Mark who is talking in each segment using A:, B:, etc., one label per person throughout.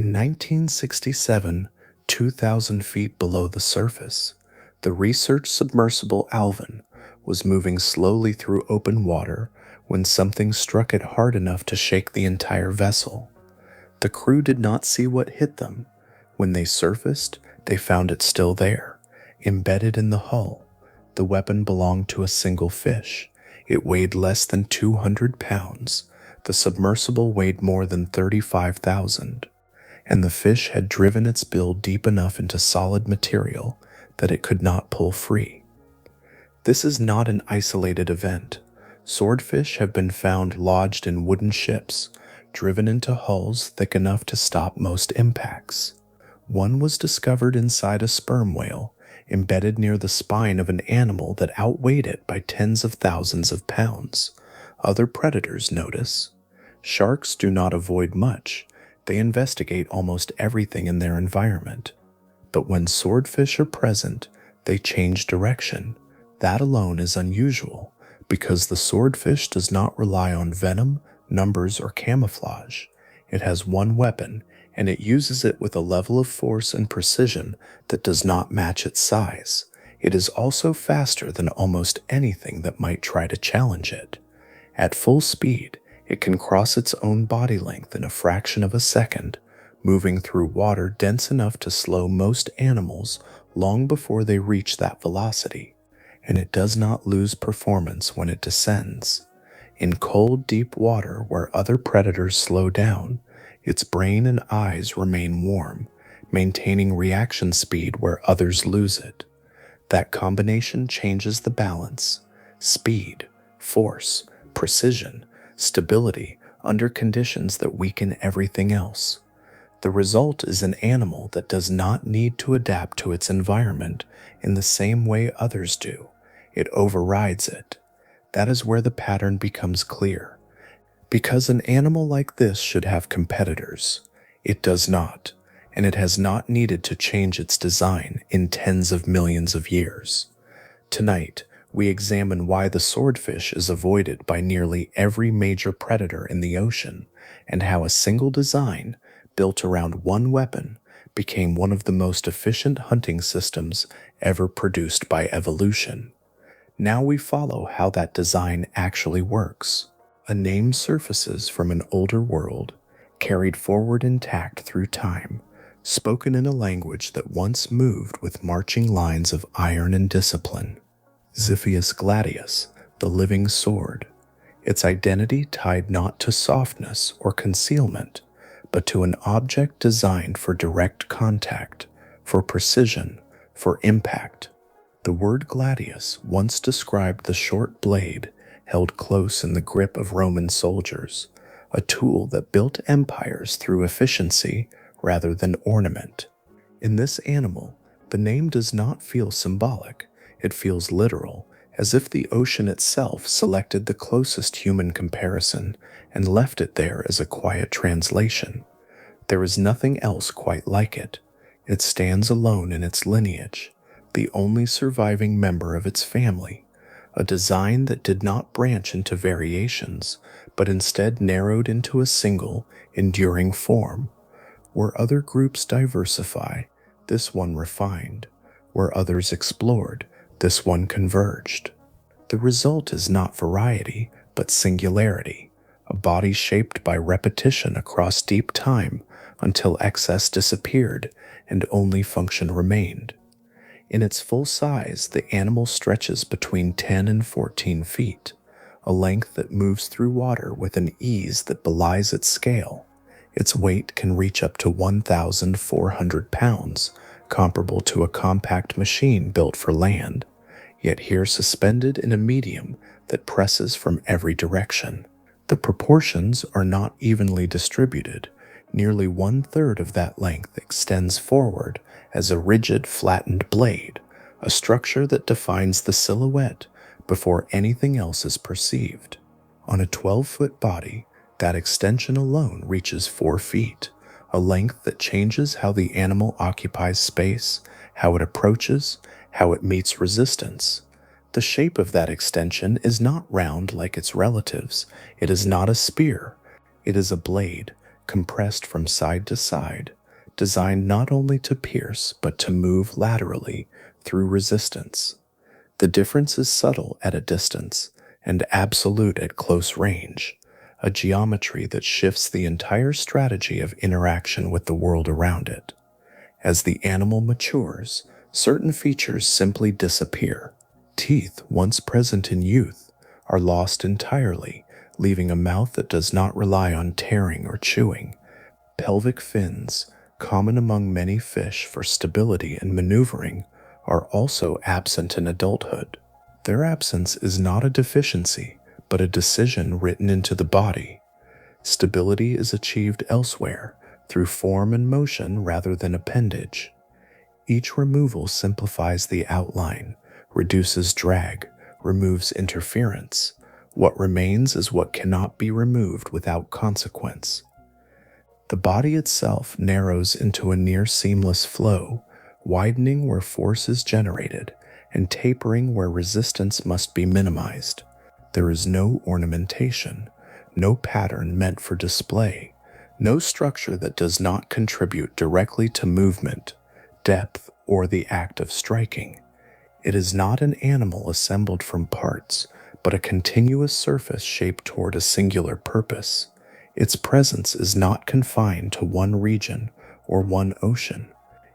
A: In 1967, 2,000 feet below the surface, the research submersible Alvin was moving slowly through open water when something struck it hard enough to shake the entire vessel. The crew did not see what hit them. When they surfaced, they found it still there, embedded in the hull. The weapon belonged to a single fish. It weighed less than 200 pounds. The submersible weighed more than 35,000. And the fish had driven its bill deep enough into solid material that it could not pull free. This is not an isolated event. Swordfish have been found lodged in wooden ships, driven into hulls thick enough to stop most impacts. One was discovered inside a sperm whale, embedded near the spine of an animal that outweighed it by tens of thousands of pounds. Other predators notice. Sharks do not avoid much. They investigate almost everything in their environment. But when swordfish are present, they change direction. That alone is unusual, because the swordfish does not rely on venom, numbers, or camouflage. It has one weapon, and it uses it with a level of force and precision that does not match its size. It is also faster than almost anything that might try to challenge it. At full speed, it can cross its own body length in a fraction of a second, moving through water dense enough to slow most animals long before they reach that velocity, and it does not lose performance when it descends. In cold, deep water where other predators slow down, its brain and eyes remain warm, maintaining reaction speed where others lose it. That combination changes the balance: speed, force, precision, stability under conditions that weaken everything else. The result is an animal that does not need to adapt to its environment in the same way others do. It overrides it. That is where the pattern becomes clear. Because an animal like this should have competitors, it does not, and it has not needed to change its design in tens of millions of years. Tonight, we examine why the swordfish is avoided by nearly every major predator in the ocean, and how a single design, built around one weapon, became one of the most efficient hunting systems ever produced by evolution. Now we follow how that design actually works. A name surfaces from an older world, carried forward intact through time, spoken in a language that once moved with marching lines of iron and discipline. Xiphias gladius, the living sword. Its identity tied not to softness or concealment, but to an object designed for direct contact, for precision, for impact. The word gladius once described the short blade held close in the grip of Roman soldiers, a tool that built empires through efficiency rather than ornament. In this animal, the name does not feel symbolic. It feels literal, as if the ocean itself selected the closest human comparison and left it there as a quiet translation. There is nothing else quite like it. It stands alone in its lineage, the only surviving member of its family, a design that did not branch into variations, but instead narrowed into a single, enduring form. Where other groups diversify, this one refined. Where others explored, this one converged. The result is not variety, but singularity, a body shaped by repetition across deep time until excess disappeared and only function remained. In its full size, the animal stretches between 10 and 14 feet, a length that moves through water with an ease that belies its scale. Its weight can reach up to 1,400 pounds, comparable to a compact machine built for land, yet here suspended in a medium that presses from every direction. The proportions are not evenly distributed. Nearly 1/3 of that length extends forward as a rigid, flattened blade, a structure that defines the silhouette before anything else is perceived. On a 12-foot body, that extension alone reaches 4 feet, a length that changes how the animal occupies space, how it approaches, how it meets resistance. The shape of that extension is not round like its relatives. It is not a spear. It is a blade, compressed from side to side, designed not only to pierce but to move laterally through resistance. The difference is subtle at a distance and absolute at close range, a geometry that shifts the entire strategy of interaction with the world around it. As the animal matures, certain features simply disappear. Teeth, once present in youth, are lost entirely, leaving a mouth that does not rely on tearing or chewing. Pelvic fins, common among many fish for stability and maneuvering, are also absent in adulthood. Their absence is not a deficiency, but a decision written into the body. Stability is achieved elsewhere, through form and motion rather than appendage. Each removal simplifies the outline, reduces drag, removes interference. What remains is what cannot be removed without consequence. The body itself narrows into a near seamless flow, widening where force is generated and tapering where resistance must be minimized. There is no ornamentation, no pattern meant for display, no structure that does not contribute directly to movement, depth, or the act of striking. It is not an animal assembled from parts, but a continuous surface shaped toward a singular purpose. Its presence is not confined to one region or one ocean.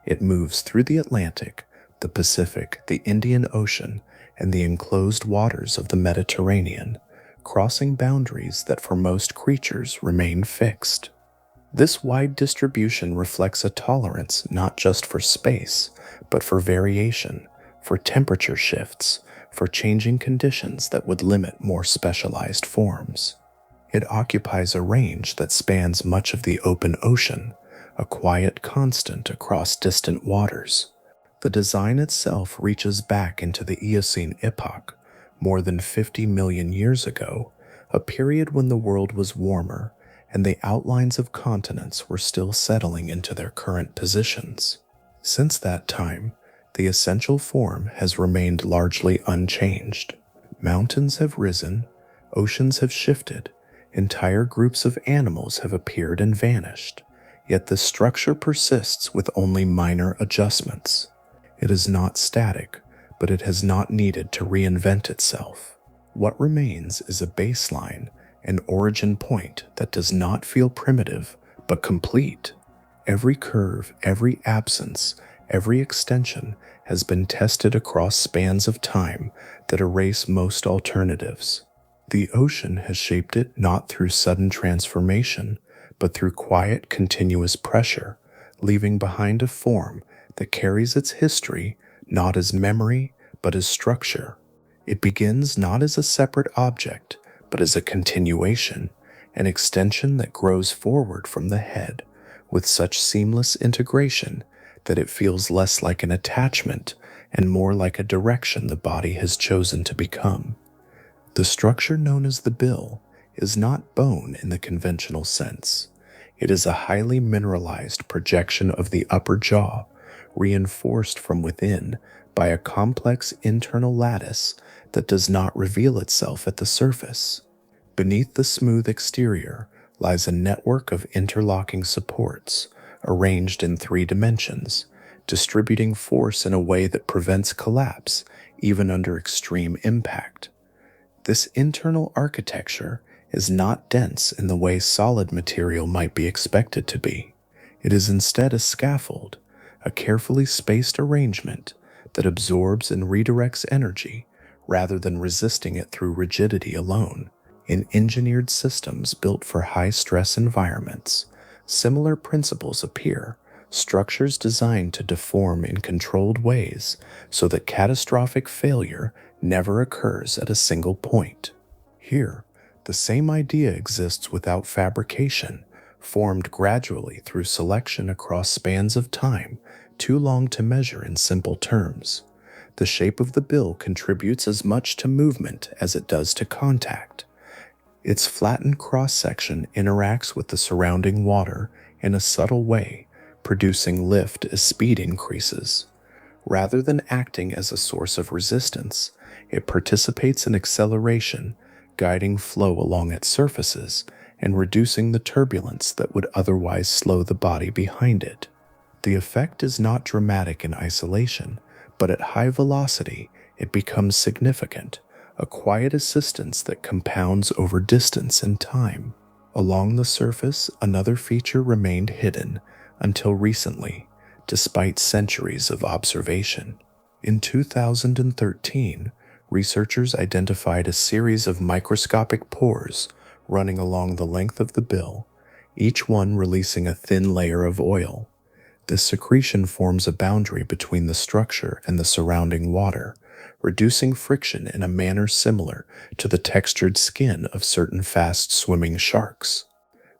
A: It moves through the Atlantic, the Pacific, the Indian Ocean, and the enclosed waters of the Mediterranean, crossing boundaries that for most creatures remain fixed. This wide distribution reflects a tolerance not just for space, but for variation, for temperature shifts, for changing conditions that would limit more specialized forms. It occupies a range that spans much of the open ocean, a quiet constant across distant waters. The design itself reaches back into the Eocene epoch, more than 50 million years ago, a period when the world was warmer and the outlines of continents were still settling into their current positions. Since that time, the essential form has remained largely unchanged. Mountains have risen, oceans have shifted, entire groups of animals have appeared and vanished, yet the structure persists with only minor adjustments. It is not static, but it has not needed to reinvent itself. What remains is a baseline, an origin point that does not feel primitive, but complete. Every curve, every absence, every extension has been tested across spans of time that erase most alternatives. The ocean has shaped it not through sudden transformation, but through quiet, continuous pressure, leaving behind a form that carries its history not as memory, but as structure. It begins not as a separate object, but as a continuation, an extension that grows forward from the head, with such seamless integration that it feels less like an attachment and more like a direction the body has chosen to become. The structure known as the bill is not bone in the conventional sense. It is a highly mineralized projection of the upper jaw, reinforced from within by a complex internal lattice that does not reveal itself at the surface. Beneath the smooth exterior lies a network of interlocking supports, arranged in 3 dimensions, distributing force in a way that prevents collapse even under extreme impact. This internal architecture is not dense in the way solid material might be expected to be. It is instead a scaffold, a carefully spaced arrangement that absorbs and redirects energy rather than resisting it through rigidity alone. In engineered systems built for high-stress environments, similar principles appear, structures designed to deform in controlled ways so that catastrophic failure never occurs at a single point. Here, the same idea exists without fabrication, formed gradually through selection across spans of time too long to measure in simple terms. The shape of the bill contributes as much to movement as it does to contact. Its flattened cross-section interacts with the surrounding water in a subtle way, producing lift as speed increases. Rather than acting as a source of resistance, it participates in acceleration, guiding flow along its surfaces and reducing the turbulence that would otherwise slow the body behind it. The effect is not dramatic in isolation, but at high velocity, it becomes significant, a quiet assistance that compounds over distance and time. Along the surface, another feature remained hidden until recently, despite centuries of observation. In 2013, researchers identified a series of microscopic pores running along the length of the bill, each one releasing a thin layer of oil. This secretion forms a boundary between the structure and the surrounding water, reducing friction in a manner similar to the textured skin of certain fast-swimming sharks.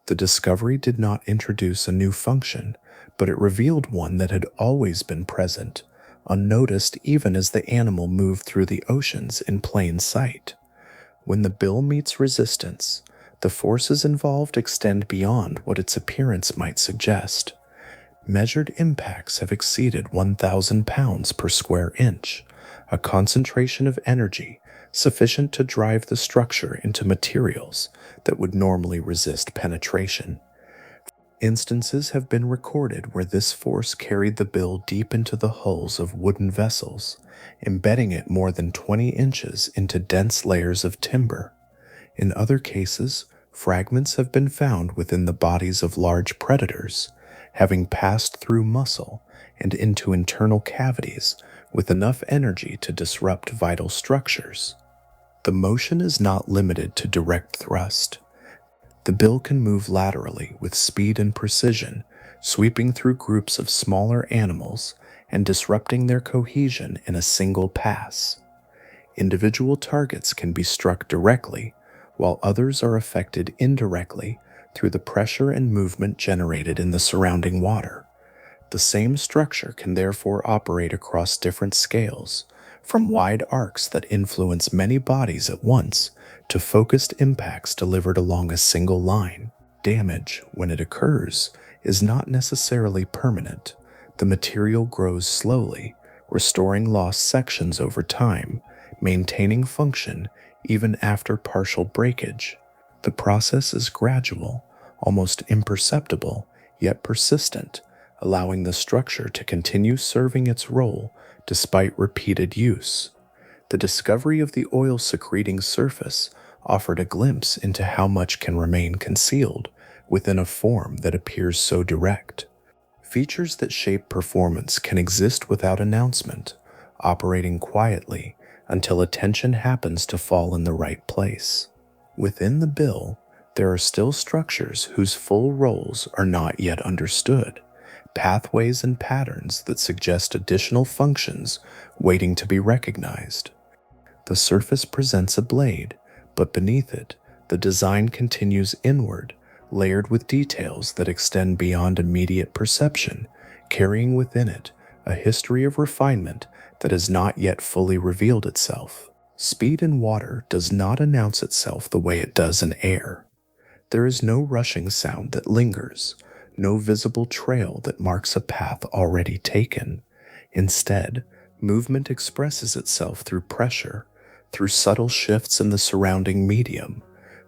A: The discovery did not introduce a new function, but it revealed one that had always been present, unnoticed even as the animal moved through the oceans in plain sight. When the bill meets resistance, the forces involved extend beyond what its appearance might suggest. Measured impacts have exceeded 1,000 pounds per square inch, a concentration of energy sufficient to drive the structure into materials that would normally resist penetration. Instances have been recorded where this force carried the bill deep into the hulls of wooden vessels, embedding it more than 20 inches into dense layers of timber. In other cases, fragments have been found within the bodies of large predators, having passed through muscle and into internal cavities with enough energy to disrupt vital structures. The motion is not limited to direct thrust. The bill can move laterally with speed and precision, sweeping through groups of smaller animals and disrupting their cohesion in a single pass. Individual targets can be struck directly, while others are affected indirectly through the pressure and movement generated in the surrounding water. The same structure can therefore operate across different scales, from wide arcs that influence many bodies at once to focused impacts delivered along a single line. Damage, when it occurs, is not necessarily permanent. The material grows slowly, restoring lost sections over time, maintaining function even after partial breakage. The process is gradual, almost imperceptible, yet persistent, allowing the structure to continue serving its role despite repeated use. The discovery of the oil-secreting surface offered a glimpse into how much can remain concealed within a form that appears so direct. Features that shape performance can exist without announcement, operating quietly until attention happens to fall in the right place. Within the bill, there are still structures whose full roles are not yet understood, pathways and patterns that suggest additional functions waiting to be recognized. The surface presents a blade, but beneath it, the design continues inward, layered with details that extend beyond immediate perception, carrying within it a history of refinement that has not yet fully revealed itself. Speed in water does not announce itself the way it does in air. There is no rushing sound that lingers, no visible trail that marks a path already taken. Instead, movement expresses itself through pressure, through subtle shifts in the surrounding medium,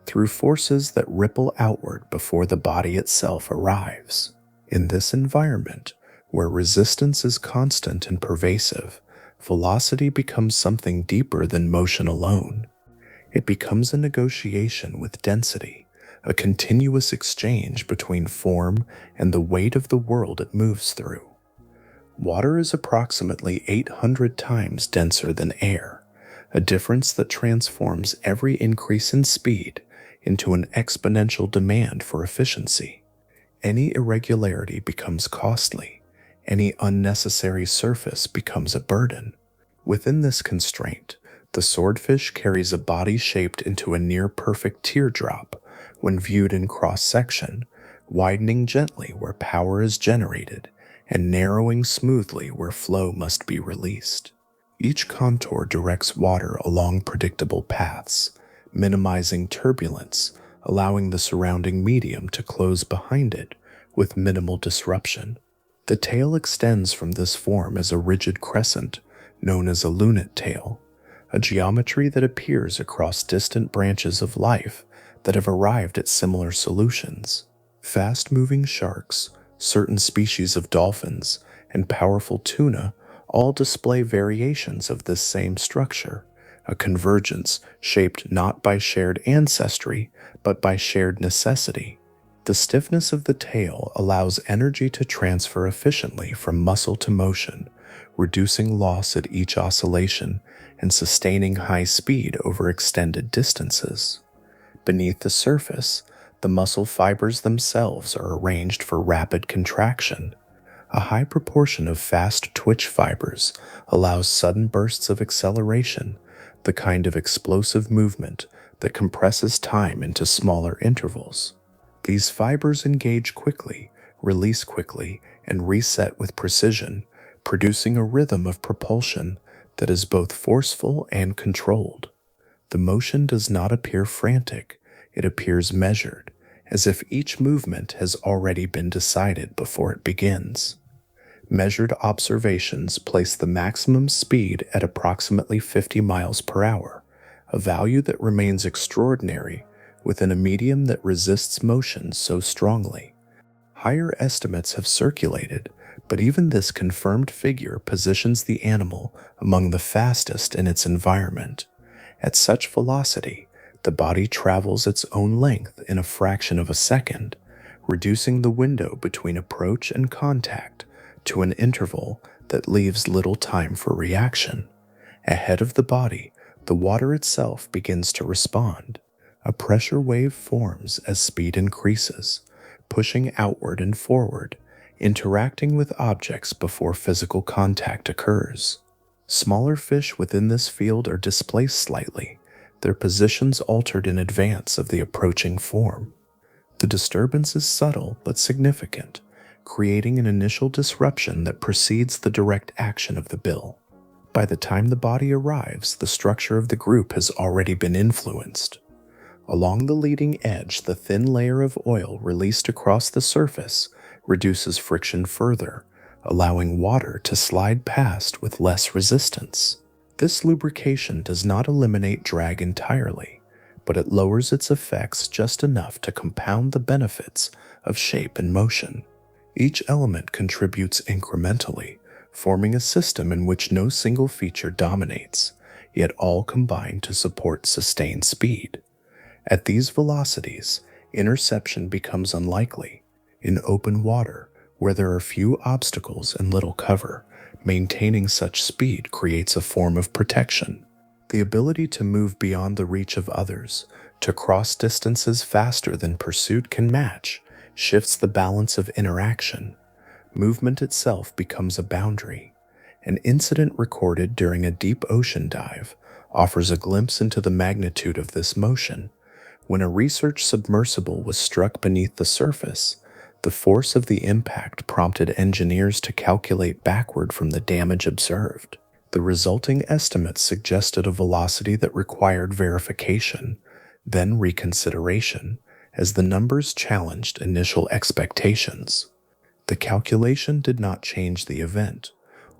A: through forces that ripple outward before the body itself arrives. In this environment, where resistance is constant and pervasive, velocity becomes something deeper than motion alone. It becomes a negotiation with density, a continuous exchange between form and the weight of the world it moves through. Water is approximately 800 times denser than air, a difference that transforms every increase in speed into an exponential demand for efficiency. Any irregularity becomes costly. Any unnecessary surface becomes a burden. Within this constraint, the swordfish carries a body shaped into a near-perfect teardrop when viewed in cross-section, widening gently where power is generated and narrowing smoothly where flow must be released. Each contour directs water along predictable paths, minimizing turbulence, allowing the surrounding medium to close behind it with minimal disruption. The tail extends from this form as a rigid crescent, known as a lunate tail, a geometry that appears across distant branches of life that have arrived at similar solutions. Fast-moving sharks, certain species of dolphins, and powerful tuna all display variations of this same structure, a convergence shaped not by shared ancestry, but by shared necessity. The stiffness of the tail allows energy to transfer efficiently from muscle to motion, reducing loss at each oscillation and sustaining high speed over extended distances. Beneath the surface, the muscle fibers themselves are arranged for rapid contraction. A high proportion of fast twitch fibers allows sudden bursts of acceleration, the kind of explosive movement that compresses time into smaller intervals. These fibers engage quickly, release quickly, and reset with precision, producing a rhythm of propulsion that is both forceful and controlled. The motion does not appear frantic, it appears measured, as if each movement has already been decided before it begins. Measured observations place the maximum speed at approximately 50 miles per hour, a value that remains extraordinary within a medium that resists motion so strongly. Higher estimates have circulated, but even this confirmed figure positions the animal among the fastest in its environment. At such velocity, the body travels its own length in a fraction of a second, reducing the window between approach and contact to an interval that leaves little time for reaction. Ahead of the body, the water itself begins to respond. A pressure wave forms as speed increases, pushing outward and forward, interacting with objects before physical contact occurs. Smaller fish within this field are displaced slightly, their positions altered in advance of the approaching form. The disturbance is subtle but significant, creating an initial disruption that precedes the direct action of the bill. By the time the body arrives, the structure of the group has already been influenced. Along the leading edge, the thin layer of oil released across the surface reduces friction further, allowing water to slide past with less resistance. This lubrication does not eliminate drag entirely, but it lowers its effects just enough to compound the benefits of shape and motion. Each element contributes incrementally, forming a system in which no single feature dominates, yet all combine to support sustained speed. At these velocities, interception becomes unlikely. In open water, where there are few obstacles and little cover, maintaining such speed creates a form of protection. The ability to move beyond the reach of others, to cross distances faster than pursuit can match, shifts the balance of interaction. Movement itself becomes a boundary. An incident recorded during a deep ocean dive offers a glimpse into the magnitude of this motion. When a research submersible was struck beneath the surface, the force of the impact prompted engineers to calculate backward from the damage observed. The resulting estimates suggested a velocity that required verification, then reconsideration, as the numbers challenged initial expectations. The calculation did not change the event,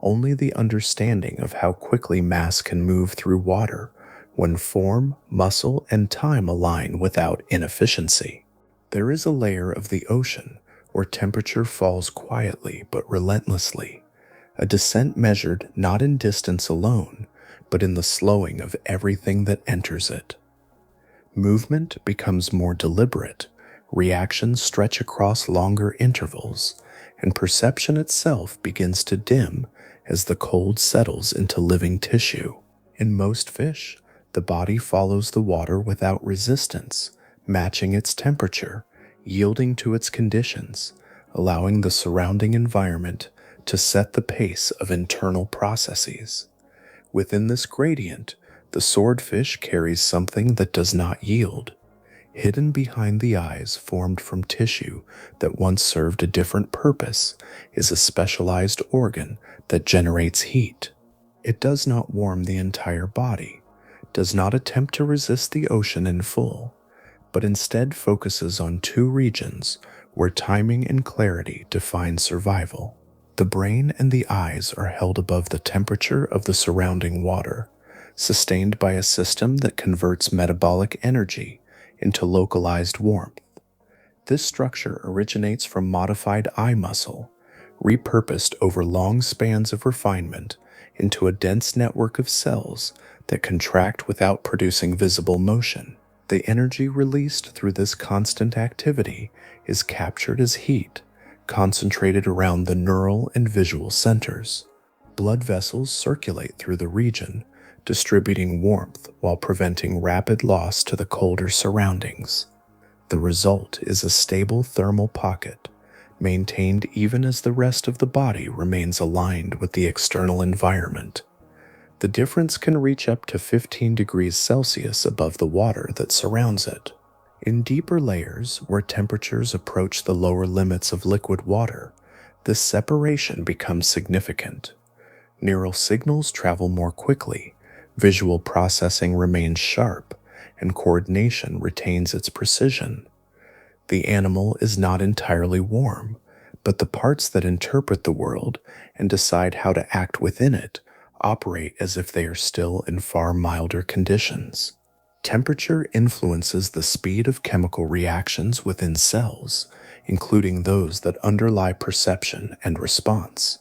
A: only the understanding of how quickly mass can move through water when form, muscle, and time align without inefficiency. There is a layer of the ocean where temperature falls quietly but relentlessly, a descent measured not in distance alone, but in the slowing of everything that enters it. Movement becomes more deliberate, reactions stretch across longer intervals, and perception itself begins to dim as the cold settles into living tissue. In most fish, the body follows the water without resistance, matching its temperature, yielding to its conditions, allowing the surrounding environment to set the pace of internal processes. Within this gradient, the swordfish carries something that does not yield. Hidden behind the eyes formed from tissue that once served a different purpose is a specialized organ that generates heat. It does not warm the entire body, does not attempt to resist the ocean in full, but instead focuses on two regions where timing and clarity define survival. The brain and the eyes are held above the temperature of the surrounding water, sustained by a system that converts metabolic energy into localized warmth. This structure originates from modified eye muscle, repurposed over long spans of refinement into a dense network of cells that contract without producing visible motion. The energy released through this constant activity is captured as heat, concentrated around the neural and visual centers. Blood vessels circulate through the region, distributing warmth while preventing rapid loss to the colder surroundings. The result is a stable thermal pocket, maintained even as the rest of the body remains aligned with the external environment. The difference can reach up to 15 degrees Celsius above the water that surrounds it. In deeper layers, where temperatures approach the lower limits of liquid water, this separation becomes significant. Neural signals travel more quickly, visual processing remains sharp, and coordination retains its precision. The animal is not entirely warm, but the parts that interpret the world and decide how to act within it operate as if they are still in far milder conditions. Temperature influences the speed of chemical reactions within cells, including those that underlie perception and response.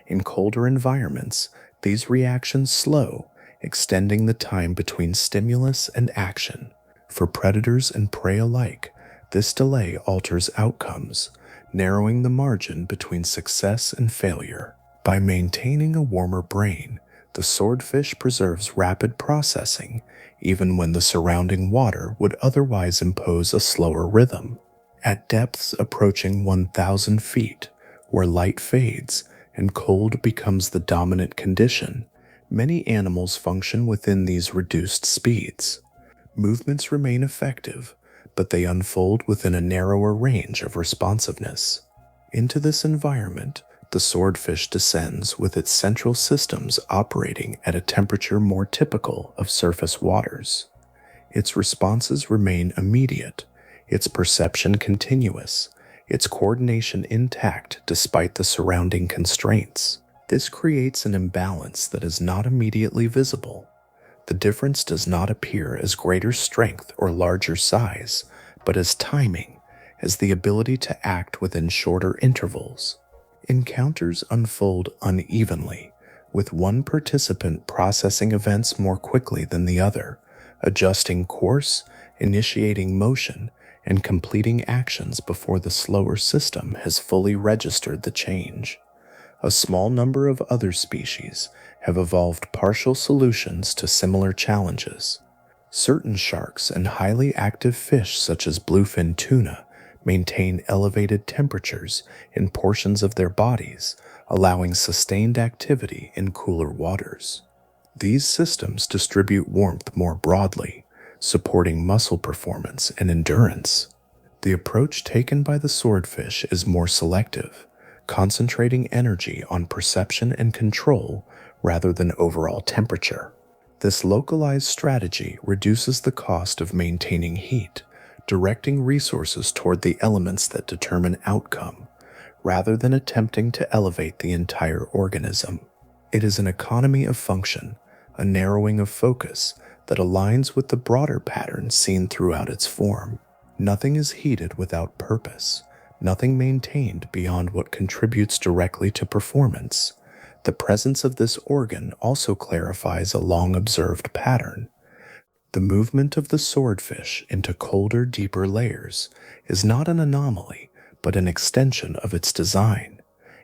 A: In colder environments, these reactions slow, extending the time between stimulus and action. For predators and prey alike, this delay alters outcomes, narrowing the margin between success and failure. By maintaining a warmer brain, the swordfish preserves rapid processing, even when the surrounding water would otherwise impose a slower rhythm. At depths approaching 1,000 feet, where light fades and cold becomes the dominant condition, many animals function within these reduced speeds. Movements remain effective, but they unfold within a narrower range of responsiveness. Into this environment, the swordfish descends with its central systems operating at a temperature more typical of surface waters. Its responses remain immediate, its perception continuous, its coordination intact despite the surrounding constraints. This creates an imbalance that is not immediately visible. The difference does not appear as greater strength or larger size, but as timing, as the ability to act within shorter intervals. Encounters unfold unevenly, with one participant processing events more quickly than the other, adjusting course, initiating motion, and completing actions before the slower system has fully registered the change. A small number of other species have evolved partial solutions to similar challenges. Certain sharks and highly active fish such as bluefin tuna maintain elevated temperatures in portions of their bodies, allowing sustained activity in cooler waters. These systems distribute warmth more broadly, supporting muscle performance and endurance. The approach taken by the swordfish is more selective, concentrating energy on perception and control rather than overall temperature. This localized strategy reduces the cost of maintaining heat, directing resources toward the elements that determine outcome, rather than attempting to elevate the entire organism. It is an economy of function, a narrowing of focus that aligns with the broader pattern seen throughout its form. Nothing is heated without purpose, nothing maintained beyond what contributes directly to performance. The presence of this organ also clarifies a long-observed pattern. The movement of the swordfish into colder, deeper layers is not an anomaly, but an extension of its design.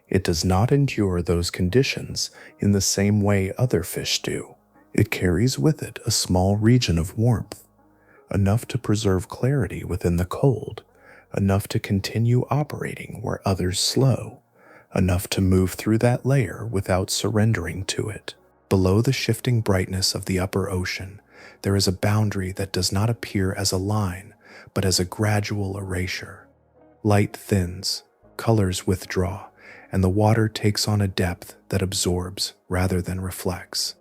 A: It does not endure those conditions in the same way other fish do. It carries with it a small region of warmth, enough to preserve clarity within the cold, enough to continue operating where others slow, enough to move through that layer without surrendering to it. Below the shifting brightness of the upper ocean, there is a boundary that does not appear as a line, but as a gradual erasure. Light thins, colors withdraw, and the water takes on a depth that absorbs rather than reflects.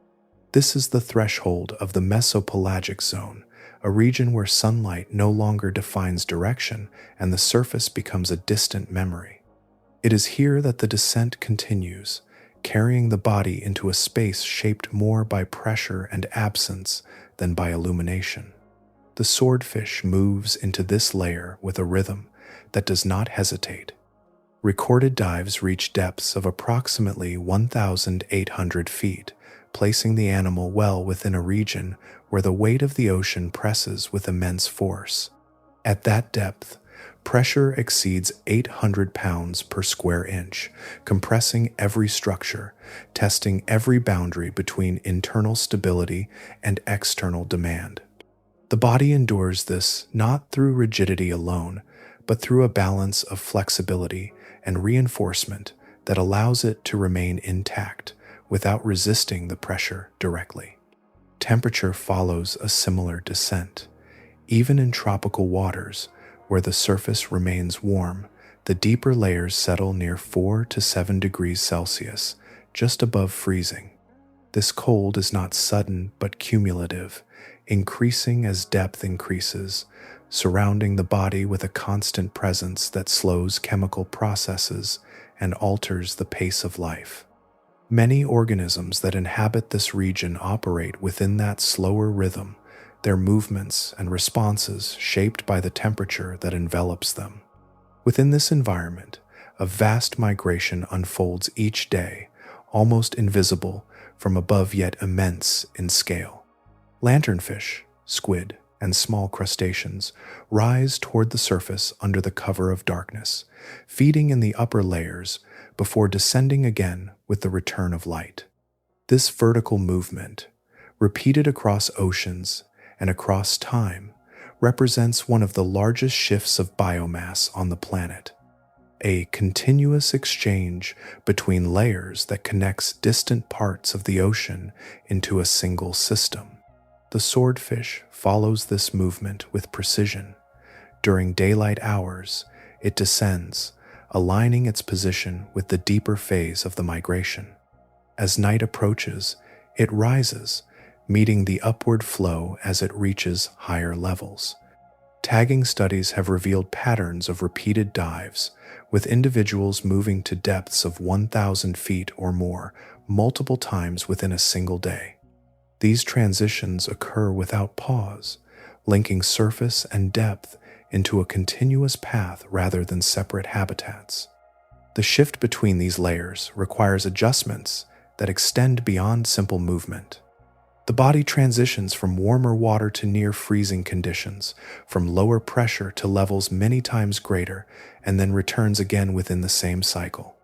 A: This is the threshold of the mesopelagic zone, a region where sunlight no longer defines direction and the surface becomes a distant memory. It is here that the descent continues, carrying the body into a space shaped more by pressure and absence than by illumination. The swordfish moves into this layer with a rhythm that does not hesitate. Recorded dives reach depths of approximately 1,800 feet, placing the animal well within a region where the weight of the ocean presses with immense force. At that depth, pressure exceeds 800 pounds per square inch, compressing every structure, testing every boundary between internal stability and external demand. The body endures this not through rigidity alone, but through a balance of flexibility and reinforcement that allows it to remain intact without resisting the pressure directly. Temperature follows a similar descent. Even in tropical waters, where the surface remains warm, the deeper layers settle near 4 to 7 degrees Celsius, just above freezing. This cold is not sudden but cumulative, increasing as depth increases, surrounding the body with a constant presence that slows chemical processes and alters the pace of life. Many organisms that inhabit this region operate within that slower rhythm, their movements and responses shaped by the temperature that envelops them. Within this environment, a vast migration unfolds each day, almost invisible from above yet immense in scale. Lanternfish, squid, and small crustaceans rise toward the surface under the cover of darkness, feeding in the upper layers before descending again with the return of light. This vertical movement, repeated across oceans and across time, represents one of the largest shifts of biomass on the planet, a continuous exchange between layers that connects distant parts of the ocean into a single system. The swordfish follows this movement with precision. During daylight hours, it descends, aligning its position with the deeper phase of the migration. As night approaches, it rises, meeting the upward flow as it reaches higher levels. Tagging studies have revealed patterns of repeated dives, with individuals moving to depths of 1,000 feet or more multiple times within a single day. These transitions occur without pause, linking surface and depth into a continuous path rather than separate habitats. The shift between these layers requires adjustments that extend beyond simple movement. The body transitions from warmer water to near freezing conditions, from lower pressure to levels many times greater, and then returns again within the same cycle.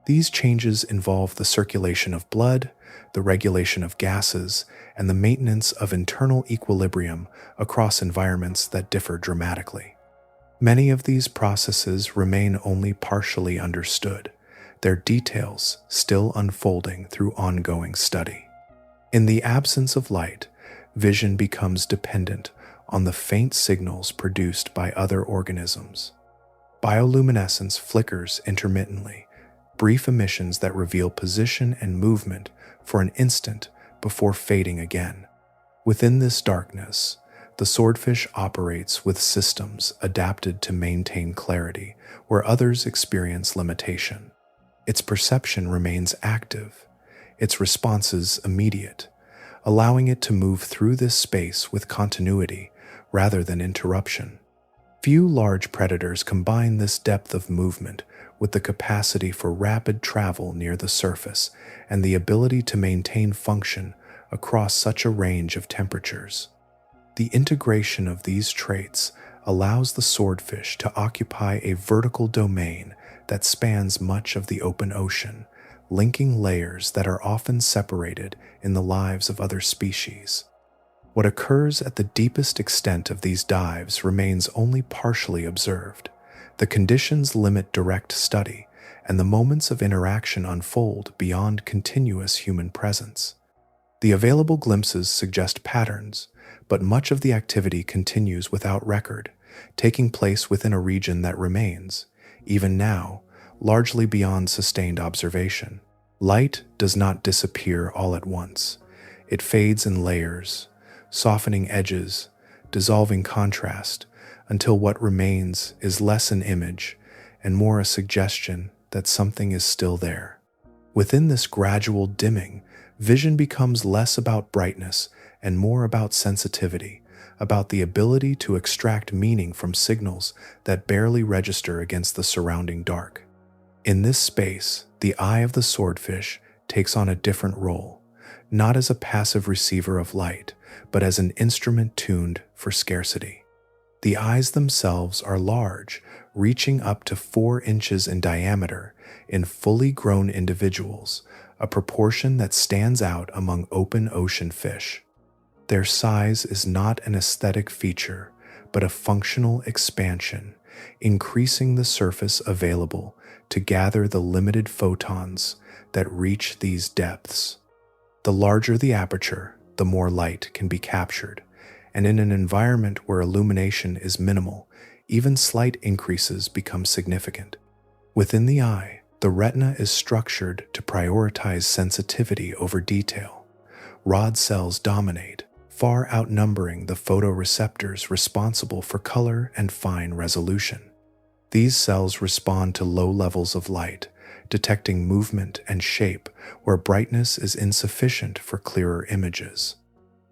A: These changes involve the circulation of blood, the regulation of gases, and the maintenance of internal equilibrium across environments that differ dramatically. Many of these processes remain only partially understood, their details still unfolding through ongoing study. In the absence of light, vision becomes dependent on the faint signals produced by other organisms. Bioluminescence flickers intermittently, brief emissions that reveal position and movement for an instant before fading again. Within this darkness, the swordfish operates with systems adapted to maintain clarity where others experience limitation. Its perception remains active, its responses immediate, allowing it to move through this space with continuity rather than interruption. Few large predators combine this depth of movement with the capacity for rapid travel near the surface and the ability to maintain function across such a range of temperatures. The integration of these traits allows the swordfish to occupy a vertical domain that spans much of the open ocean, linking layers that are often separated in the lives of other species. What occurs at the deepest extent of these dives remains only partially observed. The conditions limit direct study, and the moments of interaction unfold beyond continuous human presence. The available glimpses suggest patterns, but much of the activity continues without record, taking place within a region that remains, even now, largely beyond sustained observation. Light does not disappear all at once. It fades in layers, softening edges, dissolving contrast, until what remains is less an image and more a suggestion that something is still there. Within this gradual dimming, vision becomes less about brightness and more about sensitivity, about the ability to extract meaning from signals that barely register against the surrounding dark. In this space, the eye of the swordfish takes on a different role, not as a passive receiver of light, but as an instrument tuned for scarcity. The eyes themselves are large, reaching up to 4 inches in diameter in fully grown individuals, a proportion that stands out among open ocean fish. Their size is not an aesthetic feature, but a functional expansion, increasing the surface available to gather the limited photons that reach these depths. The larger the aperture, the more light can be captured, and in an environment where illumination is minimal, even slight increases become significant. Within the eye, the retina is structured to prioritize sensitivity over detail. Rod cells dominate, far outnumbering the photoreceptors responsible for color and fine resolution. These cells respond to low levels of light, detecting movement and shape where brightness is insufficient for clearer images.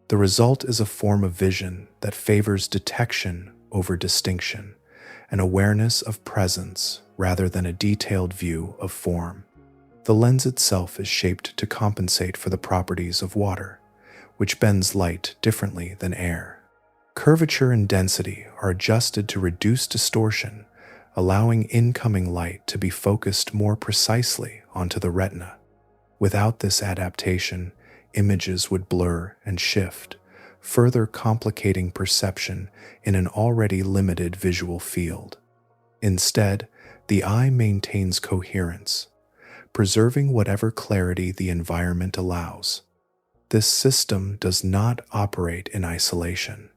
A: The result is a form of vision that favors detection over distinction, an awareness of presence rather than a detailed view of form. The lens itself is shaped to compensate for the properties of water, which bends light differently than air. Curvature and density are adjusted to reduce distortion, allowing incoming light to be focused more precisely onto the retina. Without this adaptation, images would blur and shift, further complicating perception in an already limited visual field. Instead, the eye maintains coherence, preserving whatever clarity the environment allows. This system does not operate in isolation.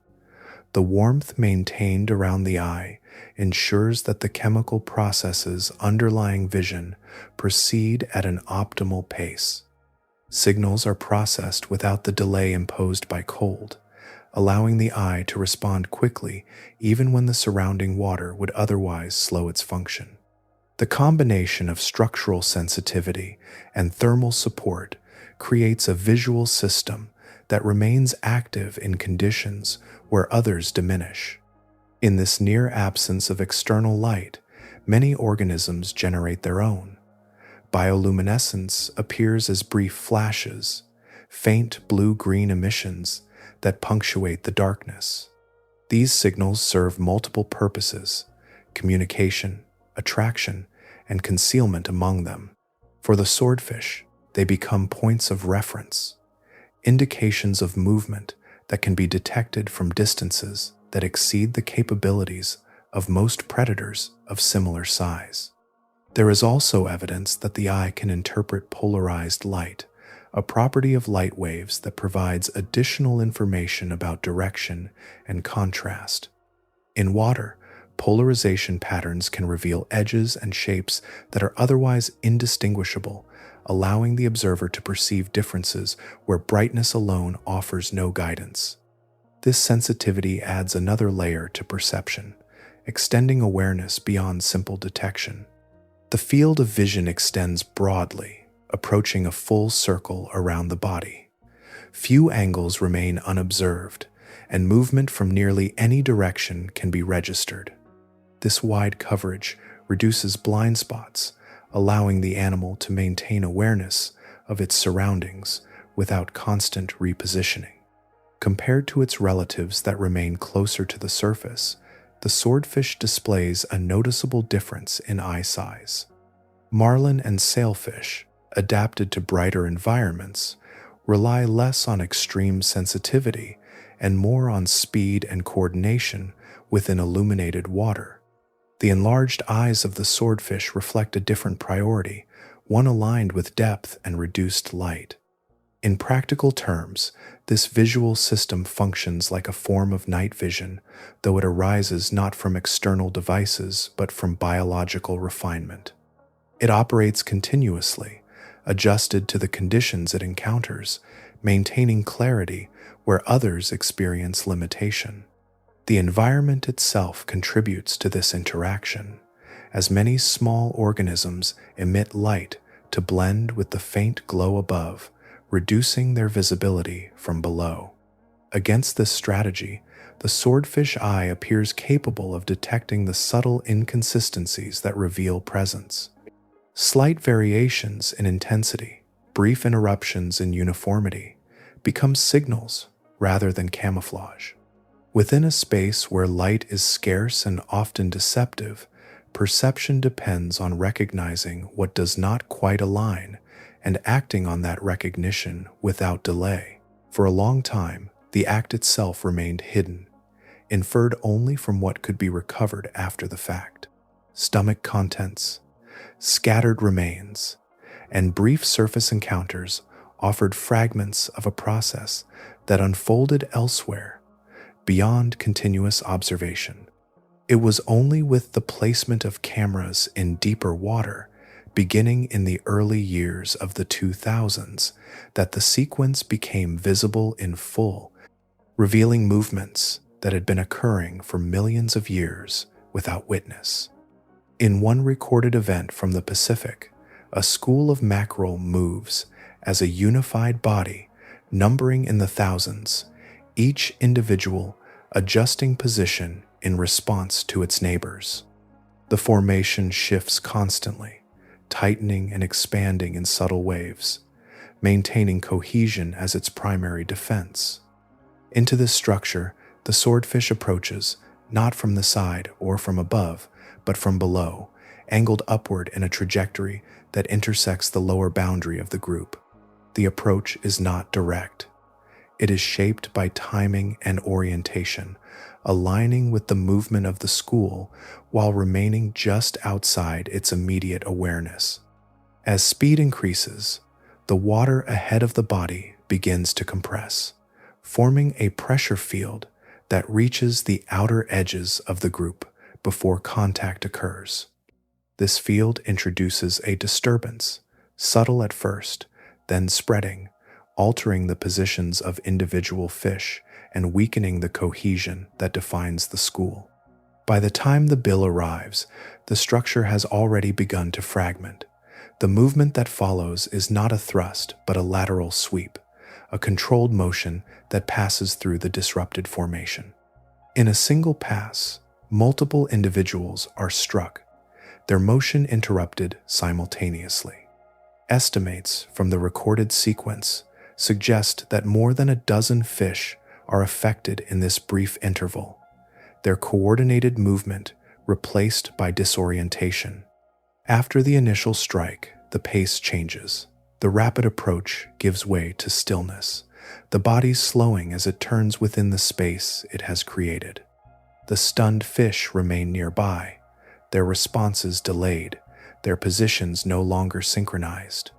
A: The warmth maintained around the eye ensures that the chemical processes underlying vision proceed at an optimal pace. Signals are processed without the delay imposed by cold, allowing the eye to respond quickly even when the surrounding water would otherwise slow its function. The combination of structural sensitivity and thermal support creates a visual system that remains active in conditions where others diminish. In this near absence of external light, many organisms generate their own. Bioluminescence appears as brief flashes, faint blue-green emissions that punctuate the darkness. These signals serve multiple purposes: communication, attraction, and concealment among them. For the swordfish, they become points of reference, indications of movement that can be detected from distances that exceed the capabilities of most predators of similar size. There is also evidence that the eye can interpret polarized light, a property of light waves that provides additional information about direction and contrast. In water, polarization patterns can reveal edges and shapes that are otherwise indistinguishable, allowing the observer to perceive differences where brightness alone offers no guidance. This sensitivity adds another layer to perception, extending awareness beyond simple detection. The field of vision extends broadly, approaching a full circle around the body. Few angles remain unobserved, and movement from nearly any direction can be registered. This wide coverage reduces blind spots, allowing the animal to maintain awareness of its surroundings without constant repositioning. Compared to its relatives that remain closer to the surface, the swordfish displays a noticeable difference in eye size. Marlin and sailfish, adapted to brighter environments, rely less on extreme sensitivity and more on speed and coordination within illuminated water. The enlarged eyes of the swordfish reflect a different priority, one aligned with depth and reduced light. In practical terms, this visual system functions like a form of night vision, though it arises not from external devices but from biological refinement. It operates continuously, adjusted to the conditions it encounters, maintaining clarity where others experience limitation. The environment itself contributes to this interaction, as many small organisms emit light to blend with the faint glow above, reducing their visibility from below. Against this strategy, the swordfish eye appears capable of detecting the subtle inconsistencies that reveal presence. Slight variations in intensity, brief interruptions in uniformity, become signals rather than camouflage. Within a space where light is scarce and often deceptive, perception depends on recognizing what does not quite align and acting on that recognition without delay. For a long time, the act itself remained hidden, inferred only from what could be recovered after the fact. Stomach contents, scattered remains, and brief surface encounters offered fragments of a process that unfolded elsewhere, beyond continuous observation. It was only with the placement of cameras in deeper water, beginning in the early years of the 2000s, that the sequence became visible in full, revealing movements that had been occurring for millions of years without witness. In one recorded event from the Pacific, a school of mackerel moves as a unified body, numbering in the thousands, each individual adjusting position in response to its neighbors. The formation shifts constantly, tightening and expanding in subtle waves, maintaining cohesion as its primary defense. Into this structure, the swordfish approaches, not from the side or from above, but from below, angled upward in a trajectory that intersects the lower boundary of the group. The approach is not direct. It is shaped by timing and orientation, aligning with the movement of the school while remaining just outside its immediate awareness. As speed increases, the water ahead of the body begins to compress, forming a pressure field that reaches the outer edges of the group before contact occurs. This field introduces a disturbance, subtle at first, then spreading, altering the positions of individual fish and weakening the cohesion that defines the school. By the time the bill arrives, the structure has already begun to fragment. The movement that follows is not a thrust, but a lateral sweep, a controlled motion that passes through the disrupted formation. In a single pass, multiple individuals are struck, their motion interrupted simultaneously. Estimates from the recorded sequence suggest that more than a dozen fish are affected in this brief interval, their coordinated movement replaced by disorientation. After the initial strike, the pace changes. The rapid approach gives way to stillness, the body slowing as it turns within the space it has created. The stunned fish remain nearby, their responses delayed, their positions no longer synchronized.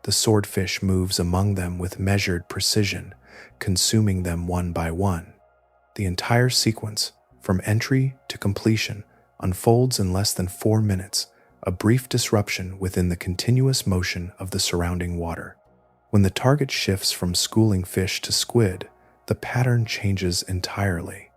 A: The swordfish moves among them with measured precision, consuming them one by one. The entire sequence, from entry to completion, unfolds in less than 4 minutes, a brief disruption within the continuous motion of the surrounding water. When the target shifts from schooling fish to squid, the pattern changes entirely.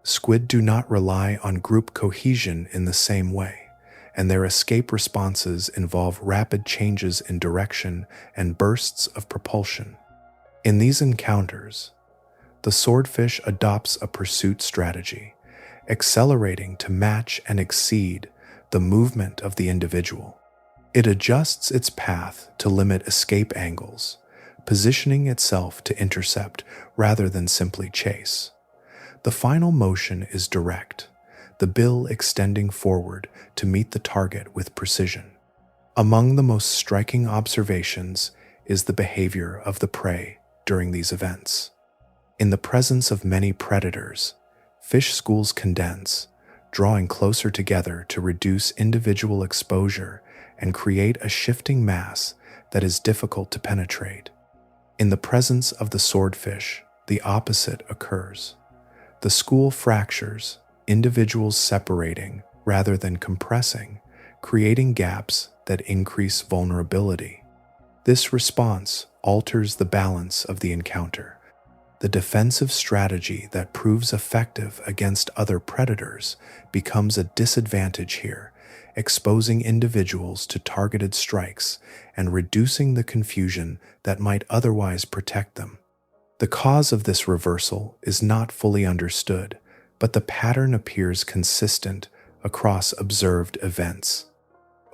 A: Squid do not rely on group cohesion in the same way, and their escape responses involve rapid changes in direction and bursts of propulsion. In these encounters, the swordfish adopts a pursuit strategy, accelerating to match and exceed the movement of the individual. It adjusts its path to limit escape angles, positioning itself to intercept rather than simply chase. The final motion is direct, the bill extending forward to meet the target with precision. Among the most striking observations is the behavior of the prey during these events. In the presence of many predators, fish schools condense, drawing closer together to reduce individual exposure and create a shifting mass that is difficult to penetrate. In the presence of the swordfish, the opposite occurs. The school fractures, individuals separating rather than compressing, creating gaps that increase vulnerability. This response alters the balance of the encounter. The defensive strategy that proves effective against other predators becomes a disadvantage here, exposing individuals to targeted strikes and reducing the confusion that might otherwise protect them. The cause of this reversal is not fully understood, but the pattern appears consistent across observed events.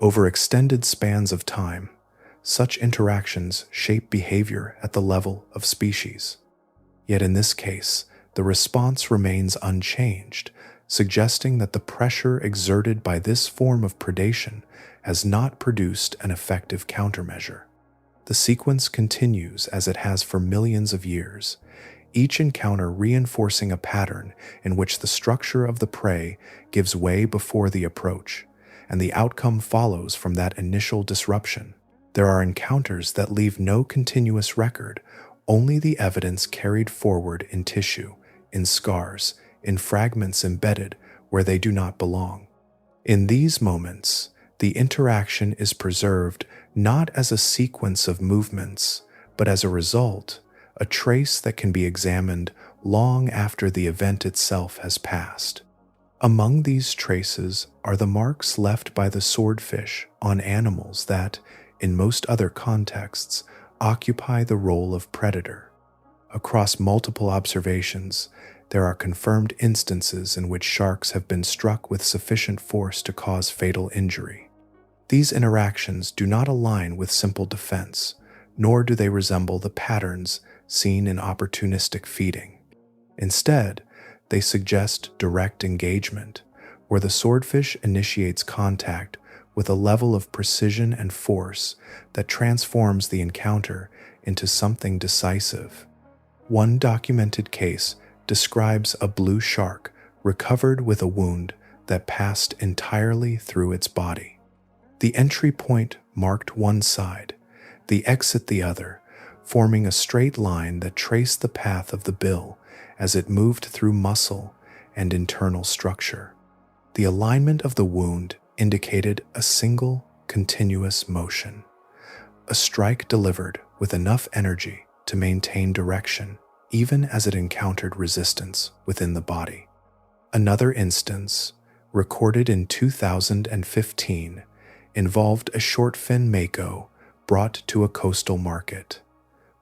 A: Over extended spans of time, such interactions shape behavior at the level of species. Yet in this case, the response remains unchanged, suggesting that the pressure exerted by this form of predation has not produced an effective countermeasure. The sequence continues as it has for millions of years, each encounter reinforcing a pattern in which the structure of the prey gives way before the approach, and the outcome follows from that initial disruption. There are encounters that leave no continuous record, only the evidence carried forward in tissue, in scars, in fragments embedded where they do not belong. In these moments, the interaction is preserved not as a sequence of movements, but as a result, a trace that can be examined long after the event itself has passed. Among these traces are the marks left by the swordfish on animals that, in most other contexts, occupy the role of predator. Across multiple observations, there are confirmed instances in which sharks have been struck with sufficient force to cause fatal injury. These interactions do not align with simple defense, nor do they resemble the patterns seen in opportunistic feeding. Instead, they suggest direct engagement, where the swordfish initiates contact with a level of precision and force that transforms the encounter into something decisive. One documented case describes a blue shark recovered with a wound that passed entirely through its body. The entry point marked one side, the exit the other, forming a straight line that traced the path of the bill as it moved through muscle and internal structure. The alignment of the wound indicated a single, continuous motion, a strike delivered with enough energy to maintain direction even as it encountered resistance within the body. Another instance, recorded in 2015, involved a short-fin mako brought to a coastal market.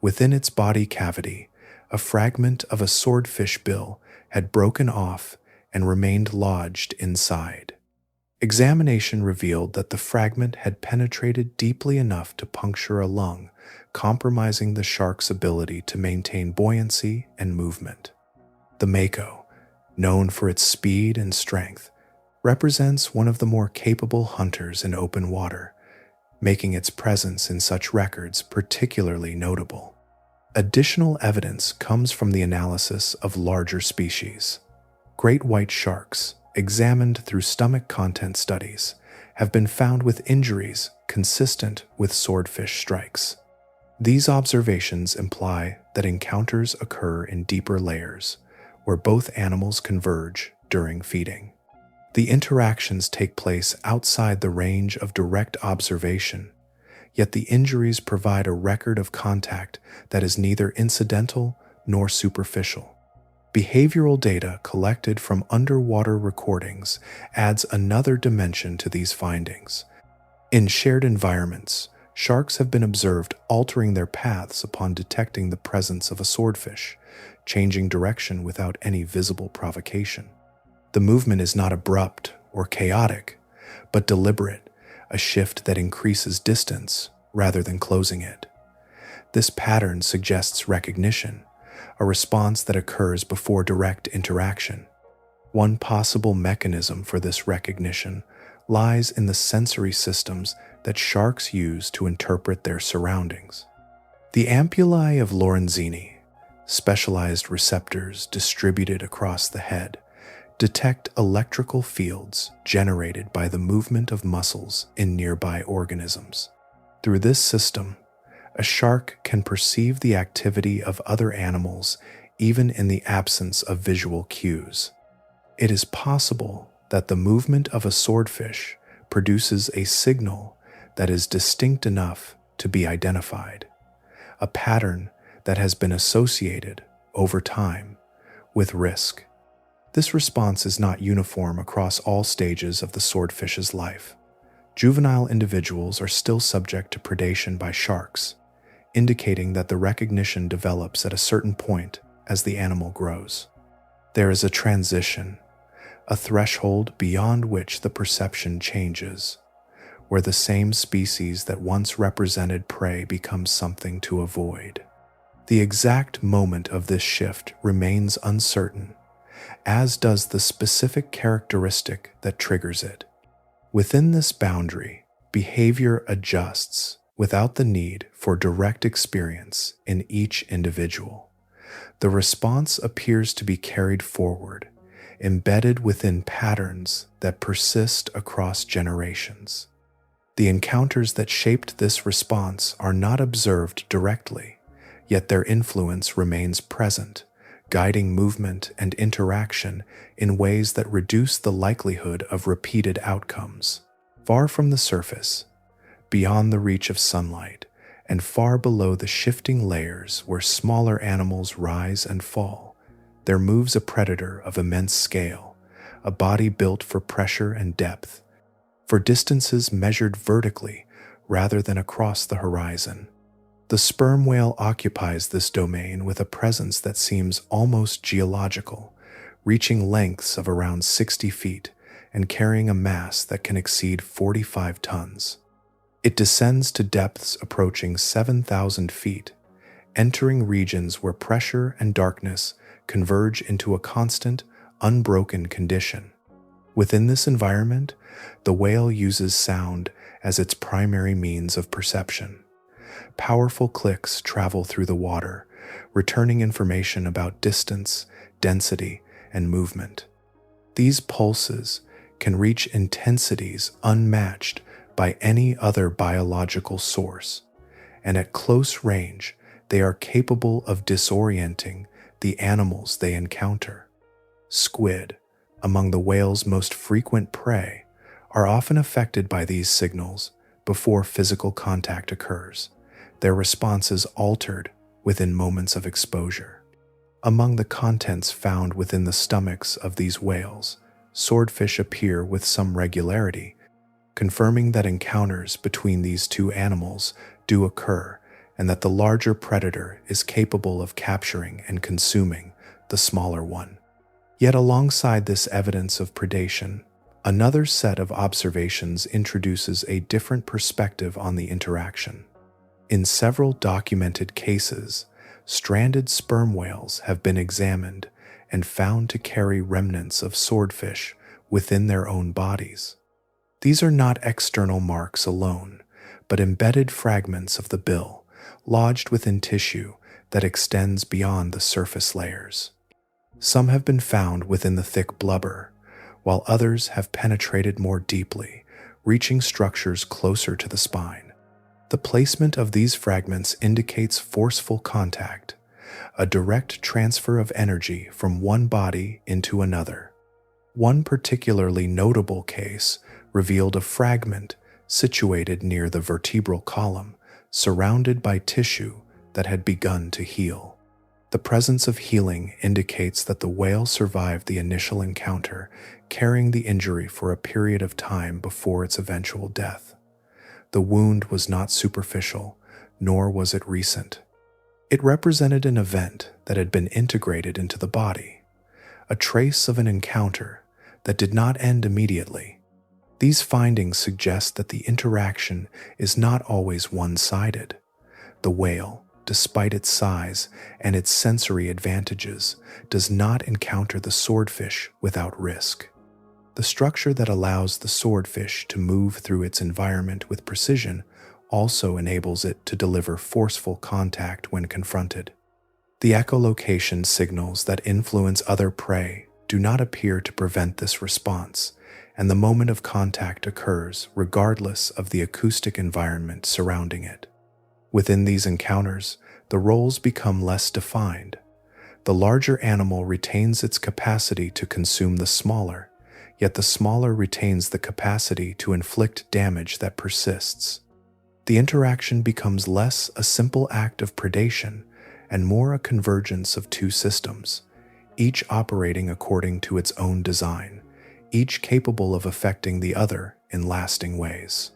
A: Within its body cavity, a fragment of a swordfish bill had broken off and remained lodged inside. Examination revealed that the fragment had penetrated deeply enough to puncture a lung, compromising the shark's ability to maintain buoyancy and movement. The mako, known for its speed and strength, represents one of the more capable hunters in open water, making its presence in such records particularly notable. Additional evidence comes from the analysis of larger species. Great white sharks, examined through stomach content studies, have been found with injuries consistent with swordfish strikes. These observations imply that encounters occur in deeper layers, where both animals converge during feeding. The interactions take place outside the range of direct observation, yet the injuries provide a record of contact that is neither incidental nor superficial. Behavioral data collected from underwater recordings adds another dimension to these findings. In shared environments, sharks have been observed altering their paths upon detecting the presence of a swordfish, changing direction without any visible provocation. The movement is not abrupt or chaotic, but deliberate, a shift that increases distance rather than closing it. This pattern suggests recognition, a response that occurs before direct interaction. One possible mechanism for this recognition lies in the sensory systems that sharks use to interpret their surroundings. The ampullae of Lorenzini, specialized receptors distributed across the head, detect electrical fields generated by the movement of muscles in nearby organisms. Through this system, a shark can perceive the activity of other animals even in the absence of visual cues. It is possible that the movement of a swordfish produces a signal that is distinct enough to be identified, a pattern that has been associated over time with risk. This response is not uniform across all stages of the swordfish's life. Juvenile individuals are still subject to predation by sharks, indicating that the recognition develops at a certain point as the animal grows. There is a transition, a threshold beyond which the perception changes, where the same species that once represented prey becomes something to avoid. The exact moment of this shift remains uncertain, as does the specific characteristic that triggers it. Within this boundary, behavior adjusts without the need for direct experience in each individual. The response appears to be carried forward, embedded within patterns that persist across generations. The encounters that shaped this response are not observed directly, yet their influence remains present, guiding movement and interaction in ways that reduce the likelihood of repeated outcomes. Far from the surface, beyond the reach of sunlight, and far below the shifting layers where smaller animals rise and fall, there moves a predator of immense scale, a body built for pressure and depth, for distances measured vertically rather than across the horizon. The sperm whale occupies this domain with a presence that seems almost geological, reaching lengths of around 60 feet and carrying a mass that can exceed 45 tons. It descends to depths approaching 7,000 feet, entering regions where pressure and darkness converge into a constant, unbroken condition. Within this environment, the whale uses sound as its primary means of perception. Powerful clicks travel through the water, returning information about distance, density, and movement. These pulses can reach intensities unmatched by any other biological source, and at close range, they are capable of disorienting the animals they encounter. Squid, among the whale's most frequent prey, are often affected by these signals before physical contact occurs, their responses altered within moments of exposure. Among the contents found within the stomachs of these whales, swordfish appear with some regularity, confirming that encounters between these two animals do occur and that the larger predator is capable of capturing and consuming the smaller one. Yet alongside this evidence of predation, another set of observations introduces a different perspective on the interaction. In several documented cases, stranded sperm whales have been examined and found to carry remnants of swordfish within their own bodies. These are not external marks alone, but embedded fragments of the bill, lodged within tissue that extends beyond the surface layers. Some have been found within the thick blubber, while others have penetrated more deeply, reaching structures closer to the spine. The placement of these fragments indicates forceful contact, a direct transfer of energy from one body into another. One particularly notable case revealed a fragment situated near the vertebral column, surrounded by tissue that had begun to heal. The presence of healing indicates that the whale survived the initial encounter, carrying the injury for a period of time before its eventual death. The wound was not superficial, nor was it recent. It represented an event that had been integrated into the body, a trace of an encounter that did not end immediately. These findings suggest that the interaction is not always one-sided. The whale, despite its size and its sensory advantages, does not encounter the swordfish without risk. The structure that allows the swordfish to move through its environment with precision also enables it to deliver forceful contact when confronted. The echolocation signals that influence other prey do not appear to prevent this response, and the moment of contact occurs regardless of the acoustic environment surrounding it. Within these encounters, the roles become less defined. The larger animal retains its capacity to consume the smaller, yet the smaller retains the capacity to inflict damage that persists. The interaction becomes less a simple act of predation and more a convergence of two systems, each operating according to its own design, each capable of affecting the other in lasting ways.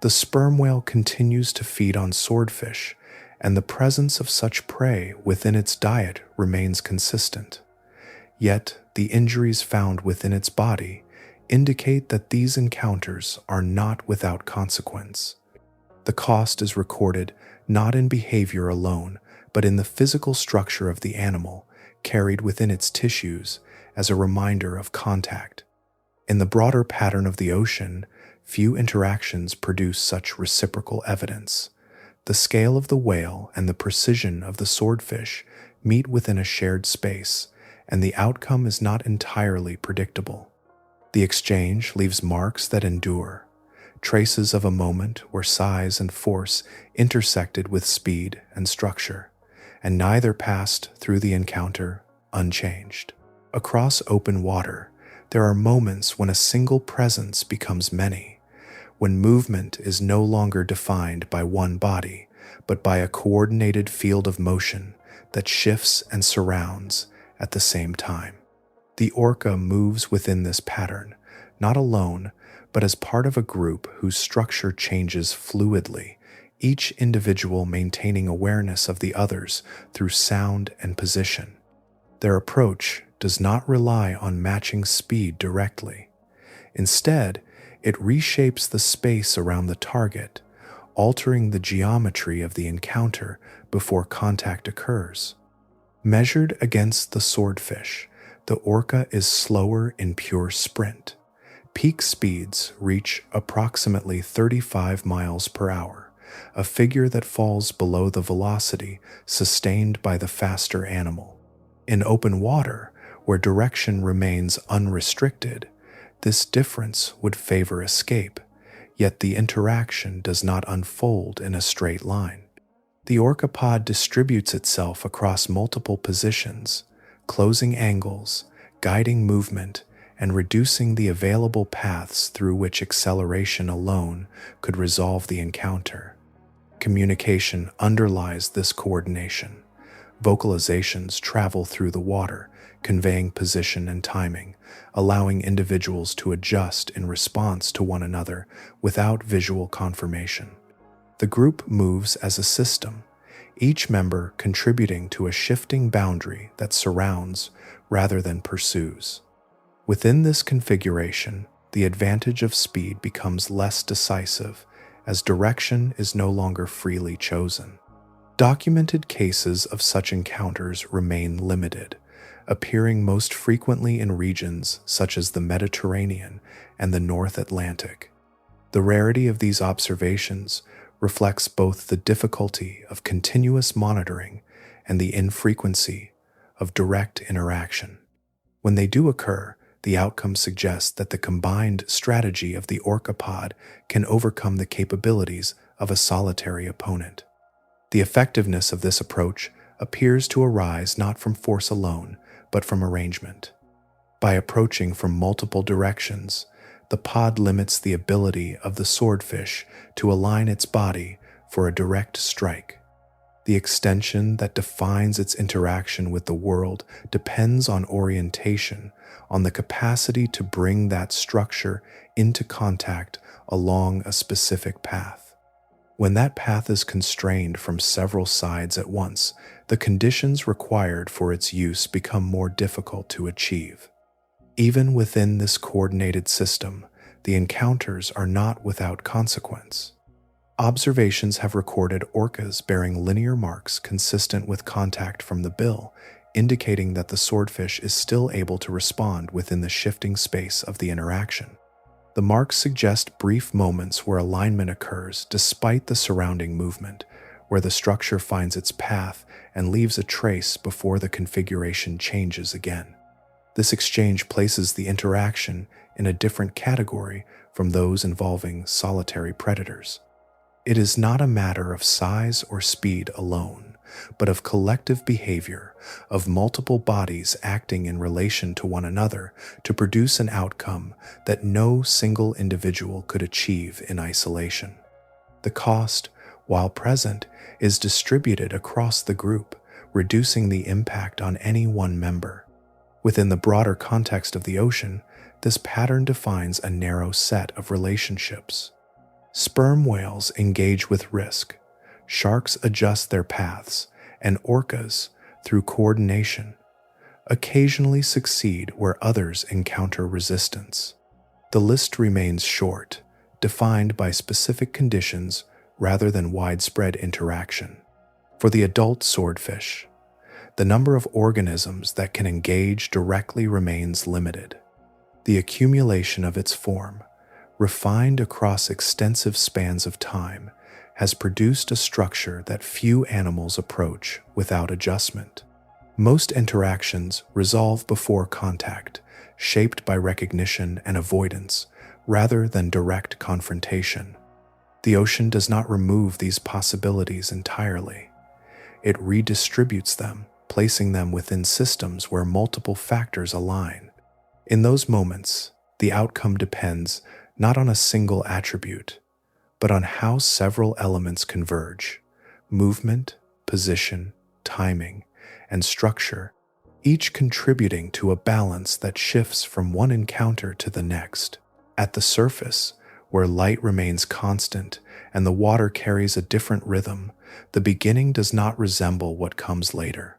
A: The sperm whale continues to feed on swordfish and the presence of such prey within its diet remains consistent. Yet, the injuries found within its body indicate that these encounters are not without consequence. The cost is recorded not in behavior alone, but in the physical structure of the animal, carried within its tissues as a reminder of contact. In the broader pattern of the ocean, few interactions produce such reciprocal evidence. The scale of the whale and the precision of the swordfish meet within a shared space, and the outcome is not entirely predictable. The exchange leaves marks that endure, traces of a moment where size and force intersected with speed and structure, and neither passed through the encounter unchanged. Across open water, there are moments when a single presence becomes many, when movement is no longer defined by one body, but by a coordinated field of motion that shifts and surrounds at the same time. The orca moves within this pattern, not alone, but as part of a group whose structure changes fluidly, each individual maintaining awareness of the others through sound and position. Their approach does not rely on matching speed directly. Instead, it reshapes the space around the target, altering the geometry of the encounter before contact occurs. Measured against the swordfish, the orca is slower in pure sprint. Peak speeds reach approximately 35 miles per hour, a figure that falls below the velocity sustained by the faster animal. In open water, where direction remains unrestricted, this difference would favor escape, yet the interaction does not unfold in a straight line. The orcapod distributes itself across multiple positions, closing angles, guiding movement, and reducing the available paths through which acceleration alone could resolve the encounter. Communication underlies this coordination. Vocalizations travel through the water, conveying position and timing, allowing individuals to adjust in response to one another without visual confirmation. The group moves as a system, each member contributing to a shifting boundary that surrounds rather than pursues. Within this configuration, the advantage of speed becomes less decisive, as direction is no longer freely chosen. Documented cases of such encounters remain limited, appearing most frequently in regions such as the Mediterranean and the North Atlantic. The rarity of these observations reflects both the difficulty of continuous monitoring and the infrequency of direct interaction. When they do occur, the outcome suggests that the combined strategy of the orcapod can overcome the capabilities of a solitary opponent. The effectiveness of this approach appears to arise not from force alone, but from arrangement. By approaching from multiple directions, the pod limits the ability of the swordfish to align its body for a direct strike. The extension that defines its interaction with the world depends on orientation, on the capacity to bring that structure into contact along a specific path. When that path is constrained from several sides at once, the conditions required for its use become more difficult to achieve. Even within this coordinated system, the encounters are not without consequence. Observations have recorded orcas bearing linear marks consistent with contact from the bill, indicating that the swordfish is still able to respond within the shifting space of the interaction. The marks suggest brief moments where alignment occurs despite the surrounding movement, where the structure finds its path and leaves a trace before the configuration changes again. This exchange places the interaction in a different category from those involving solitary predators. It is not a matter of size or speed alone, but of collective behavior, of multiple bodies acting in relation to one another to produce an outcome that no single individual could achieve in isolation. The cost, while present, is distributed across the group, reducing the impact on any one member. Within the broader context of the ocean, this pattern defines a narrow set of relationships. Sperm whales engage with risk, Sharks adjust their paths, and orcas, through coordination, occasionally succeed where others encounter resistance. The list remains short, defined by specific conditions rather than widespread interaction. For the adult swordfish, the number of organisms that can engage directly remains limited. The accumulation of its form, refined across extensive spans of time, has produced a structure that few animals approach without adjustment. Most interactions resolve before contact, shaped by recognition and avoidance rather than direct confrontation. The ocean does not remove these possibilities entirely. It redistributes them, placing them within systems where multiple factors align. In those moments, the outcome depends not on a single attribute, but on how several elements converge: movement, position, timing, and structure, each contributing to a balance that shifts from one encounter to the next. At the surface, where light remains constant and the water carries a different rhythm, the beginning does not resemble what comes later.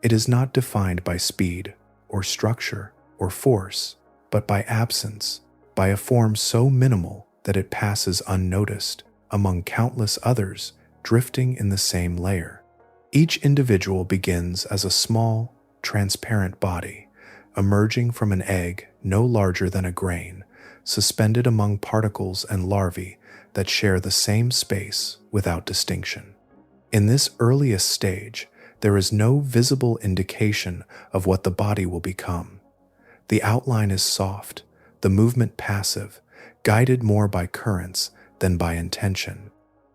A: It is not defined by speed, or structure, or force, but by absence, by a form so minimal that it passes unnoticed among countless others drifting in the same layer. Each individual begins as a small, transparent body, emerging from an egg no larger than a grain, suspended among particles and larvae that share the same space without distinction. In this earliest stage, there is no visible indication of what the body will become. The outline is soft, the movement passive, guided more by currents than by intention.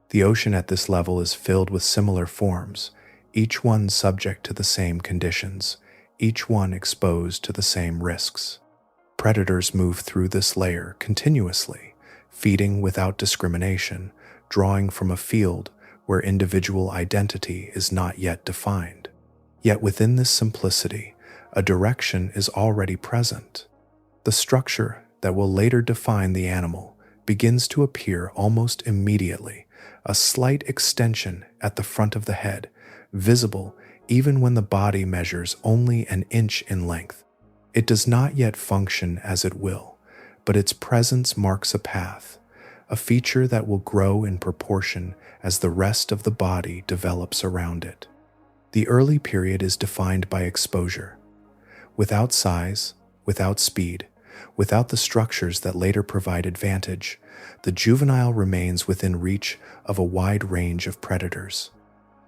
A: The ocean at this level is filled with similar forms, each one subject to the same conditions, each one exposed to the same risks. Predators move through this layer continuously, feeding without discrimination, drawing from a field where individual identity is not yet defined. Yet within this simplicity, a direction is already present. The structure that will later define the animal begins to appear almost immediately, a slight extension at the front of the head, visible even when the body measures only an inch in length. It does not yet function as it will, but its presence marks a path, a feature that will grow in proportion as the rest of the body develops around it. The early period is defined by exposure. Without size, without speed, without the structures that later provide advantage, the juvenile remains within reach of a wide range of predators.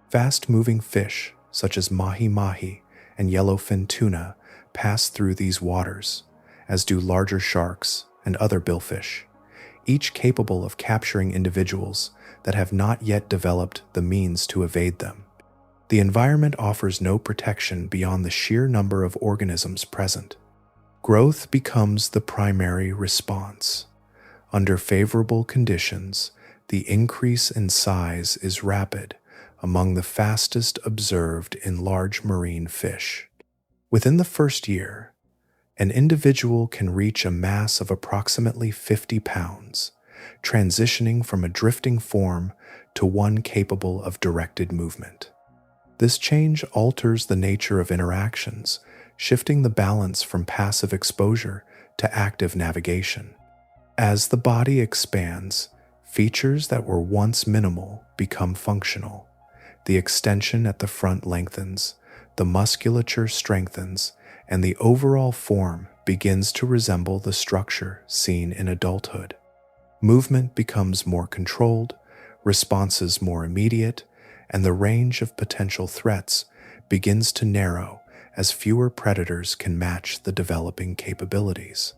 A: Fast-moving fish, such as mahi-mahi and yellowfin tuna, pass through these waters, as do larger sharks and other billfish, each capable of capturing individuals that have not yet developed the means to evade them. The environment offers no protection beyond the sheer number of organisms present. Growth becomes the primary response. Under favorable conditions, the increase in size is rapid, among the fastest observed in large marine fish. Within the first year, an individual can reach a mass of approximately 50 pounds, transitioning from a drifting form to one capable of directed movement. This change alters the nature of interactions, shifting the balance from passive exposure to active navigation. As the body expands, features that were once minimal become functional. The extension at the front lengthens, the musculature strengthens, and the overall form begins to resemble the structure seen in adulthood. Movement becomes more controlled, responses more immediate, and the range of potential threats begins to narrow as fewer predators can match the developing capabilities.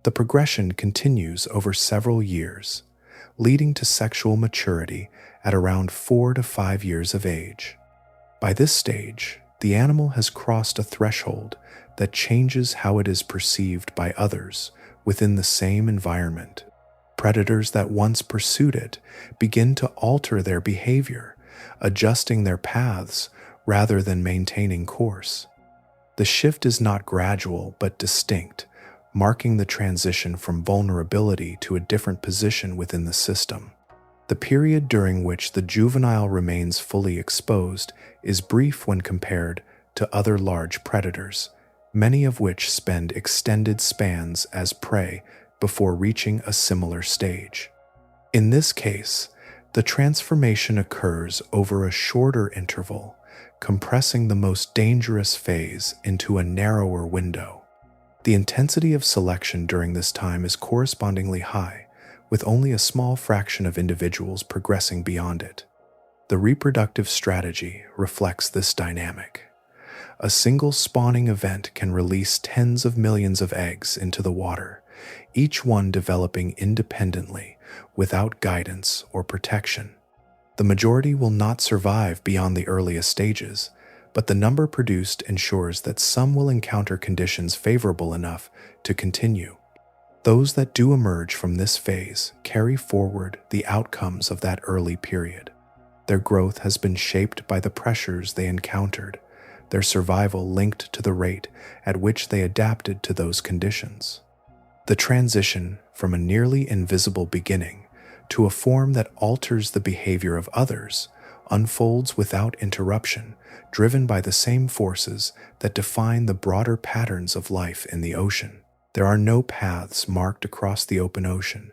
A: The progression continues over several years, leading to sexual maturity at around 4 to 5 years of age. By this stage, the animal has crossed a threshold that changes how it is perceived by others within the same environment. Predators that once pursued it begin to alter their behavior, adjusting their paths rather than maintaining course. The shift is not gradual but distinct, marking the transition from vulnerability to a different position within the system. The period during which the juvenile remains fully exposed is brief when compared to other large predators, many of which spend extended spans as prey before reaching a similar stage. In this case, the transformation occurs over a shorter interval, compressing the most dangerous phase into a narrower window. The intensity of selection during this time is correspondingly high, with only a small fraction of individuals progressing beyond it. The reproductive strategy reflects this dynamic. A single spawning event can release tens of millions of eggs into the water, each one developing independently without guidance or protection. The majority will not survive beyond the earliest stages, but the number produced ensures that some will encounter conditions favorable enough to continue. Those that do emerge from this phase carry forward the outcomes of that early period. Their growth has been shaped by the pressures they encountered, their survival linked to the rate at which they adapted to those conditions. The transition from a nearly invisible beginning to a form that alters the behavior of others unfolds without interruption, driven by the same forces that define the broader patterns of life in the ocean. There are no paths marked across the open ocean,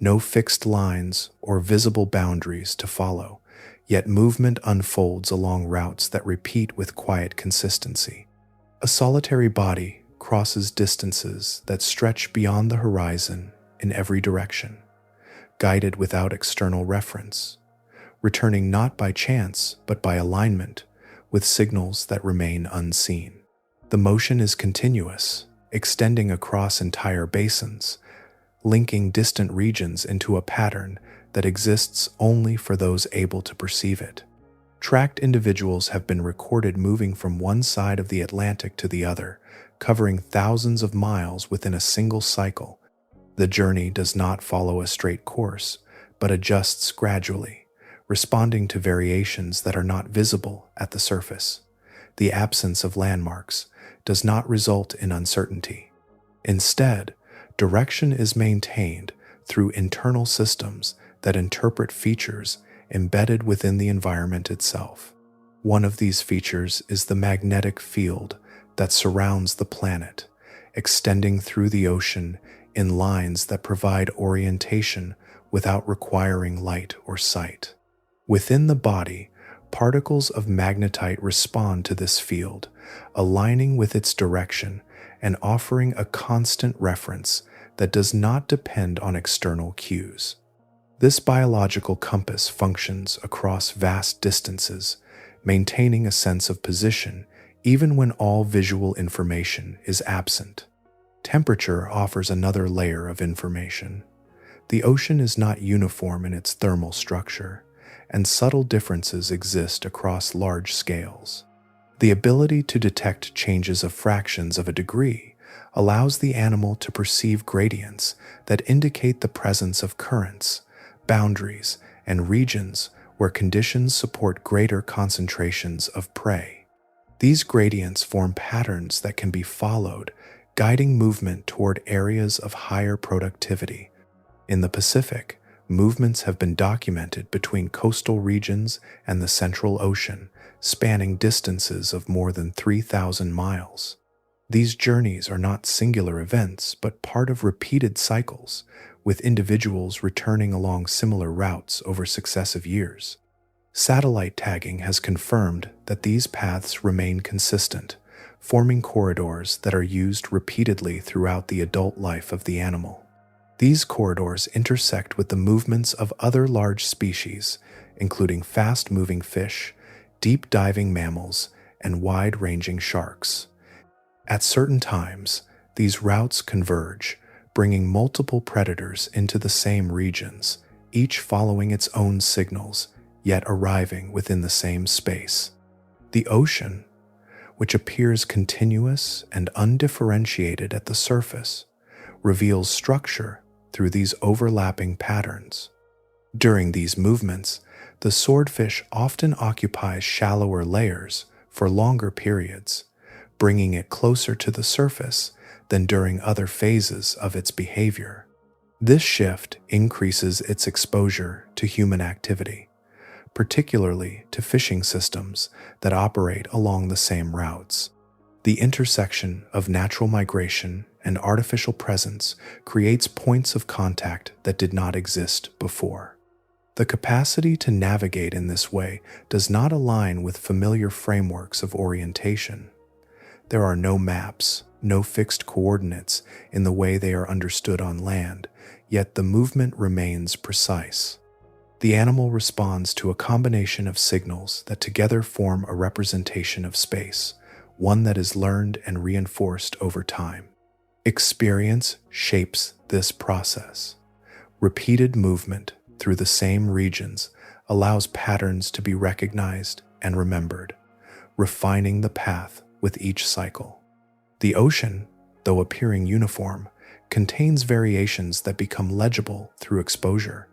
A: no fixed lines or visible boundaries to follow, yet movement unfolds along routes that repeat with quiet consistency. A solitary body crosses distances that stretch beyond the horizon in every direction, guided without external reference, returning not by chance but by alignment with signals that remain unseen. The motion is continuous, extending across entire basins, linking distant regions into a pattern that exists only for those able to perceive it. Tracked individuals have been recorded moving from one side of the Atlantic to the other, covering thousands of miles within a single cycle. The journey does not follow a straight course, but adjusts gradually, responding to variations that are not visible at the surface. The absence of landmarks does not result in uncertainty. Instead, direction is maintained through internal systems that interpret features embedded within the environment itself. One of these features is the magnetic field that surrounds the planet, extending through the ocean in lines that provide orientation without requiring light or sight. Within the body, particles of magnetite respond to this field, aligning with its direction and offering a constant reference that does not depend on external cues. This biological compass functions across vast distances, maintaining a sense of position even when all visual information is absent. Temperature offers another layer of information. The ocean is not uniform in its thermal structure, and subtle differences exist across large scales. The ability to detect changes of fractions of a degree allows the animal to perceive gradients that indicate the presence of currents, boundaries, and regions where conditions support greater concentrations of prey. These gradients form patterns that can be followed, guiding movement toward areas of higher productivity. In the Pacific, movements have been documented between coastal regions and the Central Ocean, spanning distances of more than 3,000 miles. These journeys are not singular events, but part of repeated cycles, with individuals returning along similar routes over successive years. Satellite tagging has confirmed that these paths remain consistent, forming corridors that are used repeatedly throughout the adult life of the animal. These corridors intersect with the movements of other large species, including fast-moving fish, deep-diving mammals, and wide-ranging sharks. At certain times, these routes converge, bringing multiple predators into the same regions, each following its own signals, yet arriving within the same space. The ocean, which appears continuous and undifferentiated at the surface, reveals structure through these overlapping patterns. During these movements, the swordfish often occupies shallower layers for longer periods, bringing it closer to the surface than during other phases of its behavior. This shift increases its exposure to human activity, particularly to fishing systems that operate along the same routes. The intersection of natural migration and artificial presence creates points of contact that did not exist before. The capacity to navigate in this way does not align with familiar frameworks of orientation. There are no maps, no fixed coordinates in the way they are understood on land, yet the movement remains precise. The animal responds to a combination of signals that together form a representation of space, one that is learned and reinforced over time. Experience shapes this process. Repeated movement through the same regions allows patterns to be recognized and remembered, refining the path with each cycle. The ocean, though appearing uniform, contains variations that become legible through exposure.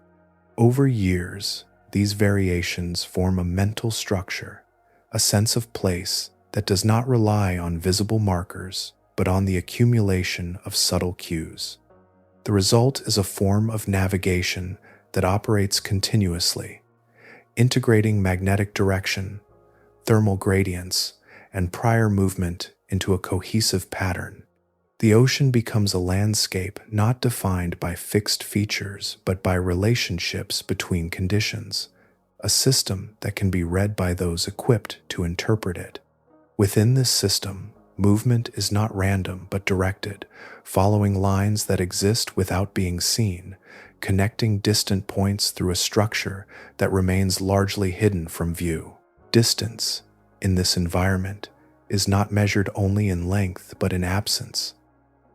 A: Over years, these variations form a mental structure, a sense of place that does not rely on visible markers, but on the accumulation of subtle cues. The result is a form of navigation that operates continuously, integrating magnetic direction, thermal gradients, and prior movement into a cohesive pattern. The ocean becomes a landscape not defined by fixed features but by relationships between conditions, a system that can be read by those equipped to interpret it. Within this system, movement is not random but directed, following lines that exist without being seen, connecting distant points through a structure that remains largely hidden from view. Distance, in this environment, is not measured only in length but in absence.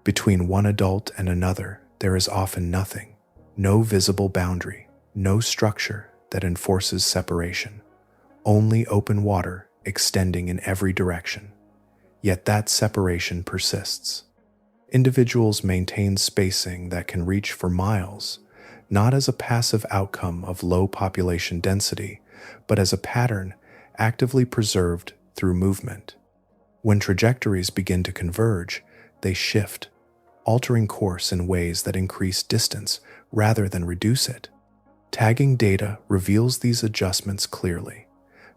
A: Between one adult and another, there is often nothing, no visible boundary, no structure that enforces separation, only open water extending in every direction. Yet that separation persists. Individuals maintain spacing that can reach for miles, not as a passive outcome of low population density, but as a pattern actively preserved through movement. When trajectories begin to converge, they shift, altering course in ways that increase distance rather than reduce it. Tagging data reveals these adjustments clearly.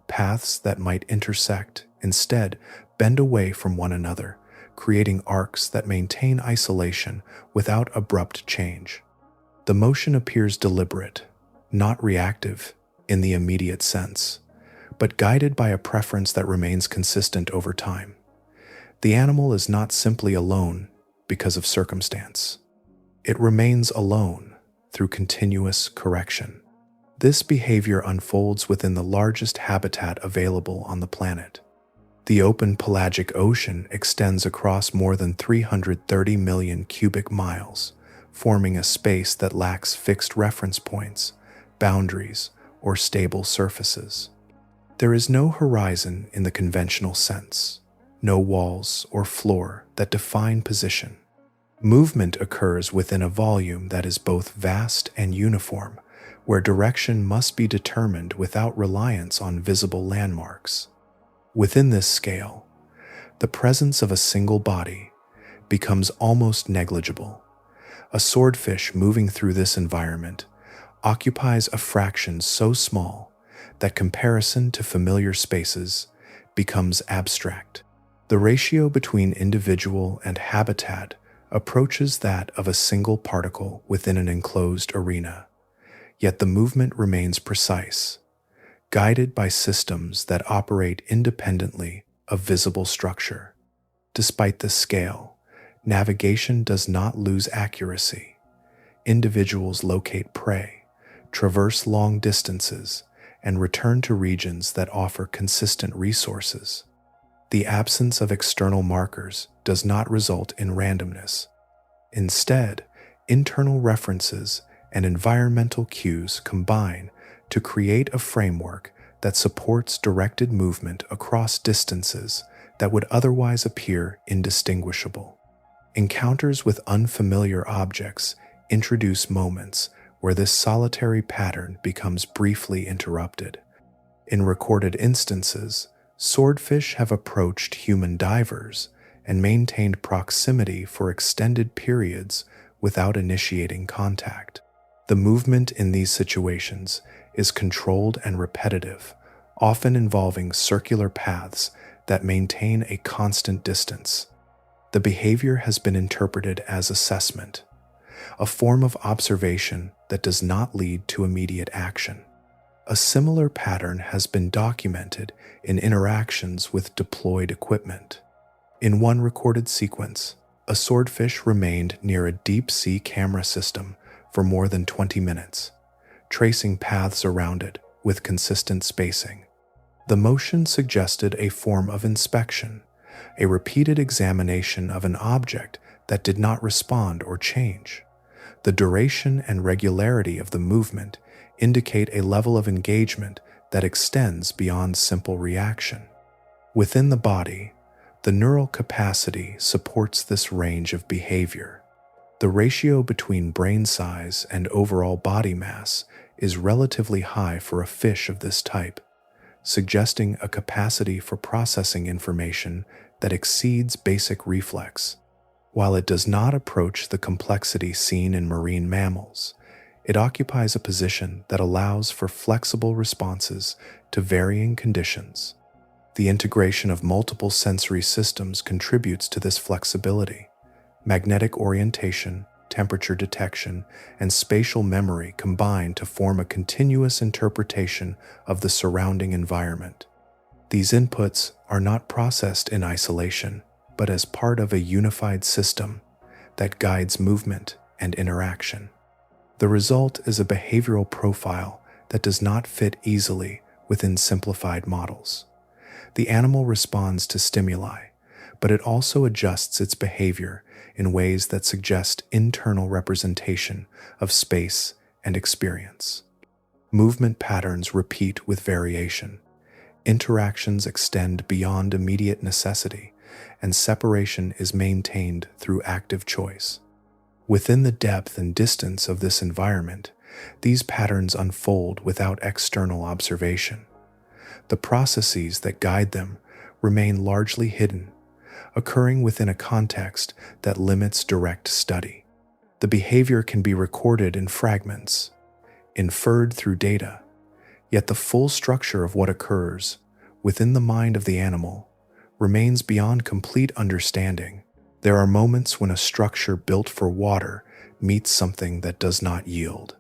A: Paths that might intersect instead bend away from one another, creating arcs that maintain isolation without abrupt change. The motion appears deliberate, not reactive in the immediate sense, but guided by a preference that remains consistent over time. The animal is not simply alone because of circumstance. It remains alone through continuous correction. This behavior unfolds within the largest habitat available on the planet. The open pelagic ocean extends across more than 330 million cubic miles, forming a space that lacks fixed reference points, boundaries, or stable surfaces. There is no horizon in the conventional sense, no walls or floor that define position. Movement occurs within a volume that is both vast and uniform, where direction must be determined without reliance on visible landmarks. Within this scale, the presence of a single body becomes almost negligible. A swordfish moving through this environment occupies a fraction so small that comparison to familiar spaces becomes abstract. The ratio between individual and habitat approaches that of a single particle within an enclosed arena, yet the movement remains precise, guided by systems that operate independently of visible structure. Despite this scale, navigation does not lose accuracy. Individuals locate prey, traverse long distances, and return to regions that offer consistent resources. The absence of external markers does not result in randomness. Instead, internal references and environmental cues combine to create a framework that supports directed movement across distances that would otherwise appear indistinguishable. Encounters with unfamiliar objects introduce moments where this solitary pattern becomes briefly interrupted. In recorded instances, swordfish have approached human divers and maintained proximity for extended periods without initiating contact. The movement in these situations is controlled and repetitive, often involving circular paths that maintain a constant distance. The behavior has been interpreted as assessment, a form of observation that does not lead to immediate action. A similar pattern has been documented in interactions with deployed equipment. In one recorded sequence, a swordfish remained near a deep-sea camera system for more than 20 minutes, tracing paths around it with consistent spacing. The motion suggested a form of inspection, a repeated examination of an object that did not respond or change. The duration and regularity of the movement indicate a level of engagement that extends beyond simple reaction. Within the body, the neural capacity supports this range of behavior. The ratio between brain size and overall body mass is relatively high for a fish of this type, suggesting a capacity for processing information that exceeds basic reflex. While it does not approach the complexity seen in marine mammals, it occupies a position that allows for flexible responses to varying conditions. The integration of multiple sensory systems contributes to this flexibility. Magnetic orientation, temperature detection, and spatial memory combine to form a continuous interpretation of the surrounding environment. These inputs are not processed in isolation, but as part of a unified system that guides movement and interaction. The result is a behavioral profile that does not fit easily within simplified models. The animal responds to stimuli, but it also adjusts its behavior in ways that suggest internal representation of space and experience. Movement patterns repeat with variation. Interactions extend beyond immediate necessity, and separation is maintained through active choice. Within the depth and distance of this environment, these patterns unfold without external observation. The processes that guide them remain largely hidden, occurring within a context that limits direct study. The behavior can be recorded in fragments, inferred through data, yet the full structure of what occurs within the mind of the animal remains beyond complete understanding. There are moments when a structure built for water meets something that does not yield,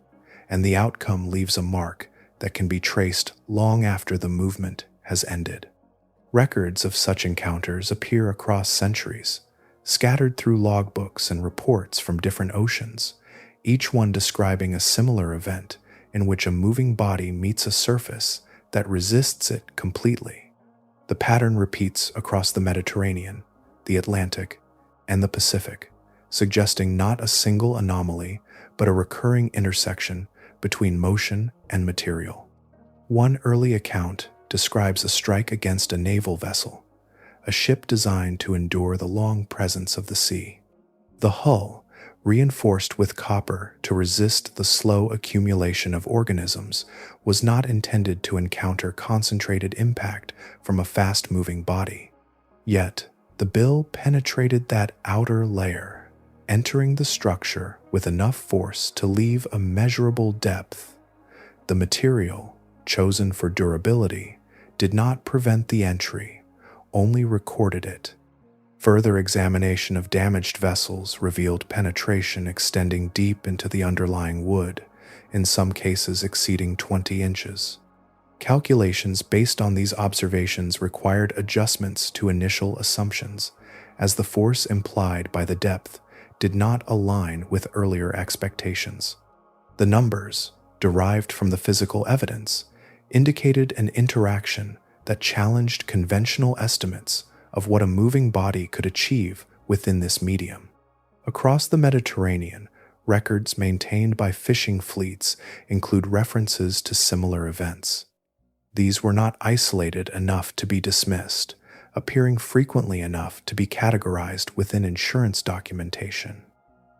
A: and the outcome leaves a mark that can be traced long after the movement has ended. Records of such encounters appear across centuries, scattered through logbooks and reports from different oceans, each one describing a similar event in which a moving body meets a surface that resists it completely. The pattern repeats across the Mediterranean, the Atlantic, and the Pacific, suggesting not a single anomaly, but a recurring intersection between motion and material. One early account describes a strike against a naval vessel, a ship designed to endure the long presence of the sea. The hull, reinforced with copper to resist the slow accumulation of organisms, was not intended to encounter concentrated impact from a fast-moving body. Yet, the bill penetrated that outer layer, entering the structure with enough force to leave a measurable depth. The material, chosen for durability, did not prevent the entry, only recorded it. Further examination of damaged vessels revealed penetration extending deep into the underlying wood, in some cases exceeding 20 inches. Calculations based on these observations required adjustments to initial assumptions, as the force implied by the depth did not align with earlier expectations. The numbers, derived from the physical evidence, indicated an interaction that challenged conventional estimates of what a moving body could achieve within this medium. Across the Mediterranean, records maintained by fishing fleets include references to similar events. These were not isolated enough to be dismissed, appearing frequently enough to be categorized within insurance documentation.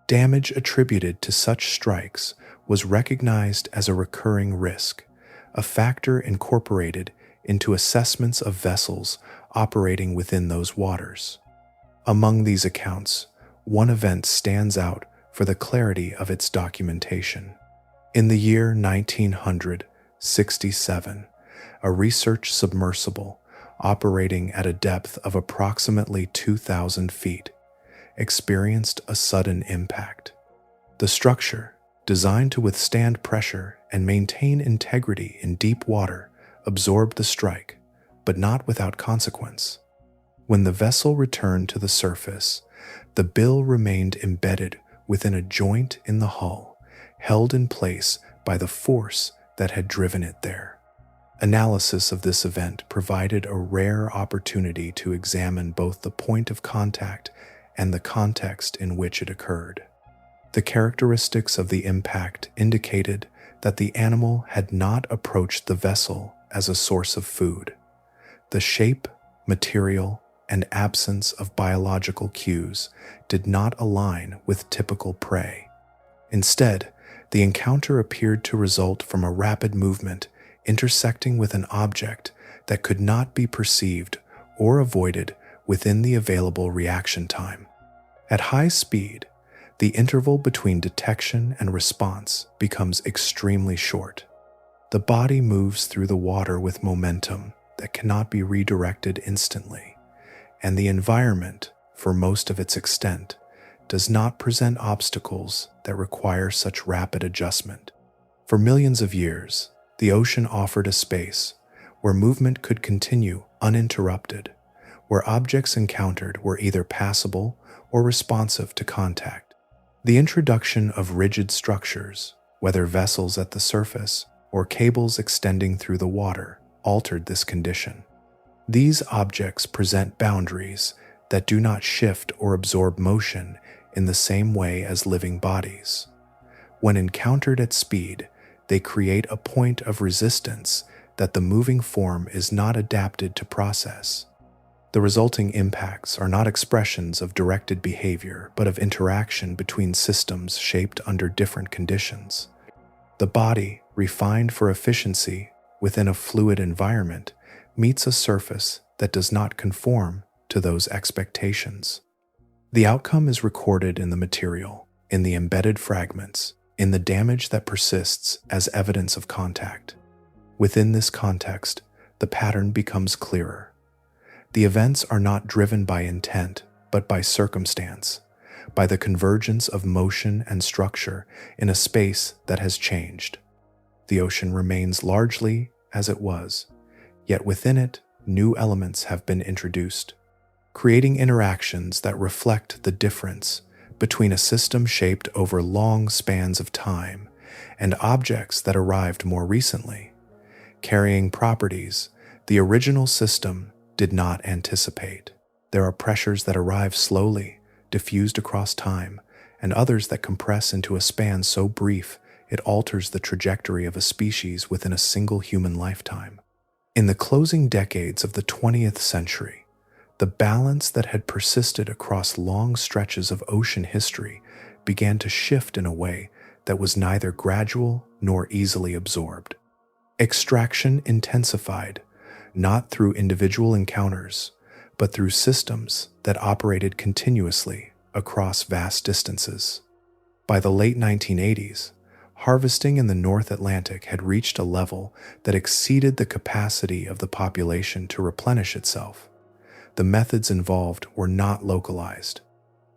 A: Damage attributed to such strikes was recognized as a recurring risk, a factor incorporated into assessments of vessels operating within those waters. Among these accounts, one event stands out for the clarity of its documentation. In the year 1967, a research submersible operating at a depth of approximately 2,000 feet experienced a sudden impact. The structure, designed to withstand pressure and maintain integrity in deep water, absorbed the strike, but not without consequence. When the vessel returned to the surface, the bill remained embedded within a joint in the hull, held in place by the force that had driven it there. Analysis of this event provided a rare opportunity to examine both the point of contact and the context in which it occurred. The characteristics of the impact indicated that the animal had not approached the vessel as a source of food. The shape, material, and absence of biological cues did not align with typical prey. Instead, the encounter appeared to result from a rapid movement intersecting with an object that could not be perceived or avoided within the available reaction time. At high speed, the interval between detection and response becomes extremely short. The body moves through the water with momentum that cannot be redirected instantly, and the environment, for most of its extent, does not present obstacles that require such rapid adjustment. For millions of years, the ocean offered a space where movement could continue uninterrupted, where objects encountered were either passable or responsive to contact. The introduction of rigid structures, whether vessels at the surface or cables extending through the water, altered this condition. These objects present boundaries that do not shift or absorb motion in the same way as living bodies. When encountered at speed, they create a point of resistance that the moving form is not adapted to process. The resulting impacts are not expressions of directed behavior, but of interaction between systems shaped under different conditions. The body, refined for efficiency within a fluid environment, meets a surface that does not conform to those expectations. The outcome is recorded in the material, in the embedded fragments, in the damage that persists as evidence of contact. Within this context, the pattern becomes clearer. The events are not driven by intent, but by circumstance, by the convergence of motion and structure in a space that has changed. The ocean remains largely as it was, yet within it, new elements have been introduced, creating interactions that reflect the difference between a system shaped over long spans of time and objects that arrived more recently, carrying properties the original system did not anticipate. There are pressures that arrive slowly, diffused across time, and others that compress into a span so brief it alters the trajectory of a species within a single human lifetime. In the closing decades of the 20th century, the balance that had persisted across long stretches of ocean history began to shift in a way that was neither gradual nor easily absorbed. Extraction intensified, not through individual encounters, but through systems that operated continuously across vast distances. By the late 1980s, harvesting in the North Atlantic had reached a level that exceeded the capacity of the population to replenish itself. The methods involved were not localized.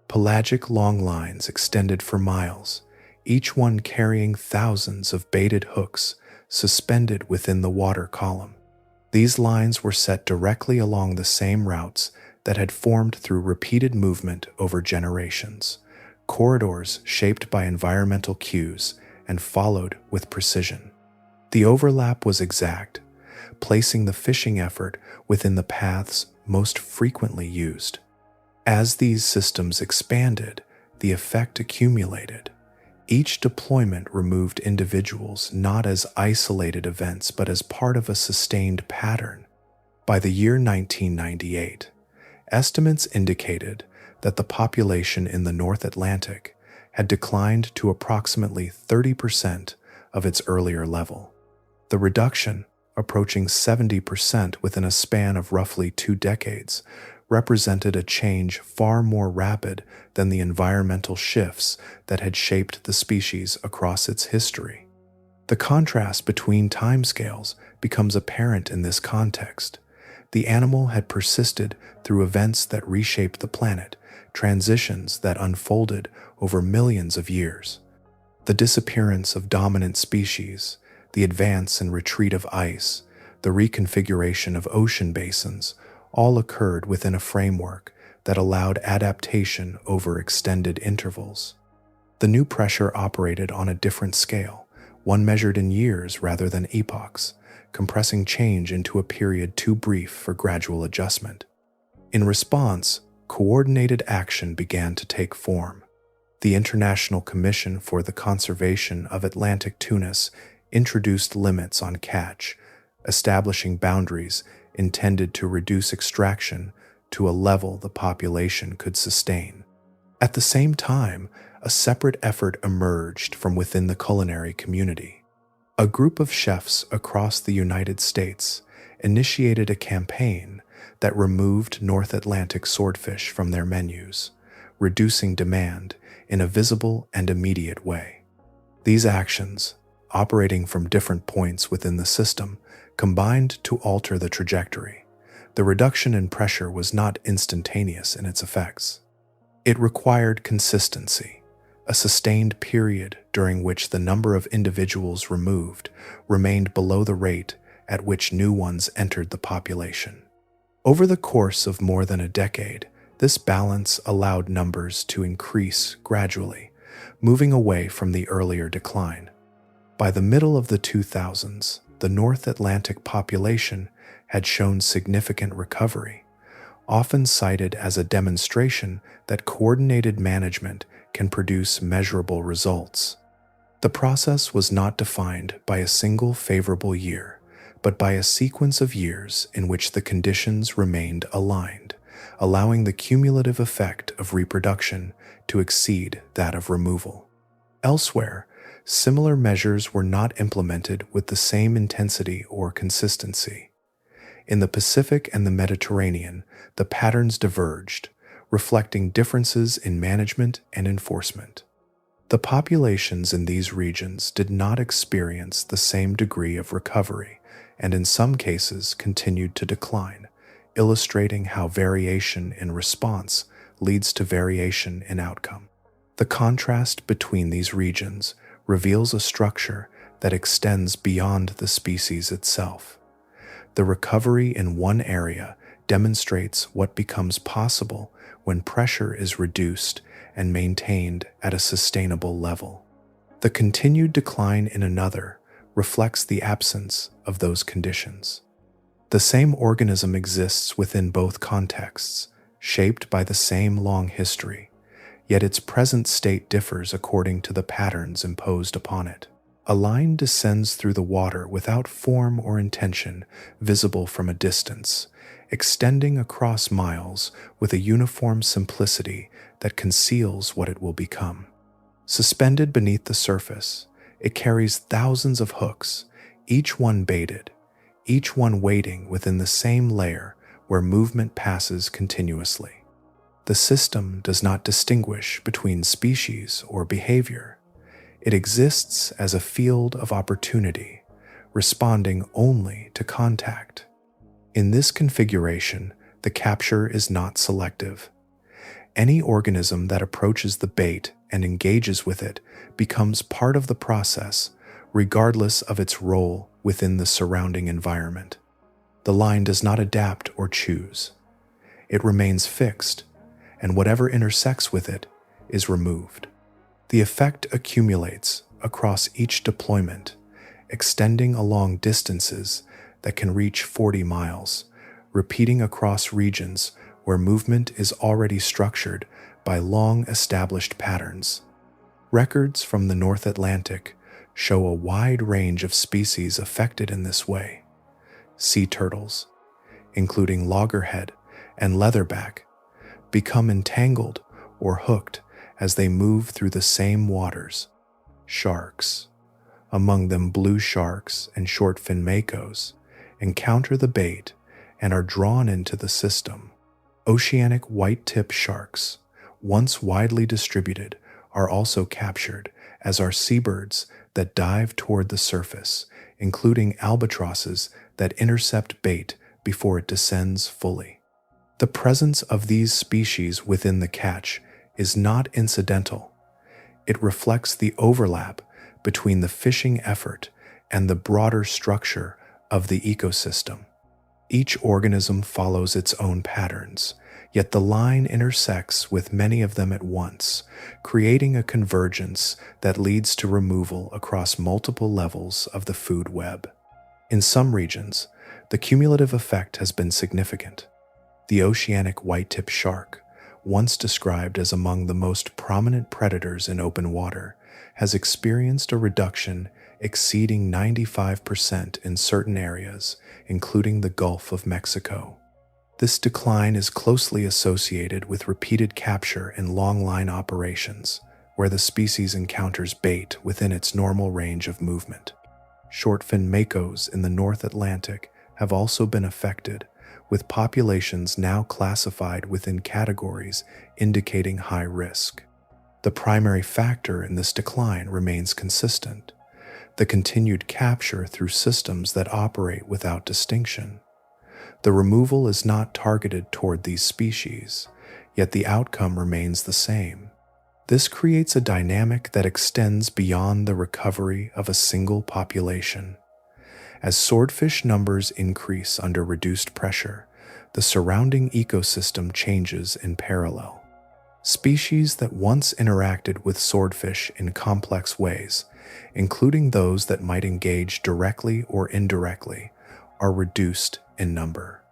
A: Pelagic longlines extended for miles, each one carrying thousands of baited hooks suspended within the water column. These lines were set directly along the same routes that had formed through repeated movement over generations, corridors shaped by environmental cues and followed with precision. The overlap was exact, placing the fishing effort within the paths most frequently used. As these systems expanded, the effect accumulated. Each deployment removed individuals not as isolated events but as part of a sustained pattern. By the year 1998, estimates indicated that the population in the North Atlantic had declined to approximately 30% of its earlier level. The reduction, approaching 70% within a span of roughly 2 decades, represented a change far more rapid than the environmental shifts that had shaped the species across its history. The contrast between timescales becomes apparent in this context. The animal had persisted through events that reshaped the planet, transitions that unfolded over millions of years. The disappearance of dominant species, the advance and retreat of ice, the reconfiguration of ocean basins, all occurred within a framework that allowed adaptation over extended intervals. The new pressure operated on a different scale, one measured in years rather than epochs, compressing change into a period too brief for gradual adjustment. In response, coordinated action began to take form. The International Commission for the Conservation of Atlantic Tunas introduced limits on catch, establishing boundaries intended to reduce extraction to a level the population could sustain. At the same time, a separate effort emerged from within the culinary community. A group of chefs across the United States initiated a campaign that removed North Atlantic swordfish from their menus, reducing demand in a visible and immediate way. These actions, operating from different points within the system, combined to alter the trajectory. The reduction in pressure was not instantaneous in its effects. It required consistency, a sustained period during which the number of individuals removed remained below the rate at which new ones entered the population. Over the course of more than a decade, this balance allowed numbers to increase gradually, moving away from the earlier decline. By the middle of the 2000s, the North Atlantic population had shown significant recovery, often cited as a demonstration that coordinated management can produce measurable results. The process was not defined by a single favorable year, but by a sequence of years in which the conditions remained aligned, allowing the cumulative effect of reproduction to exceed that of removal. Elsewhere, similar measures were not implemented with the same intensity or consistency. In the Pacific and the Mediterranean, the patterns diverged, reflecting differences in management and enforcement. The populations in these regions did not experience the same degree of recovery, and in some cases continued to decline, illustrating how variation in response leads to variation in outcome. The contrast between these regions reveals a structure that extends beyond the species itself. The recovery in one area demonstrates what becomes possible when pressure is reduced and maintained at a sustainable level. The continued decline in another reflects the absence of those conditions. The same organism exists within both contexts, shaped by the same long history, yet its present state differs according to the patterns imposed upon it. A line descends through the water without form or intention, visible from a distance, extending across miles with a uniform simplicity that conceals what it will become. Suspended beneath the surface, it carries thousands of hooks, each one baited, each one waiting within the same layer where movement passes continuously. The system does not distinguish between species or behavior. It exists as a field of opportunity, responding only to contact. In this configuration, the capture is not selective. Any organism that approaches the bait and engages with it becomes part of the process, regardless of its role within the surrounding environment. The line does not adapt or choose. It remains fixed, and whatever intersects with it is removed. The effect accumulates across each deployment, extending along distances that can reach 40 miles, repeating across regions where movement is already structured by long-established patterns. Records from the North Atlantic show a wide range of species affected in this way. Sea turtles, including loggerhead and leatherback, become entangled or hooked as they move through the same waters. Sharks, among them blue sharks and short-fin makos, encounter the bait and are drawn into the system. Oceanic white-tip sharks, once widely distributed, are also captured, as are seabirds that dive toward the surface, including albatrosses that intercept bait before it descends fully. The presence of these species within the catch is not incidental. It reflects the overlap between the fishing effort and the broader structure of the ecosystem. Each organism follows its own patterns, yet the line intersects with many of them at once, creating a convergence that leads to removal across multiple levels of the food web. In some regions, the cumulative effect has been significant. The oceanic white-tip shark, once described as among the most prominent predators in open water, has experienced a reduction exceeding 95% in certain areas, including the Gulf of Mexico. This decline is closely associated with repeated capture in longline operations, where the species encounters bait within its normal range of movement. Shortfin makos in the North Atlantic have also been affected, with populations now classified within categories indicating high risk. The primary factor in this decline remains consistent: the continued capture through systems that operate without distinction. The removal is not targeted toward these species, yet the outcome remains the same. This creates a dynamic that extends beyond the recovery of a single population. As swordfish numbers increase under reduced pressure, the surrounding ecosystem changes in parallel. Species that once interacted with swordfish in complex ways, including those that might engage directly or indirectly, are reduced in number.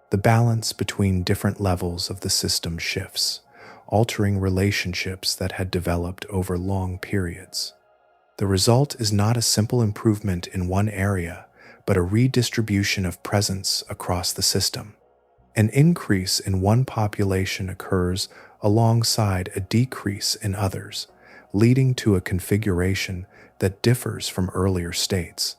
A: The balance between different levels of the system shifts, altering relationships that had developed over long periods. The result is not a simple improvement in one area, but a redistribution of presence across the system. An increase in one population occurs alongside a decrease in others, leading to a configuration that differs from earlier states.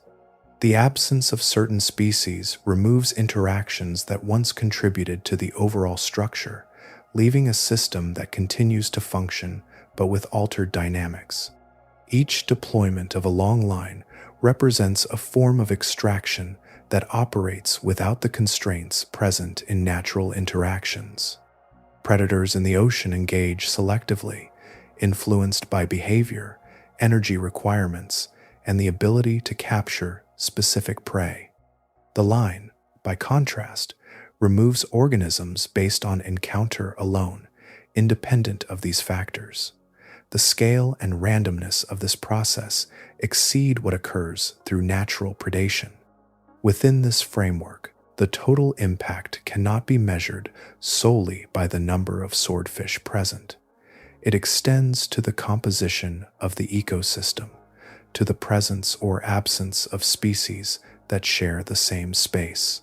A: The absence of certain species removes interactions that once contributed to the overall structure, leaving a system that continues to function but with altered dynamics. Each deployment of a long line represents a form of extraction that operates without the constraints present in natural interactions. Predators in the ocean engage selectively, influenced by behavior, energy requirements, and the ability to capture specific prey. The line, by contrast, removes organisms based on encounter alone, independent of these factors. The scale and randomness of this process exceed what occurs through natural predation. Within this framework, the total impact cannot be measured solely by the number of swordfish present. It extends to the composition of the ecosystem, to the presence or absence of species that share the same space.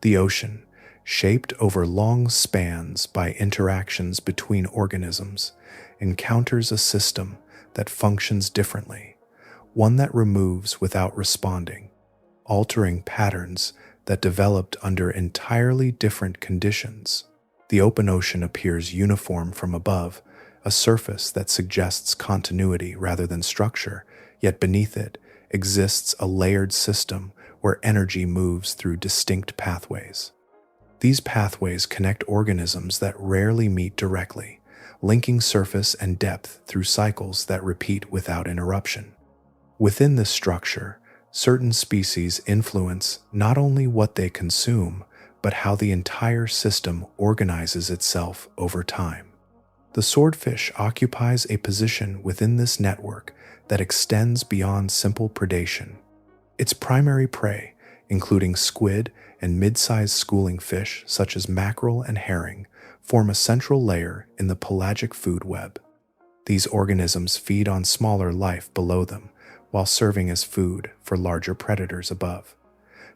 A: The ocean, shaped over long spans by interactions between organisms, encounters a system that functions differently, one that removes without responding, altering patterns that developed under entirely different conditions. The open ocean appears uniform from above, a surface that suggests continuity rather than structure, yet beneath it exists a layered system where energy moves through distinct pathways. These pathways connect organisms that rarely meet directly, linking surface and depth through cycles that repeat without interruption. Within this structure, certain species influence not only what they consume, but how the entire system organizes itself over time. The swordfish occupies a position within this network that extends beyond simple predation. Its primary prey, including squid and mid-sized schooling fish such as mackerel and herring, form a central layer in the pelagic food web. These organisms feed on smaller life below them, while serving as food for larger predators above.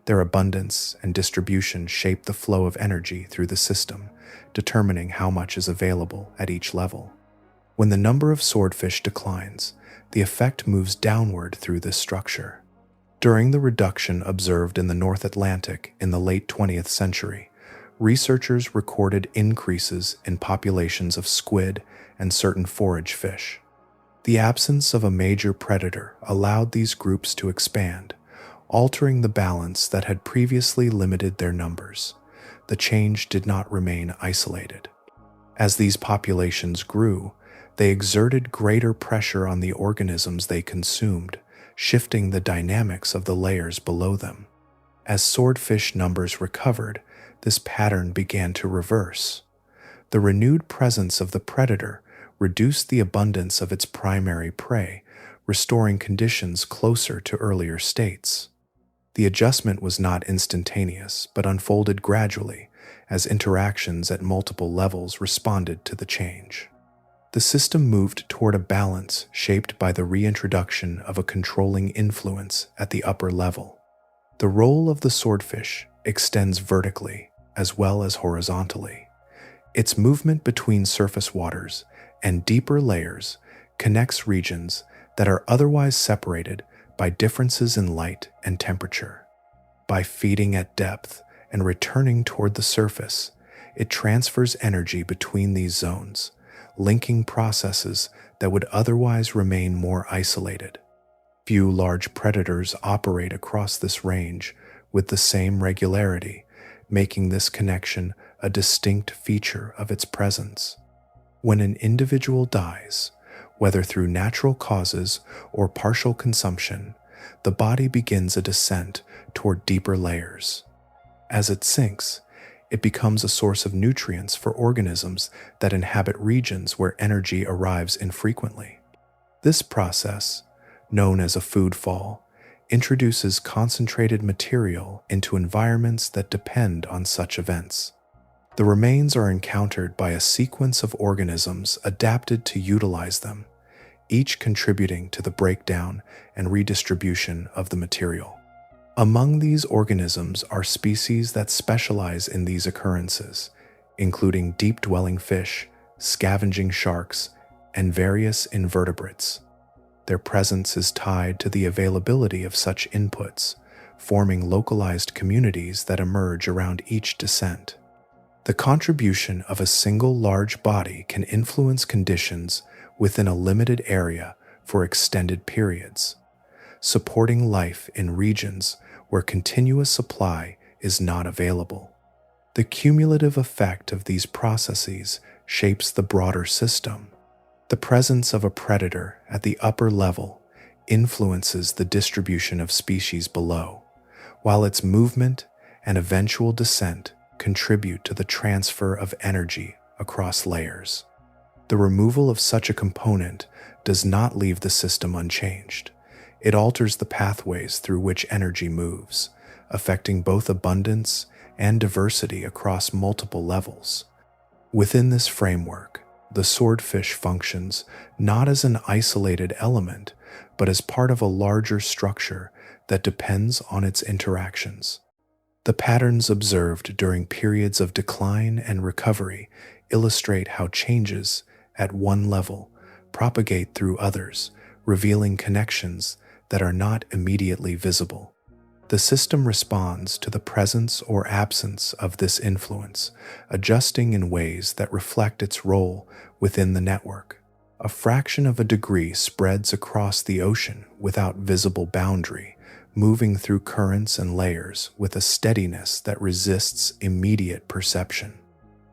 A: Their abundance and distribution shape the flow of energy through the system, determining how much is available at each level. When the number of swordfish declines, the effect moves downward through this structure. During the reduction observed in the North Atlantic in the late 20th century, researchers recorded increases in populations of squid and certain forage fish. The absence of a major predator allowed these groups to expand, altering the balance that had previously limited their numbers. The change did not remain isolated. As these populations grew, they exerted greater pressure on the organisms they consumed, shifting the dynamics of the layers below them. As swordfish numbers recovered, this pattern began to reverse. The renewed presence of the predator reduced the abundance of its primary prey, restoring conditions closer to earlier states. The adjustment was not instantaneous, but unfolded gradually as interactions at multiple levels responded to the change. The system moved toward a balance shaped by the reintroduction of a controlling influence at the upper level. The role of the swordfish extends vertically as well as horizontally. Its movement between surface waters and deeper layers connects regions that are otherwise separated by differences in light and temperature. By feeding at depth and returning toward the surface, it transfers energy between these zones, linking processes that would otherwise remain more isolated. Few large predators operate across this range with the same regularity, making this connection a distinct feature of its presence. When an individual dies, whether through natural causes or partial consumption, the body begins a descent toward deeper layers. As it sinks, it becomes a source of nutrients for organisms that inhabit regions where energy arrives infrequently. This process, known as a food fall, introduces concentrated material into environments that depend on such events. The remains are encountered by a sequence of organisms adapted to utilize them, each contributing to the breakdown and redistribution of the material. Among these organisms are species that specialize in these occurrences, including deep-dwelling fish, scavenging sharks, and various invertebrates. Their presence is tied to the availability of such inputs, forming localized communities that emerge around each descent. The contribution of a single large body can influence conditions within a limited area for extended periods, supporting life in regions where continuous supply is not available. The cumulative effect of these processes shapes the broader system. The presence of a predator at the upper level influences the distribution of species below, while its movement and eventual descent contribute to the transfer of energy across layers. The removal of such a component does not leave the system unchanged. It alters the pathways through which energy moves, affecting both abundance and diversity across multiple levels. Within this framework, the swordfish functions not as an isolated element, but as part of a larger structure that depends on its interactions. The patterns observed during periods of decline and recovery illustrate how changes at one level propagate through others, revealing connections that are not immediately visible. The system responds to the presence or absence of this influence, adjusting in ways that reflect its role within the network. A fraction of a degree spreads across the ocean without visible boundary, moving through currents and layers with a steadiness that resists immediate perception.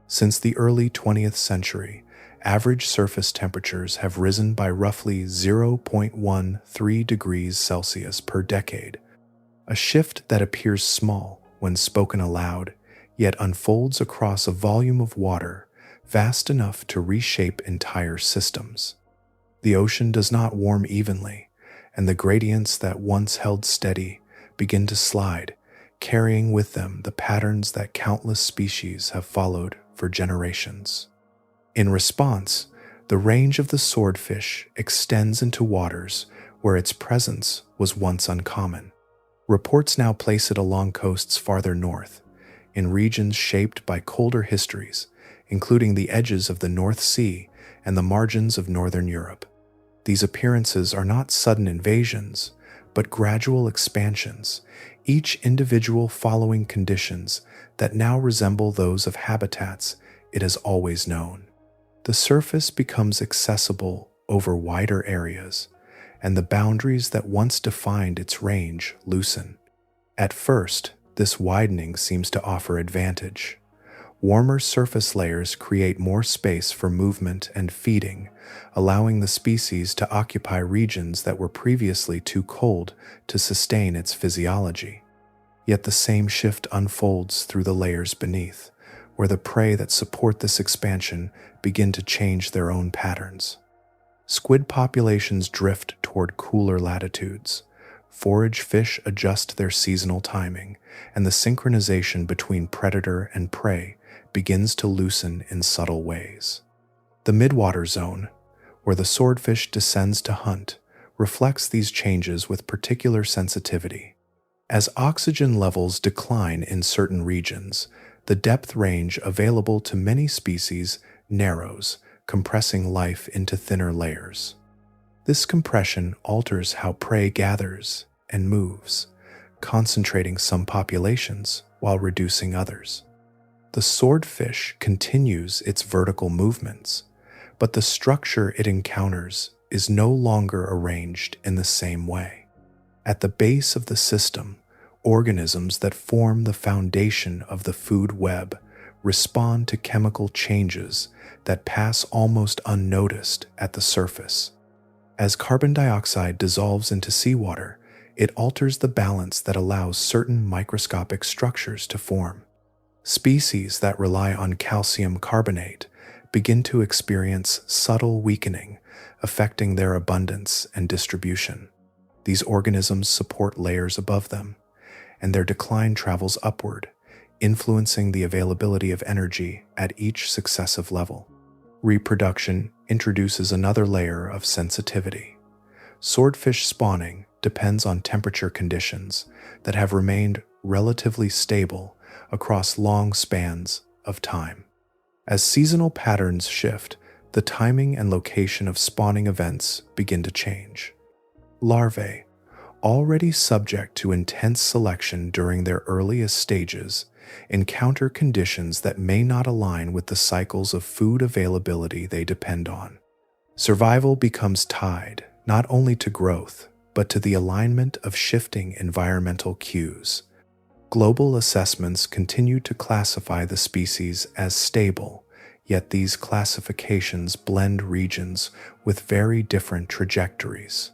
A: Since the early 20th century, average surface temperatures have risen by roughly 0.13 degrees Celsius per decade, a shift that appears small when spoken aloud, yet unfolds across a volume of water vast enough to reshape entire systems. The ocean does not warm evenly, and the gradients that once held steady begin to slide, carrying with them the patterns that countless species have followed for generations. In response, the range of the swordfish extends into waters where its presence was once uncommon. Reports now place it along coasts farther north, in regions shaped by colder histories, including the edges of the North Sea and the margins of northern Europe. These appearances are not sudden invasions, but gradual expansions, each individual following conditions that now resemble those of habitats it has always known. The surface becomes accessible over wider areas, and the boundaries that once defined its range loosen. At first, this widening seems to offer advantage. Warmer surface layers create more space for movement and feeding, allowing the species to occupy regions that were previously too cold to sustain its physiology. Yet the same shift unfolds through the layers beneath, where the prey that support this expansion begin to change their own patterns. Squid populations drift toward cooler latitudes. Forage fish adjust their seasonal timing, and the synchronization between predator and prey begins to loosen in subtle ways. The midwater zone, where the swordfish descends to hunt, reflects these changes with particular sensitivity. As oxygen levels decline in certain regions, the depth range available to many species narrows, compressing life into thinner layers. This compression alters how prey gathers and moves, concentrating some populations while reducing others. The swordfish continues its vertical movements, but the structure it encounters is no longer arranged in the same way. At the base of the system, organisms that form the foundation of the food web respond to chemical changes that pass almost unnoticed at the surface. As carbon dioxide dissolves into seawater, it alters the balance that allows certain microscopic structures to form. Species that rely on calcium carbonate begin to experience subtle weakening, affecting their abundance and distribution. These organisms support layers above them, and their decline travels upward, influencing the availability of energy at each successive level. Reproduction introduces another layer of sensitivity. Swordfish spawning depends on temperature conditions that have remained relatively stable across long spans of time. As seasonal patterns shift, the timing and location of spawning events begin to change. Larvae, already subject to intense selection during their earliest stages, encounter conditions that may not align with the cycles of food availability they depend on. Survival becomes tied not only to growth, but to the alignment of shifting environmental cues. Global assessments continue to classify the species as stable, yet these classifications blend regions with very different trajectories.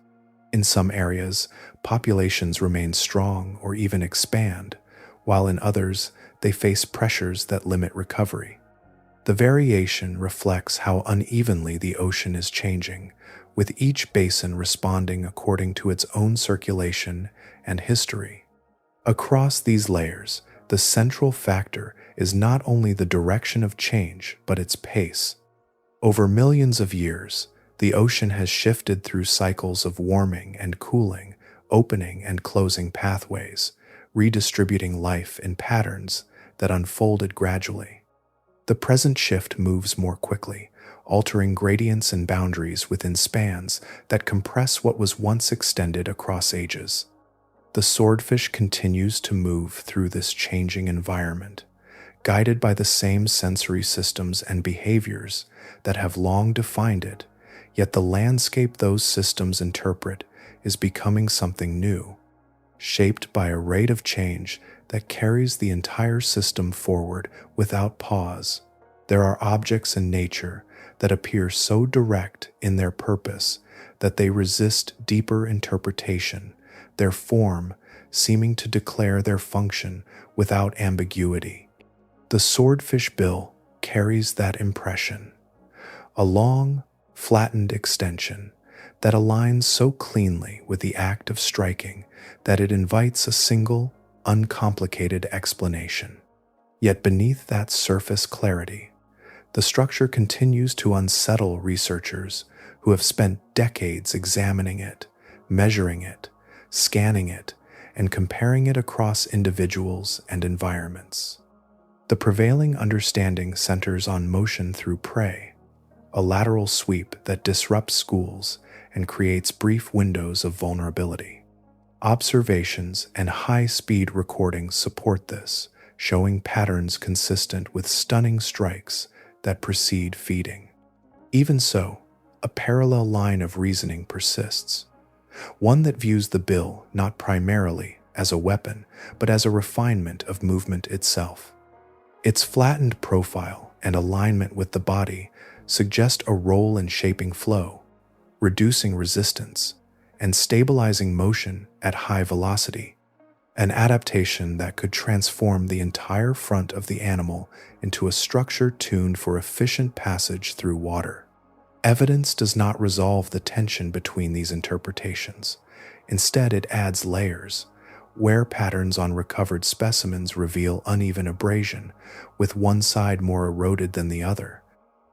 A: In some areas, populations remain strong or even expand, while in others, they face pressures that limit recovery. The variation reflects how unevenly the ocean is changing, with each basin responding according to its own circulation and history. Across these layers, the central factor is not only the direction of change, but its pace. Over millions of years, the ocean has shifted through cycles of warming and cooling, opening and closing pathways, redistributing life in patterns that unfolded gradually. The present shift moves more quickly, altering gradients and boundaries within spans that compress what was once extended across ages. The swordfish continues to move through this changing environment, guided by the same sensory systems and behaviors that have long defined it, yet the landscape those systems interpret is becoming something new, shaped by a rate of change that carries the entire system forward without pause. There are objects in nature that appear so direct in their purpose that they resist deeper interpretation, their form seeming to declare their function without ambiguity. The swordfish bill carries that impression, a long, flattened extension that aligns so cleanly with the act of striking that it invites a single, uncomplicated explanation. Yet beneath that surface clarity, the structure continues to unsettle researchers who have spent decades examining it, measuring it, scanning it, and comparing it across individuals and environments. The prevailing understanding centers on motion through prey, a lateral sweep that disrupts schools and creates brief windows of vulnerability. Observations and high-speed recordings support this, showing patterns consistent with stunning strikes that precede feeding. Even so, a parallel line of reasoning persists, one that views the bill not primarily as a weapon, but as a refinement of movement itself. Its flattened profile and alignment with the body suggest a role in shaping flow, reducing resistance, and stabilizing motion at high velocity, an adaptation that could transform the entire front of the animal into a structure tuned for efficient passage through water. Evidence does not resolve the tension between these interpretations. Instead, it adds layers. Wear patterns on recovered specimens reveal uneven abrasion, with one side more eroded than the other.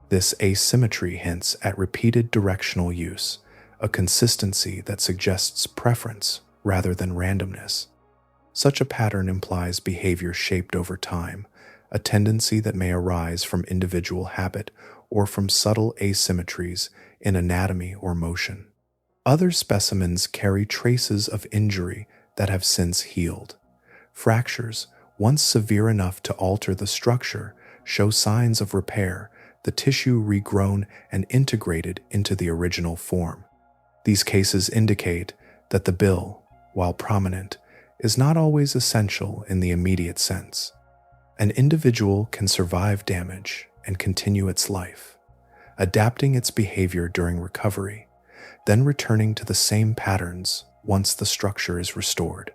A: This asymmetry hints at repeated directional use, a consistency that suggests preference rather than randomness. Such a pattern implies behavior shaped over time, a tendency that may arise from individual habit or from subtle asymmetries in anatomy or motion. Other specimens carry traces of injury that have since healed. Fractures, once severe enough to alter the structure, show signs of repair, the tissue regrown and integrated into the original form. These cases indicate that the bill, while prominent, is not always essential in the immediate sense. An individual can survive damage and continue its life, adapting its behavior during recovery, then returning to the same patterns once the structure is restored.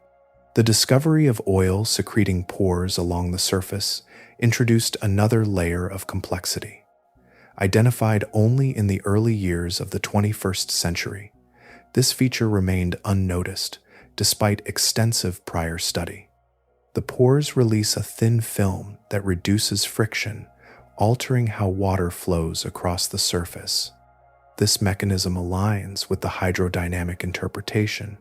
A: The discovery of oil-secreting pores along the surface introduced another layer of complexity. Identified only in the early years of the 21st century, this feature remained unnoticed despite extensive prior study. The pores release a thin film that reduces friction, altering how water flows across the surface. This mechanism aligns with the hydrodynamic interpretation,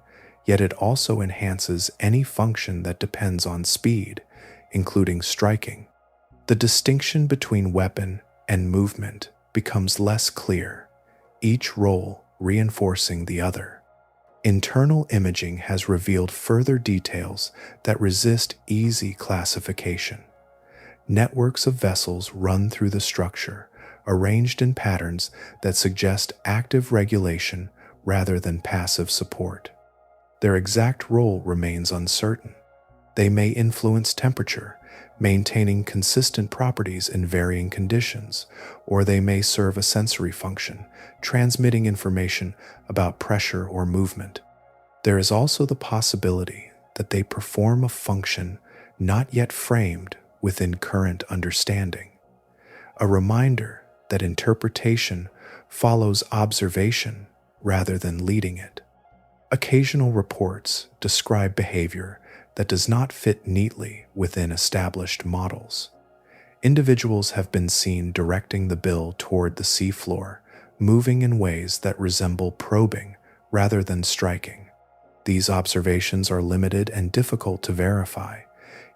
A: yet it also enhances any function that depends on speed, including striking. The distinction between weapon and movement becomes less clear, each role reinforcing the other. Internal imaging has revealed further details that resist easy classification. Networks of vessels run through the structure, arranged in patterns that suggest active regulation rather than passive support. Their exact role remains uncertain. They may influence temperature, maintaining consistent properties in varying conditions, or they may serve a sensory function, transmitting information about pressure or movement. There is also the possibility that they perform a function not yet framed within current understanding, a reminder that interpretation follows observation rather than leading it. Occasional reports describe behavior that does not fit neatly within established models. Individuals have been seen directing the bill toward the seafloor, moving in ways that resemble probing rather than striking. These observations are limited and difficult to verify,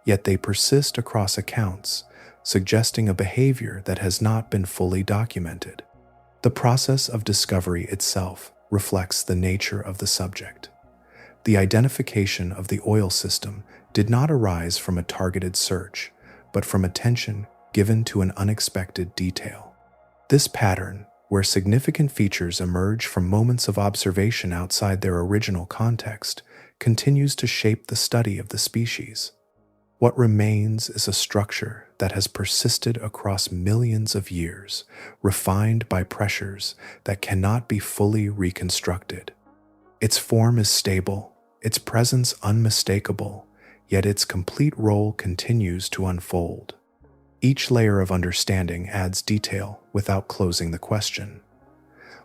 A: yet they persist across accounts, suggesting a behavior that has not been fully documented. The process of discovery itself reflects the nature of the subject. The identification of the oil system did not arise from a targeted search, but from attention given to an unexpected detail. This pattern, where significant features emerge from moments of observation outside their original context, continues to shape the study of the species. What remains is a structure that has persisted across millions of years, refined by pressures that cannot be fully reconstructed. Its form is stable, its presence unmistakable, yet its complete role continues to unfold. Each layer of understanding adds detail without closing the question,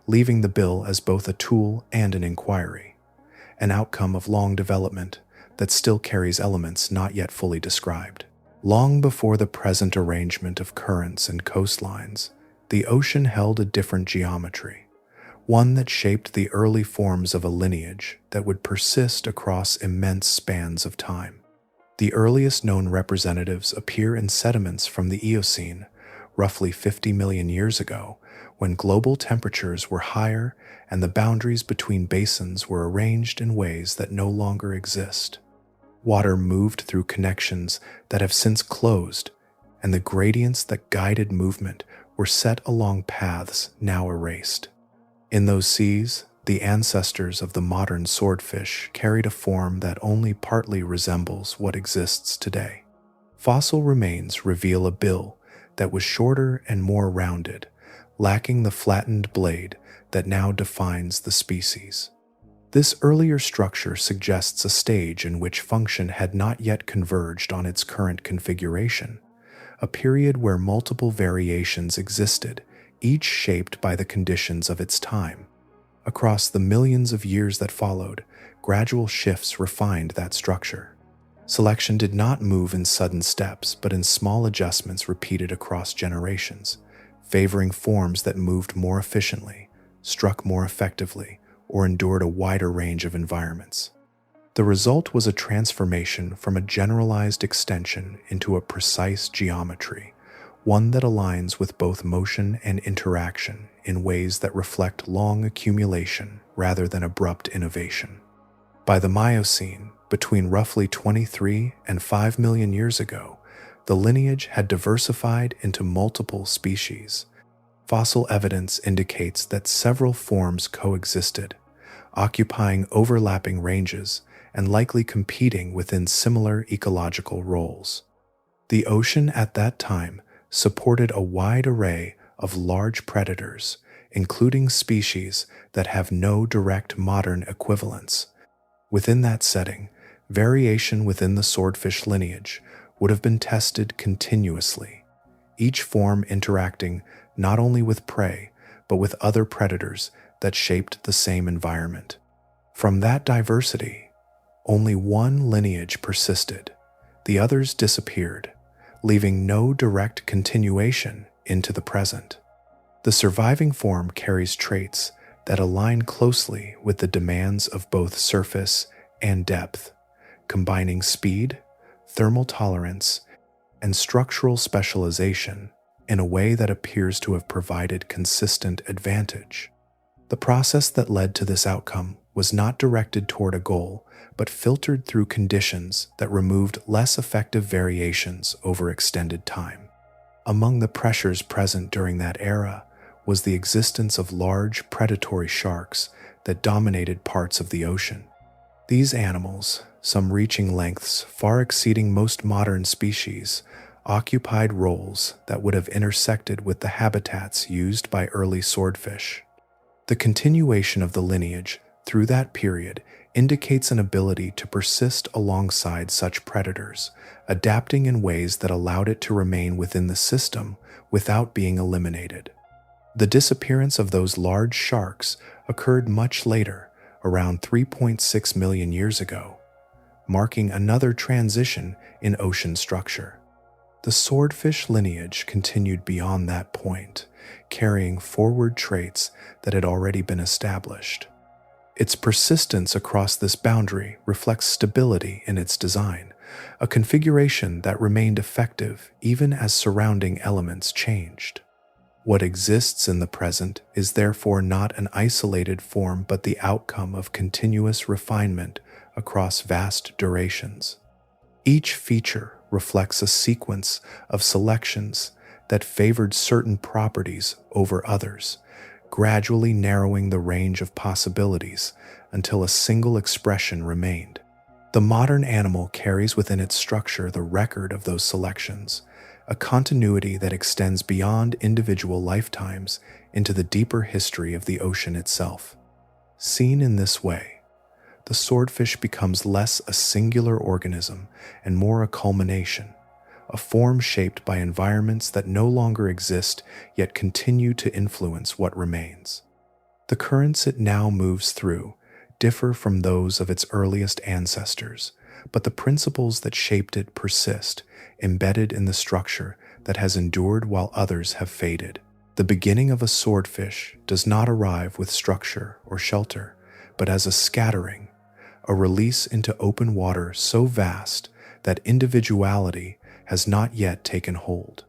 A: leaving the bill as both a tool and an inquiry, an outcome of long development that still carries elements not yet fully described. Long before the present arrangement of currents and coastlines, the ocean held a different geometry, one that shaped the early forms of a lineage that would persist across immense spans of time. The earliest known representatives appear in sediments from the Eocene, roughly 50 million years ago, when global temperatures were higher and the boundaries between basins were arranged in ways that no longer exist. Water moved through connections that have since closed, and the gradients that guided movement were set along paths now erased. In those seas, the ancestors of the modern swordfish carried a form that only partly resembles what exists today. Fossil remains reveal a bill that was shorter and more rounded, lacking the flattened blade that now defines the species. This earlier structure suggests a stage in which function had not yet converged on its current configuration, a period where multiple variations existed, each shaped by the conditions of its time. Across the millions of years that followed, gradual shifts refined that structure. Selection did not move in sudden steps, but in small adjustments repeated across generations, favoring forms that moved more efficiently, struck more effectively, or endured a wider range of environments. The result was a transformation from a generalized extension into a precise geometry, one that aligns with both motion and interaction in ways that reflect long accumulation rather than abrupt innovation. By the Miocene, between roughly 23 and 5 million years ago, the lineage had diversified into multiple species. Fossil evidence indicates that several forms coexisted, occupying overlapping ranges and likely competing within similar ecological roles. The ocean at that time supported a wide array of large predators, including species that have no direct modern equivalents. Within that setting, variation within the swordfish lineage would have been tested continuously, each form interacting not only with prey, but with other predators that shaped the same environment. From that diversity, only one lineage persisted. The others disappeared, leaving no direct continuation into the present. The surviving form carries traits that align closely with the demands of both surface and depth, combining speed, thermal tolerance, and structural specialization in a way that appears to have provided consistent advantage. The process that led to this outcome was not directed toward a goal, but filtered through conditions that removed less effective variations over extended time. Among the pressures present during that era was the existence of large predatory sharks that dominated parts of the ocean. These animals, some reaching lengths far exceeding most modern species, occupied roles that would have intersected with the habitats used by early swordfish. The continuation of the lineage through that period indicates an ability to persist alongside such predators, adapting in ways that allowed it to remain within the system without being eliminated. The disappearance of those large sharks occurred much later, around 3.6 million years ago, marking another transition in ocean structure. The swordfish lineage continued beyond that point, carrying forward traits that had already been established. Its persistence across this boundary reflects stability in its design, a configuration that remained effective even as surrounding elements changed. What exists in the present is therefore not an isolated form but the outcome of continuous refinement across vast durations. Each feature reflects a sequence of selections that favored certain properties over others, gradually narrowing the range of possibilities until a single expression remained. The modern animal carries within its structure the record of those selections, a continuity that extends beyond individual lifetimes into the deeper history of the ocean itself. Seen in this way, the swordfish becomes less a singular organism and more a culmination, a form shaped by environments that no longer exist yet continue to influence what remains. The currents it now moves through differ from those of its earliest ancestors, but the principles that shaped it persist, embedded in the structure that has endured while others have faded. The beginning of a swordfish does not arrive with structure or shelter, but as a scattering, a release into open water so vast that individuality has not yet taken hold.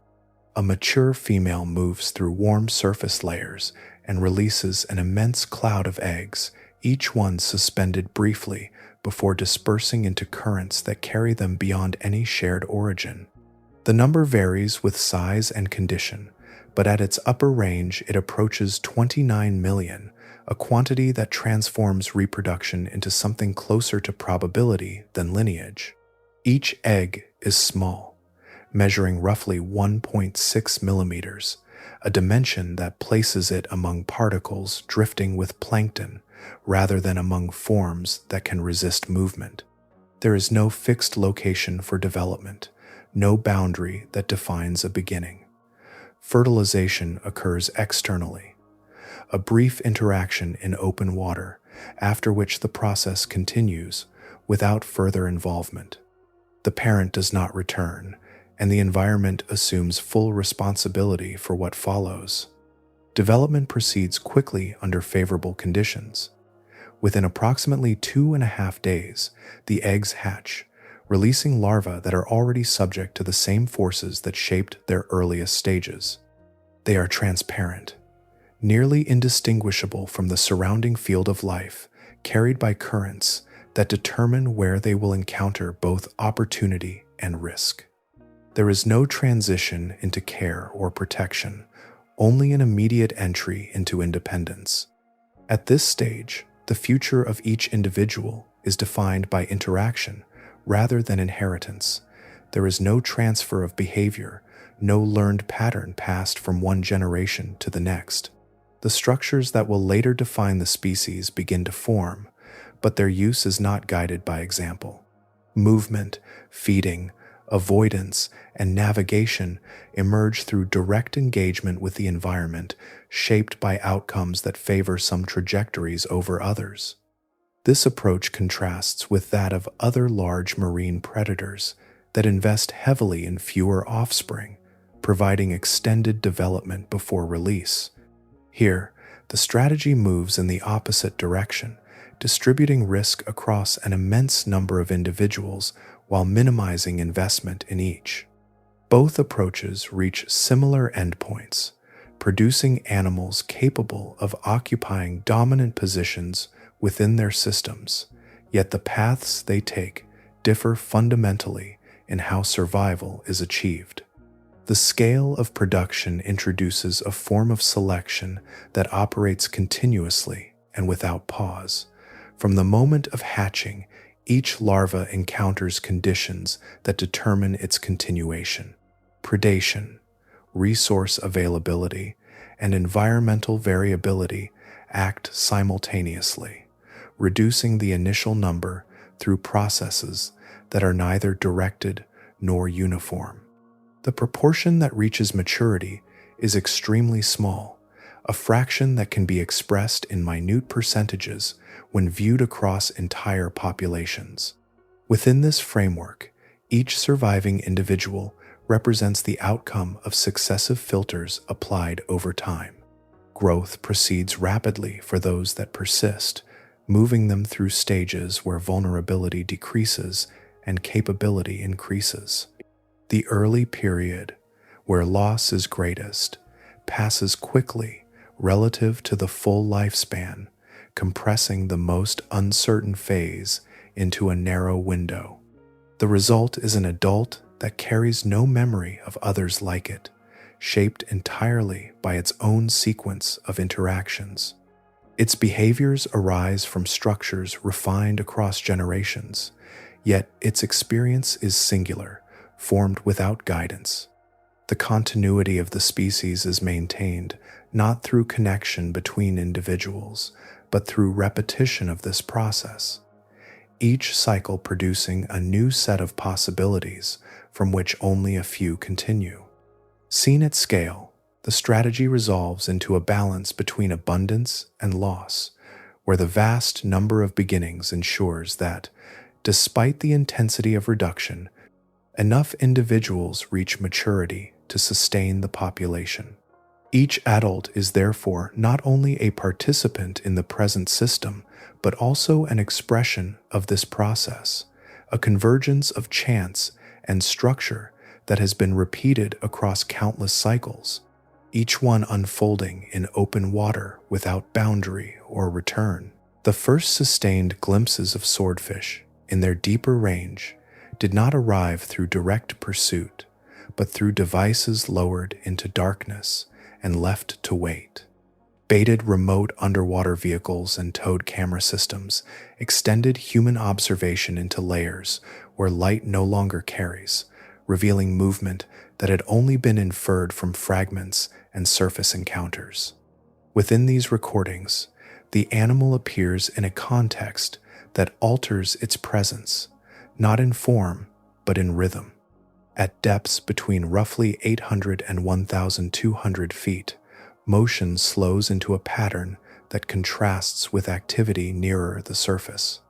A: A mature female moves through warm surface layers and releases an immense cloud of eggs, each one suspended briefly before dispersing into currents that carry them beyond any shared origin. The number varies with size and condition, but at its upper range it approaches 29 million, a quantity that transforms reproduction into something closer to probability than lineage. Each egg is small, measuring roughly 1.6 millimeters, a dimension that places it among particles drifting with plankton rather than among forms that can resist movement. There is no fixed location for development, no boundary that defines a beginning. Fertilization occurs externally, a brief interaction in open water, after which the process continues without further involvement. The parent does not return, and the environment assumes full responsibility for what follows. Development proceeds quickly under favorable conditions. Within approximately 2.5 days, the eggs hatch, releasing larvae that are already subject to the same forces that shaped their earliest stages. They are transparent, nearly indistinguishable from the surrounding field of life, carried by currents that determine where they will encounter both opportunity and risk. There is no transition into care or protection, only an immediate entry into independence. At this stage, the future of each individual is defined by interaction rather than inheritance. There is no transfer of behavior, no learned pattern passed from one generation to the next. The structures that will later define the species begin to form, but their use is not guided by example. Movement, feeding, avoidance, and navigation emerge through direct engagement with the environment, shaped by outcomes that favor some trajectories over others. This approach contrasts with that of other large marine predators that invest heavily in fewer offspring, providing extended development before release. Here, the strategy moves in the opposite direction, distributing risk across an immense number of individuals while minimizing investment in each. Both approaches reach similar endpoints, producing animals capable of occupying dominant positions within their systems, yet the paths they take differ fundamentally in how survival is achieved. The scale of production introduces a form of selection that operates continuously and without pause. From the moment of hatching, each larva encounters conditions that determine its continuation. Predation, resource availability, and environmental variability act simultaneously, reducing the initial number through processes that are neither directed nor uniform. The proportion that reaches maturity is extremely small, a fraction that can be expressed in minute percentages when viewed across entire populations. Within this framework, each surviving individual represents the outcome of successive filters applied over time. Growth proceeds rapidly for those that persist, moving them through stages where vulnerability decreases and capability increases. The early period, where loss is greatest, passes quickly relative to the full lifespan, compressing the most uncertain phase into a narrow window. The result is an adult that carries no memory of others like it, shaped entirely by its own sequence of interactions. Its behaviors arise from structures refined across generations, yet its experience is singular, formed without guidance. The continuity of the species is maintained not through connection between individuals, but through repetition of this process, each cycle producing a new set of possibilities from which only a few continue. Seen at scale, the strategy resolves into a balance between abundance and loss, where the vast number of beginnings ensures that, despite the intensity of reduction, enough individuals reach maturity to sustain the population. Each adult is therefore not only a participant in the present system, but also an expression of this process, a convergence of chance and structure that has been repeated across countless cycles, each one unfolding in open water without boundary or return. The first sustained glimpses of swordfish, in their deeper range, did not arrive through direct pursuit, but through devices lowered into darkness and left to wait. Baited remote underwater vehicles and towed camera systems extended human observation into layers where light no longer carries, revealing movement that had only been inferred from fragments and surface encounters. Within these recordings, the animal appears in a context that alters its presence, not in form, but in rhythm. At depths between roughly 800 and 1,200 feet, motion slows into a pattern that contrasts with activity nearer the surface.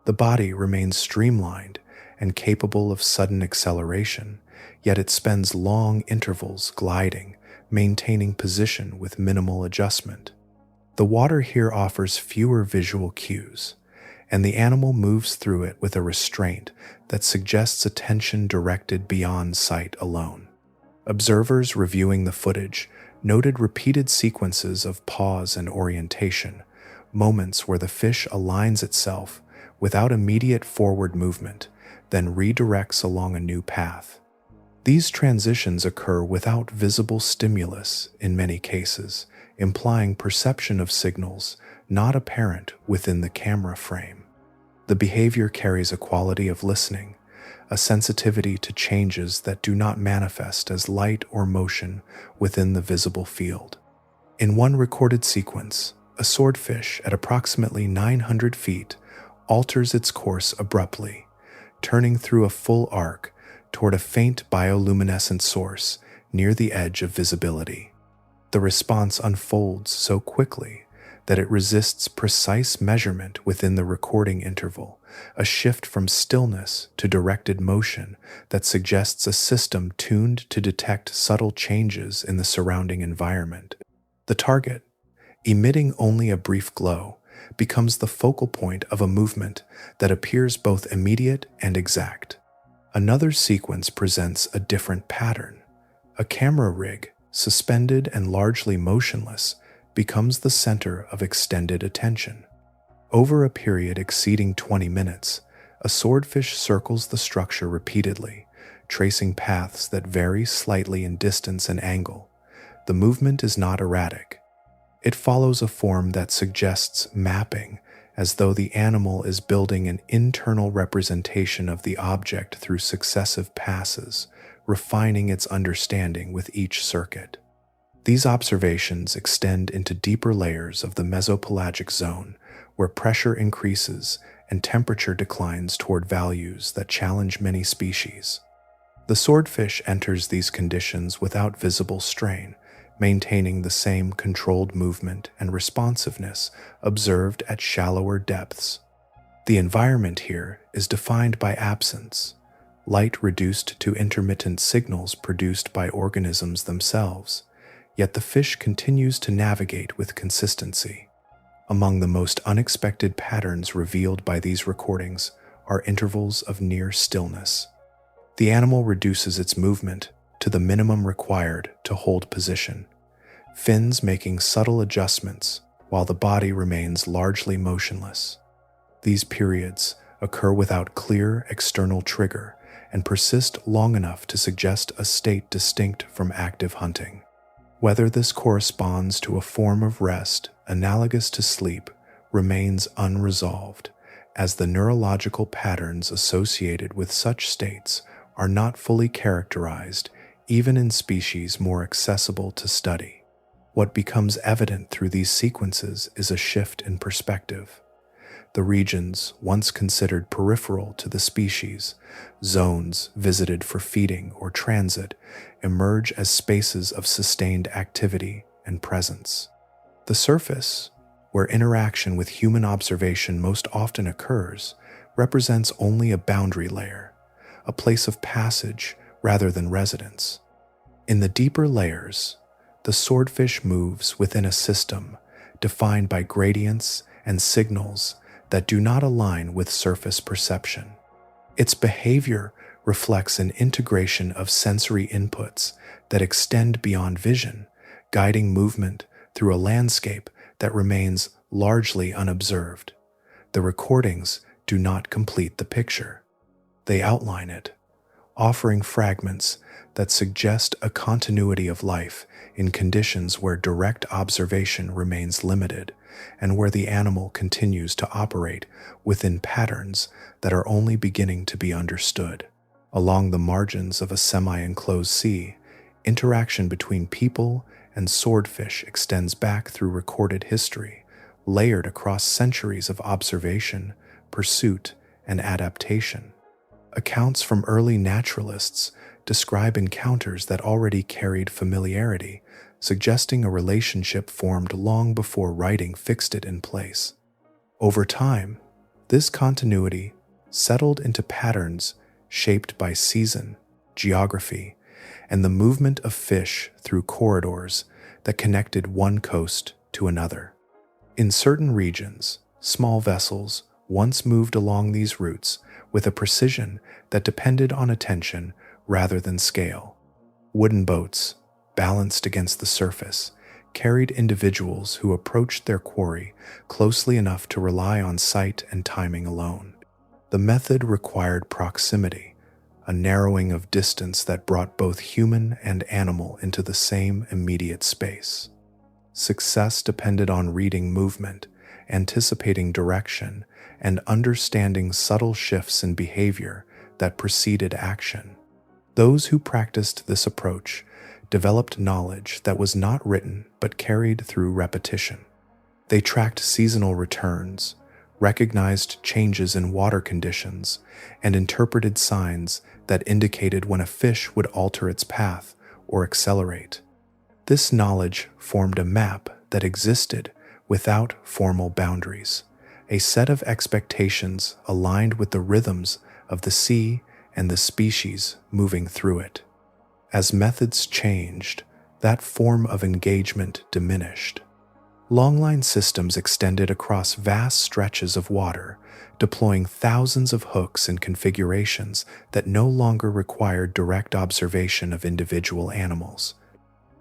A: The body remains streamlined and capable of sudden acceleration, yet it spends long intervals gliding, maintaining position with minimal adjustment. The water here offers fewer visual cues, and the animal moves through it with a restraint that suggests attention directed beyond sight alone. Observers reviewing the footage noted repeated sequences of pause and orientation, moments where the fish aligns itself without immediate forward movement, then redirects along a new path. These transitions occur without visible stimulus in many cases, implying perception of signals not apparent within the camera frame. The behavior carries a quality of listening, a sensitivity to changes that do not manifest as light or motion within the visible field. In one recorded sequence, a swordfish at approximately 900 feet alters its course abruptly, turning through a full arc toward a faint bioluminescent source near the edge of visibility. The response unfolds so quickly that it resists precise measurement within the recording interval, a shift from stillness to directed motion that suggests a system tuned to detect subtle changes in the surrounding environment. The target, emitting only a brief glow, becomes the focal point of a movement that appears both immediate and exact. Another sequence presents a different pattern. A camera rig, suspended and largely motionless, becomes the center of extended attention. Over a period exceeding 20 minutes, a swordfish circles the structure repeatedly, tracing paths that vary slightly in distance and angle. The movement is not erratic. It follows a form that suggests mapping, as though the animal is building an internal representation of the object through successive passes, refining its understanding with each circuit. These observations extend into deeper layers of the mesopelagic zone, where pressure increases and temperature declines toward values that challenge many species. The swordfish enters these conditions without visible strain, maintaining the same controlled movement and responsiveness observed at shallower depths. The environment here is defined by absence, light reduced to intermittent signals produced by organisms themselves, yet the fish continues to navigate with consistency. Among the most unexpected patterns revealed by these recordings are intervals of near stillness. The animal reduces its movement to the minimum required to hold position, fins making subtle adjustments while the body remains largely motionless. These periods occur without clear external trigger and persist long enough to suggest a state distinct from active hunting. Whether this corresponds to a form of rest analogous to sleep remains unresolved, as the neurological patterns associated with such states are not fully characterized even in species more accessible to study. What becomes evident through these sequences is a shift in perspective. The regions once considered peripheral to the species, zones visited for feeding or transit, emerge as spaces of sustained activity and presence. The surface, where interaction with human observation most often occurs, represents only a boundary layer, a place of passage rather than residence. In the deeper layers, the swordfish moves within a system defined by gradients and signals that do not align with surface perception. Its behavior reflects an integration of sensory inputs that extend beyond vision, guiding movement through a landscape that remains largely unobserved. The recordings do not complete the picture. They outline it, offering fragments that suggest a continuity of life in conditions where direct observation remains limited and where the animal continues to operate within patterns that are only beginning to be understood. Along the margins of a semi-enclosed sea, interaction between people and swordfish extends back through recorded history, layered across centuries of observation, pursuit, and adaptation. Accounts from early naturalists describe encounters that already carried familiarity, suggesting a relationship formed long before writing fixed it in place. Over time, this continuity settled into patterns shaped by season, geography, and the movement of fish through corridors that connected one coast to another. In certain regions, small vessels once moved along these routes with a precision that depended on attention rather than scale. Wooden boats, balanced against the surface, carried individuals who approached their quarry closely enough to rely on sight and timing alone. The method required proximity, a narrowing of distance that brought both human and animal into the same immediate space. Success depended on reading movement, anticipating direction, and understanding subtle shifts in behavior that preceded action. Those who practiced this approach developed knowledge that was not written but carried through repetition. They tracked seasonal returns, recognized changes in water conditions, and interpreted signs that indicated when a fish would alter its path or accelerate. This knowledge formed a map that existed without formal boundaries, a set of expectations aligned with the rhythms of the sea and the species moving through it. As methods changed, that form of engagement diminished. Longline systems extended across vast stretches of water, deploying thousands of hooks in configurations that no longer required direct observation of individual animals.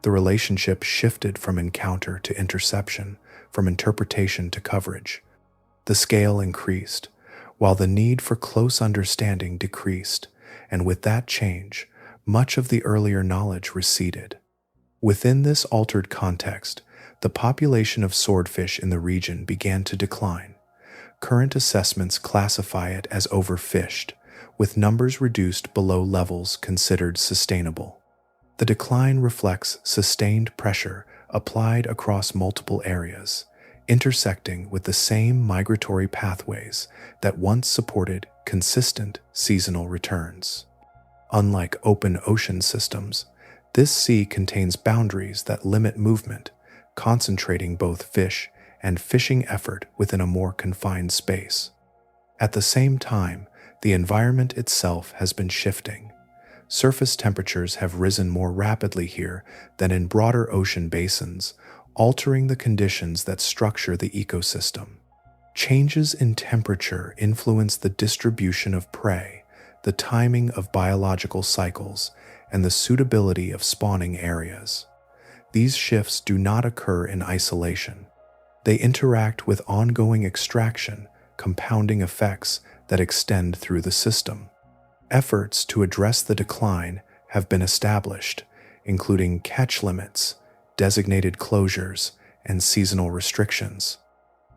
A: The relationship shifted from encounter to interception, from interpretation to coverage. The scale increased, while the need for close understanding decreased, and with that change, much of the earlier knowledge receded. Within this altered context, the population of swordfish in the region began to decline. Current assessments classify it as overfished, with numbers reduced below levels considered sustainable. The decline reflects sustained pressure applied across multiple areas, intersecting with the same migratory pathways that once supported consistent seasonal returns. Unlike open ocean systems, this sea contains boundaries that limit movement, concentrating both fish and fishing effort within a more confined space. At the same time, the environment itself has been shifting. Surface temperatures have risen more rapidly here than in broader ocean basins, altering the conditions that structure the ecosystem. Changes in temperature influence the distribution of prey, the timing of biological cycles, and the suitability of spawning areas. These shifts do not occur in isolation. They interact with ongoing extraction, compounding effects that extend through the system. Efforts to address the decline have been established, including catch limits, designated closures, and seasonal restrictions.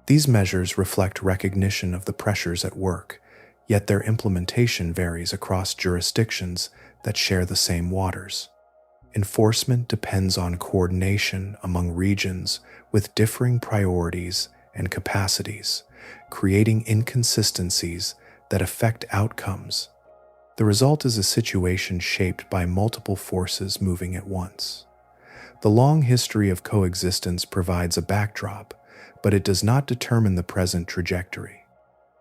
A: These measures reflect recognition of the pressures at work, yet their implementation varies across jurisdictions that share the same waters. Enforcement depends on coordination among regions with differing priorities and capacities, creating inconsistencies that affect outcomes. The result is a situation shaped by multiple forces moving at once. The long history of coexistence provides a backdrop, but it does not determine the present trajectory.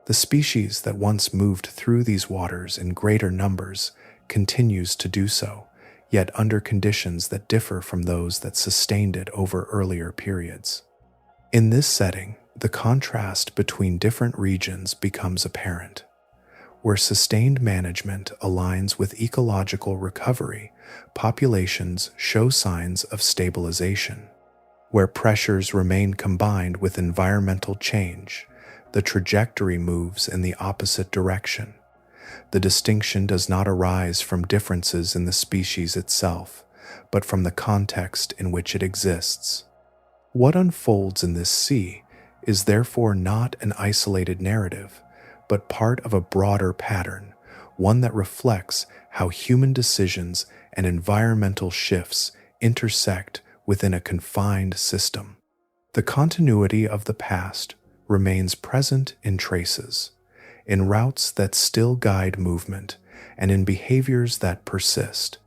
A: The species that once moved through these waters in greater numbers continues to do so, yet under conditions that differ from those that sustained it over earlier periods. In this setting, the contrast between different regions becomes apparent. Where sustained management aligns with ecological recovery, populations show signs of stabilization. Where pressures remain combined with environmental change, the trajectory moves in the opposite direction. The distinction does not arise from differences in the species itself, but from the context in which it exists. What unfolds in this sea is therefore not an isolated narrative, but part of a broader pattern, one that reflects how human decisions and environmental shifts intersect within a confined system. The continuity of the past remains present in traces, in routes that still guide movement, and in behaviors that persist,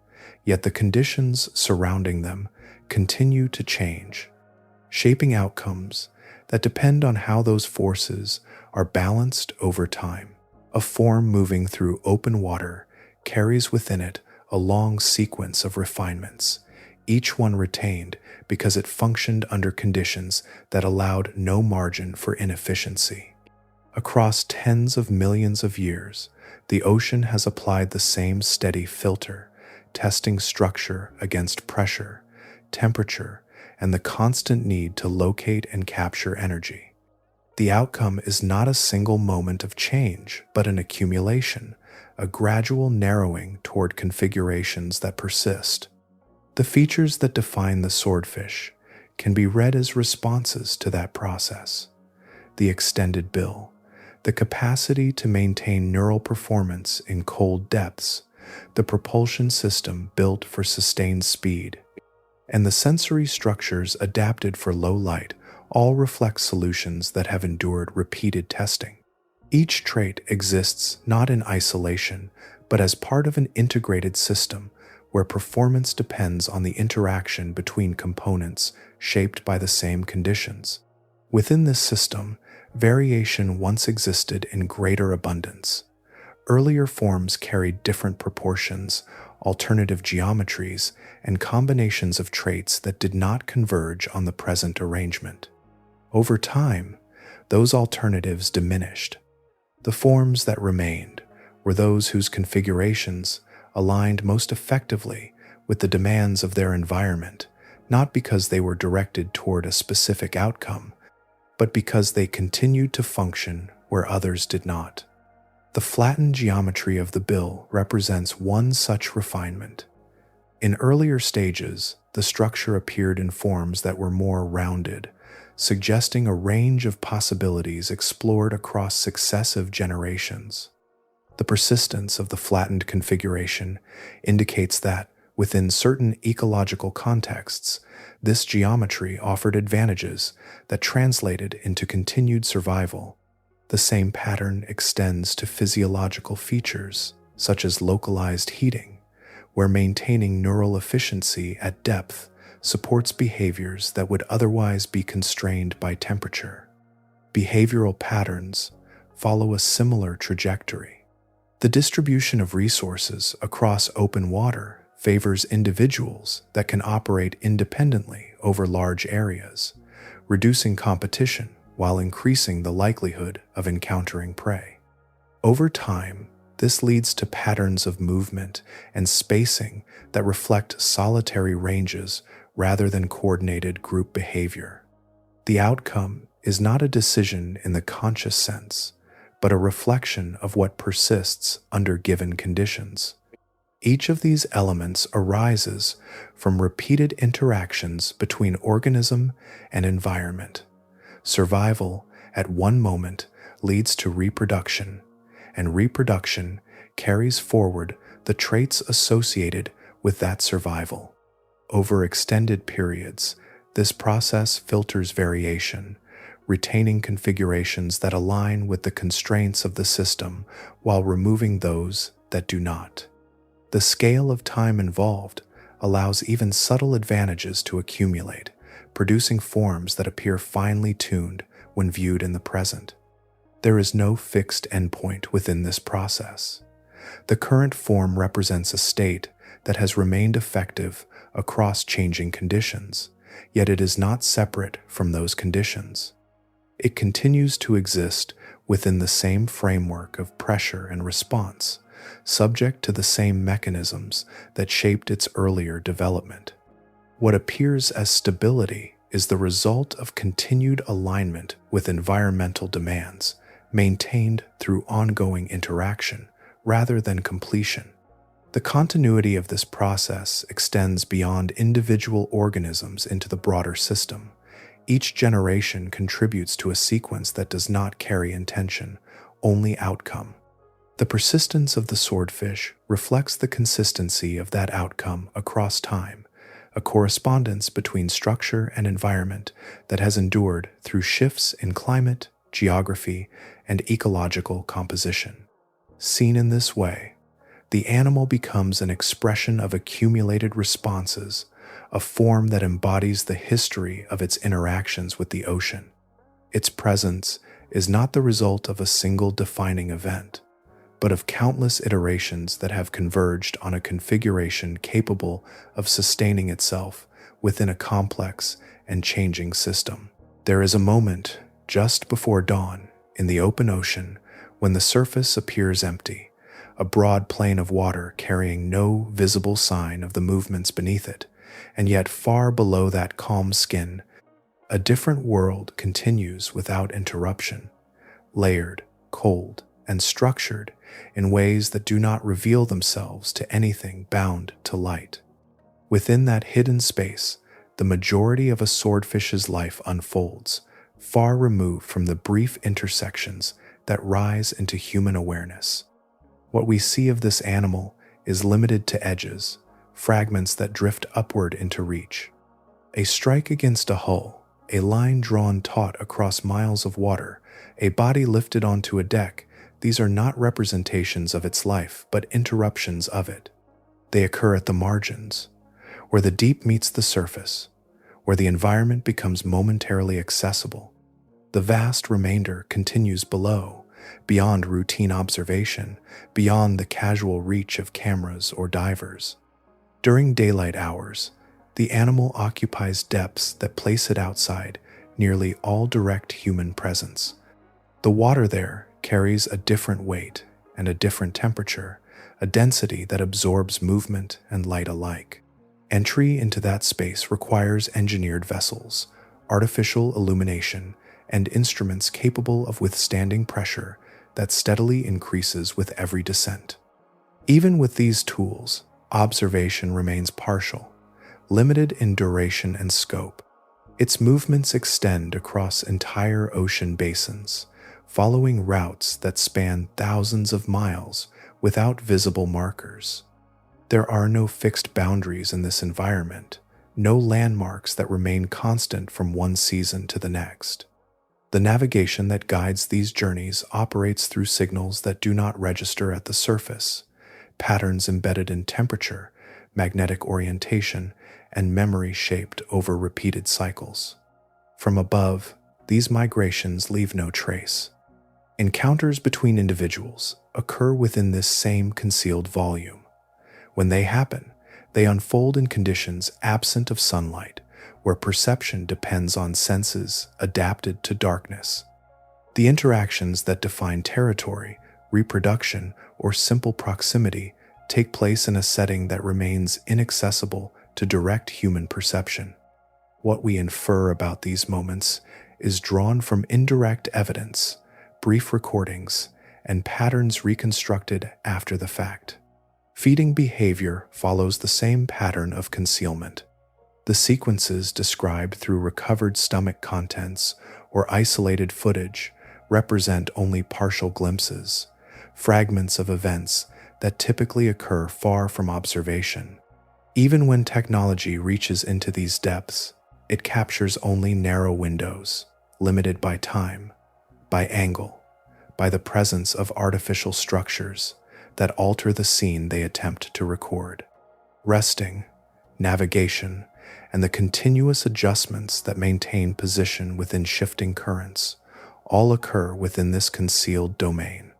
A: yet the conditions surrounding them continue to change, shaping outcomes that depend on how those forces are balanced over time. A form moving through open water carries within it a long sequence of refinements, each one retained because it functioned under conditions that allowed no margin for inefficiency. Across tens of millions of years, the ocean has applied the same steady filter, testing structure against pressure, temperature, and the constant need to locate and capture energy. The outcome is not a single moment of change, but an accumulation, a gradual narrowing toward configurations that persist. The features that define the swordfish can be read as responses to that process. The extended bill, the capacity to maintain neural performance in cold depths, the propulsion system built for sustained speed, and the sensory structures adapted for low light all reflect solutions that have endured repeated testing. Each trait exists not in isolation, but as part of an integrated system where performance depends on the interaction between components shaped by the same conditions. Within this system, variation once existed in greater abundance. Earlier forms carried different proportions, alternative geometries, and combinations of traits that did not converge on the present arrangement. Over time, those alternatives diminished. The forms that remained were those whose configurations aligned most effectively with the demands of their environment, not because they were directed toward a specific outcome, but because they continued to function where others did not. The flattened geometry of the bill represents one such refinement. In earlier stages, the structure appeared in forms that were more rounded, suggesting a range of possibilities explored across successive generations. The persistence of the flattened configuration indicates that, within certain ecological contexts, this geometry offered advantages that translated into continued survival. The same pattern extends to physiological features, such as localized heating, where maintaining neural efficiency at depth supports behaviors that would otherwise be constrained by temperature. Behavioral patterns follow a similar trajectory. The distribution of resources across open water favors individuals that can operate independently over large areas, reducing competition while increasing the likelihood of encountering prey. Over time, this leads to patterns of movement and spacing that reflect solitary ranges rather than coordinated group behavior. The outcome is not a decision in the conscious sense, but a reflection of what persists under given conditions. Each of these elements arises from repeated interactions between organism and environment. Survival at one moment leads to reproduction, and reproduction carries forward the traits associated with that survival. Over extended periods, this process filters variation, retaining configurations that align with the constraints of the system while removing those that do not. The scale of time involved allows even subtle advantages to accumulate, producing forms that appear finely tuned when viewed in the present. There is no fixed endpoint within this process. The current form represents a state that has remained effective across changing conditions, yet it is not separate from those conditions. It continues to exist within the same framework of pressure and response, subject to the same mechanisms that shaped its earlier development. What appears as stability is the result of continued alignment with environmental demands, maintained through ongoing interaction rather than completion. The continuity of this process extends beyond individual organisms into the broader system. Each generation contributes to a sequence that does not carry intention, only outcome. The persistence of the swordfish reflects the consistency of that outcome across time, a correspondence between structure and environment that has endured through shifts in climate, geography, and ecological composition. Seen in this way, the animal becomes an expression of accumulated responses, a form that embodies the history of its interactions with the ocean. Its presence is not the result of a single defining event, but of countless iterations that have converged on a configuration capable of sustaining itself within a complex and changing system. There is a moment just before dawn in the open ocean when the surface appears empty, a broad plain of water carrying no visible sign of the movements beneath it, and yet far below that calm skin, a different world continues without interruption, layered, cold, and structured in ways that do not reveal themselves to anything bound to light. Within that hidden space, the majority of a swordfish's life unfolds, far removed from the brief intersections that rise into human awareness. What we see of this animal is limited to edges, fragments that drift upward into reach. A strike against a hull, a line drawn taut across miles of water, a body lifted onto a deck, these are not representations of its life, but interruptions of it. They occur at the margins, where the deep meets the surface, where the environment becomes momentarily accessible. The vast remainder continues below, beyond routine observation, beyond the casual reach of cameras or divers. During daylight hours, the animal occupies depths that place it outside nearly all direct human presence. The water there carries a different weight and a different temperature, a density that absorbs movement and light alike. Entry into that space requires engineered vessels, artificial illumination, and instruments capable of withstanding pressure that steadily increases with every descent. Even with these tools, observation remains partial, limited in duration and scope. Its movements extend across entire ocean basins, following routes that span thousands of miles without visible markers. There are no fixed boundaries in this environment, no landmarks that remain constant from one season to the next. The navigation that guides these journeys operates through signals that do not register at the surface, patterns embedded in temperature, magnetic orientation, and memory shaped over repeated cycles. From above, these migrations leave no trace. Encounters between individuals occur within this same concealed volume. When they happen, they unfold in conditions absent of sunlight, where perception depends on senses adapted to darkness. The interactions that define territory, reproduction, or simple proximity take place in a setting that remains inaccessible to direct human perception. What we infer about these moments is drawn from indirect evidence, brief recordings, and patterns reconstructed after the fact. Feeding behavior follows the same pattern of concealment. The sequences described through recovered stomach contents or isolated footage represent only partial glimpses, fragments of events that typically occur far from observation. Even when technology reaches into these depths, it captures only narrow windows, limited by time, by angle, by the presence of artificial structures that alter the scene they attempt to record. Resting, navigation, and the continuous adjustments that maintain position within shifting currents all occur within this concealed domain.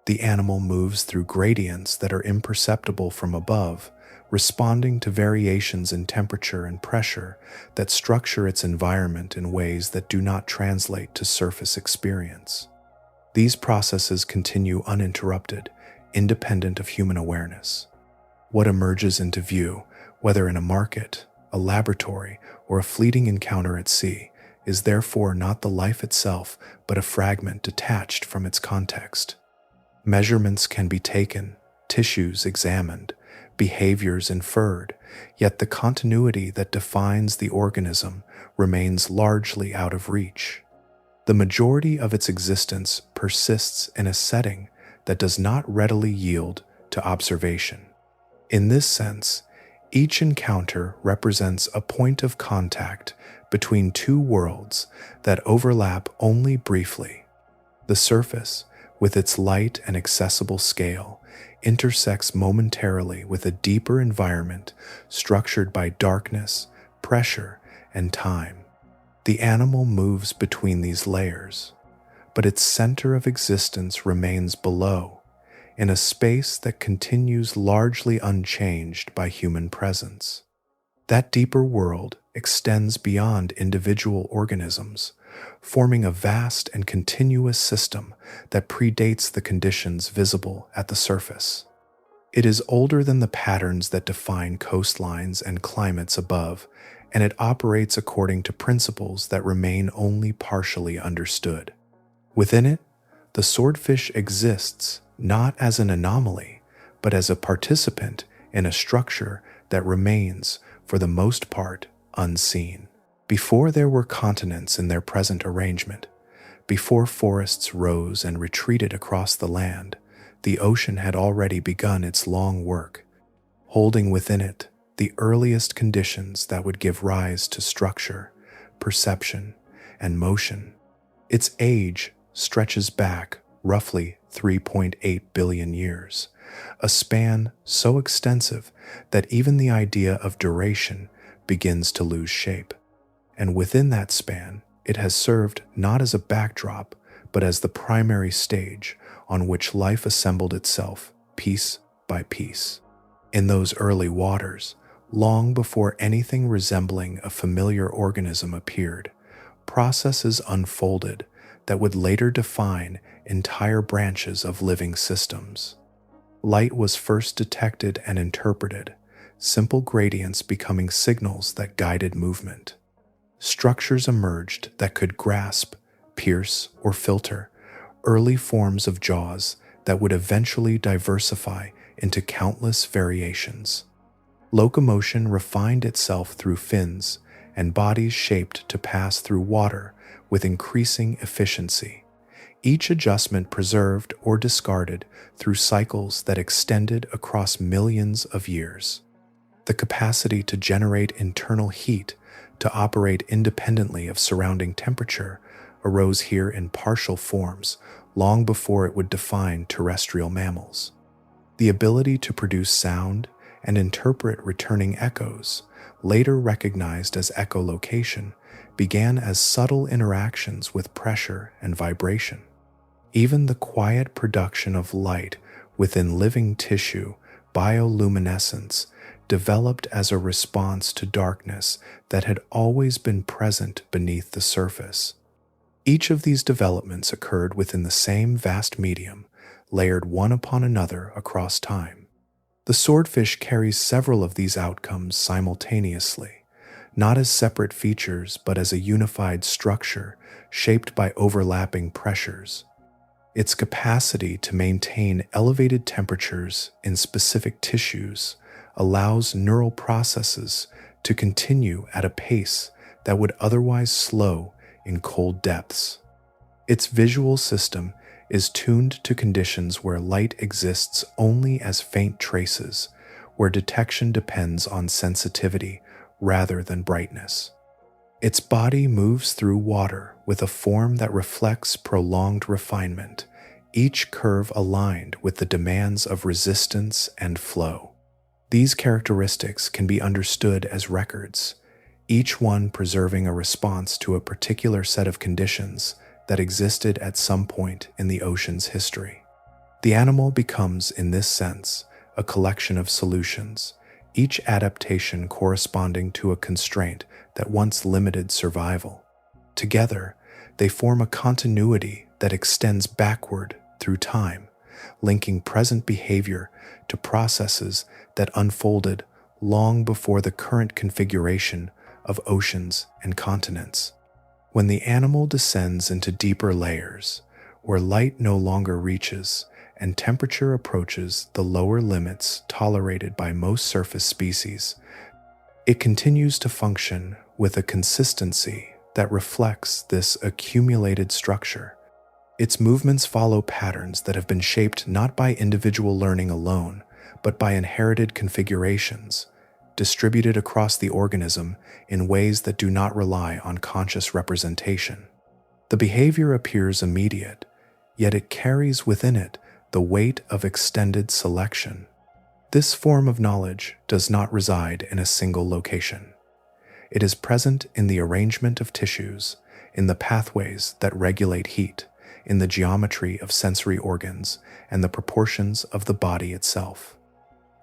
A: The animal moves through gradients that are imperceptible from above, responding to variations in temperature and pressure that structure its environment in ways that do not translate to surface experience. These processes continue uninterrupted, independent of human awareness. What emerges into view, whether in a market, a laboratory, or a fleeting encounter at sea, is therefore not the life itself, but a fragment detached from its context. Measurements can be taken, tissues examined, behaviors inferred, yet the continuity that defines the organism remains largely out of reach. The majority of its existence persists in a setting that does not readily yield to observation. In this sense, each encounter represents a point of contact between two worlds that overlap only briefly. The surface, with its light and accessible scale, intersects momentarily with a deeper environment structured by darkness, pressure, and time. The animal moves between these layers, but its center of existence remains below, in a space that continues largely unchanged by human presence. That deeper world extends beyond individual organisms, forming a vast and continuous system that predates the conditions visible at the surface. It is older than the patterns that define coastlines and climates above, and it operates according to principles that remain only partially understood. Within it, the swordfish exists not as an anomaly, but as a participant in a structure that remains, for the most part, unseen. Before there were continents in their present arrangement, before forests rose and retreated across the land, the ocean had already begun its long work, holding within it the earliest conditions that would give rise to structure, perception, and motion. Its age stretches back roughly 3.8 billion years, a span so extensive that even the idea of duration begins to lose shape. And within that span, it has served not as a backdrop, but as the primary stage on which life assembled itself piece by piece. In those early waters, long before anything resembling a familiar organism appeared, processes unfolded that would later define entire branches of living systems. Light was first detected and interpreted, simple gradients becoming signals that guided movement. Structures emerged that could grasp, pierce, or filter, early forms of jaws that would eventually diversify into countless variations. Locomotion refined itself through fins and bodies shaped to pass through water with increasing efficiency, each adjustment preserved or discarded through cycles that extended across millions of years. The capacity to generate internal heat to operate independently of surrounding temperature arose here in partial forms long before it would define terrestrial mammals. The ability to produce sound and interpret returning echoes, later recognized as echolocation, began as subtle interactions with pressure and vibration. Even the quiet production of light within living tissue, bioluminescence, developed as a response to darkness that had always been present beneath the surface. Each of these developments occurred within the same vast medium, layered one upon another across time. The swordfish carries several of these outcomes simultaneously, not as separate features but as a unified structure shaped by overlapping pressures. Its capacity to maintain elevated temperatures in specific tissues allows neural processes to continue at a pace that would otherwise slow in cold depths. Its visual system is tuned to conditions where light exists only as faint traces, where detection depends on sensitivity rather than brightness. Its body moves through water with a form that reflects prolonged refinement, each curve aligned with the demands of resistance and flow. These characteristics can be understood as records, each one preserving a response to a particular set of conditions that existed at some point in the ocean's history. The animal becomes, in this sense, a collection of solutions, each adaptation corresponding to a constraint that once limited survival. Together, they form a continuity that extends backward through time, linking present behavior to processes that unfolded long before the current configuration of oceans and continents. When the animal descends into deeper layers, where light no longer reaches and temperature approaches the lower limits tolerated by most surface species, it continues to function with a consistency that reflects this accumulated structure. Its movements follow patterns that have been shaped not by individual learning alone, but by inherited configurations, distributed across the organism in ways that do not rely on conscious representation. The behavior appears immediate, yet it carries within it the weight of extended selection. This form of knowledge does not reside in a single location. It is present in the arrangement of tissues, in the pathways that regulate heat, in the geometry of sensory organs, and the proportions of the body itself.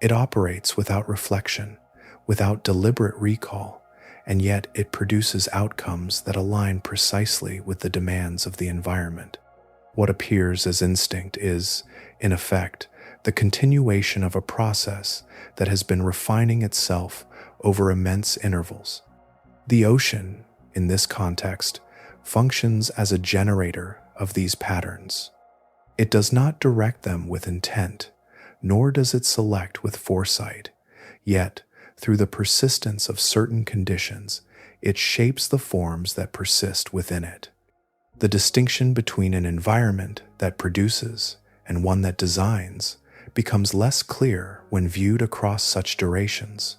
A: It operates without reflection, without deliberate recall, and yet it produces outcomes that align precisely with the demands of the environment. What appears as instinct is, in effect, the continuation of a process that has been refining itself over immense intervals. The ocean, in this context, functions as a generator of these patterns. It does not direct them with intent, nor does it select with foresight, yet, through the persistence of certain conditions, it shapes the forms that persist within it. The distinction between an environment that produces and one that designs becomes less clear when viewed across such durations,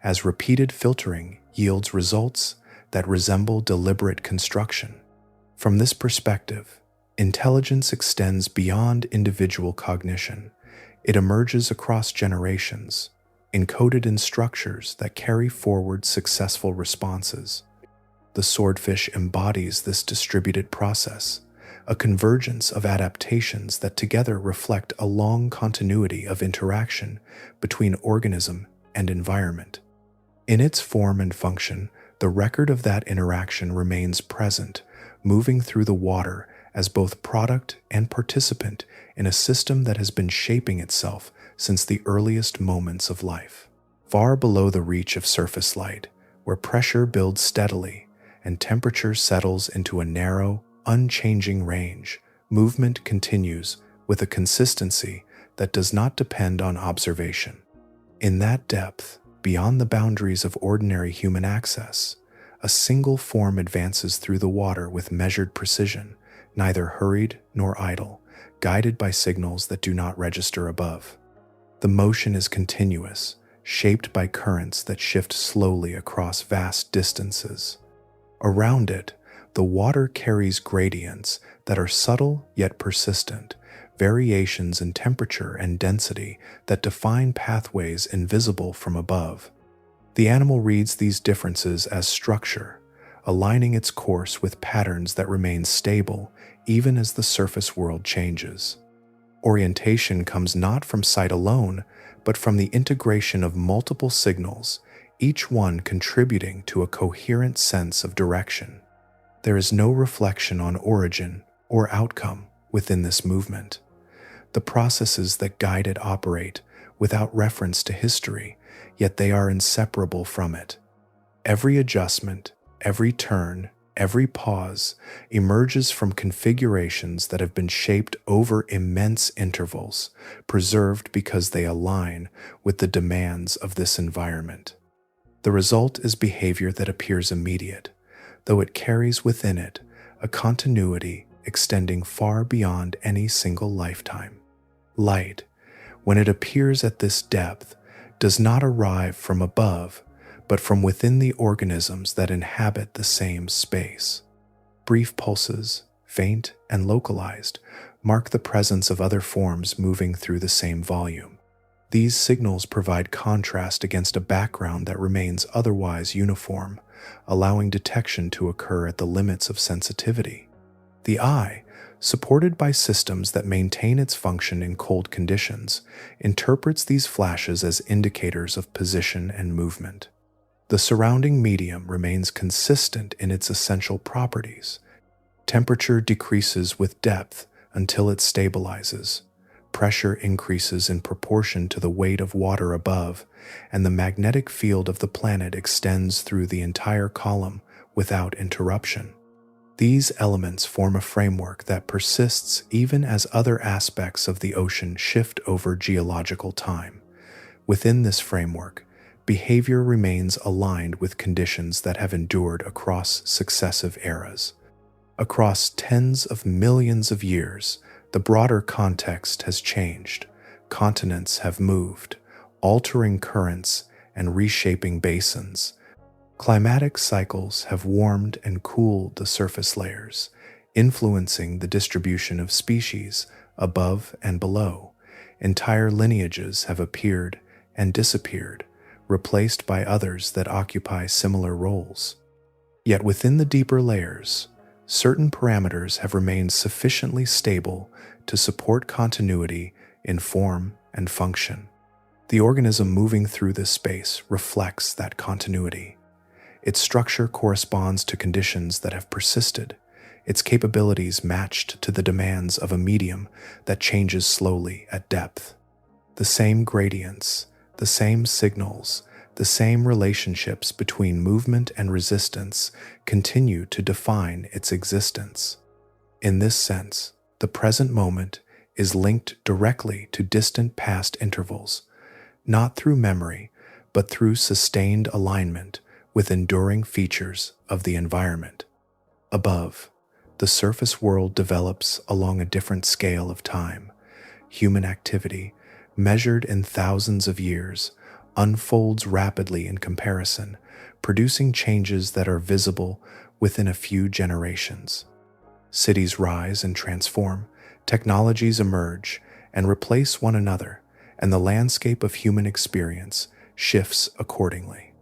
A: as repeated filtering yields results that resemble deliberate construction. From this perspective, intelligence extends beyond individual cognition. It emerges across generations, encoded in structures that carry forward successful responses. The swordfish embodies this distributed process, a convergence of adaptations that together reflect a long continuity of interaction between organism and environment. In its form and function, the record of that interaction remains present, moving through the water as both product and participant in a system that has been shaping itself since the earliest moments of life. Far below the reach of surface light, where pressure builds steadily and temperature settles into a narrow, unchanging range, movement continues with a consistency that does not depend on observation. In that depth, beyond the boundaries of ordinary human access, a single form advances through the water with measured precision, neither hurried nor idle, guided by signals that do not register above. The motion is continuous, shaped by currents that shift slowly across vast distances. Around it, the water carries gradients that are subtle yet persistent, variations in temperature and density that define pathways invisible from above. The animal reads these differences as structure, aligning its course with patterns that remain stable even as the surface world changes. Orientation comes not from sight alone, but from the integration of multiple signals, each one contributing to a coherent sense of direction. There is no reflection on origin or outcome within this movement. The processes that guide it operate without reference to history, yet they are inseparable from it. Every adjustment, every turn, every pause emerges from configurations that have been shaped over immense intervals, preserved because they align with the demands of this environment. The result is behavior that appears immediate, though it carries within it a continuity extending far beyond any single lifetime. Light, when it appears at this depth, does not arrive from above, but from within the organisms that inhabit the same space. Brief pulses, faint and localized, mark the presence of other forms moving through the same volume. These signals provide contrast against a background that remains otherwise uniform, allowing detection to occur at the limits of sensitivity. The eye, supported by systems that maintain its function in cold conditions, interprets these flashes as indicators of position and movement. The surrounding medium remains consistent in its essential properties, Temperature decreases with depth until it stabilizes. Pressure increases in proportion to the weight of water above, and the magnetic field of the planet extends through the entire column without interruption. These elements form a framework that persists even as other aspects of the ocean shift over geological time. Within this framework, behavior remains aligned with conditions that have endured across successive eras. Across tens of millions of years, the broader context has changed. Continents have moved, altering currents and reshaping basins. Climatic cycles have warmed and cooled the surface layers, influencing the distribution of species above and below. Entire lineages have appeared and disappeared, replaced by others that occupy similar roles. Yet within the deeper layers, certain parameters have remained sufficiently stable to support continuity in form and function. The organism moving through this space reflects that continuity. Its structure corresponds to conditions that have persisted, its capabilities matched to the demands of a medium that changes slowly at depth. The same gradients, the same signals, the same relationships between movement and resistance continue to define its existence. In this sense, the present moment is linked directly to distant past intervals, not through memory, but through sustained alignment with enduring features of the environment. Above, the surface world develops along a different scale of time. Human activity, measured in thousands of years, unfolds rapidly in comparison, producing changes that are visible within a few generations. Cities rise and transform, technologies emerge and replace one another, and the landscape of human experience shifts accordingly.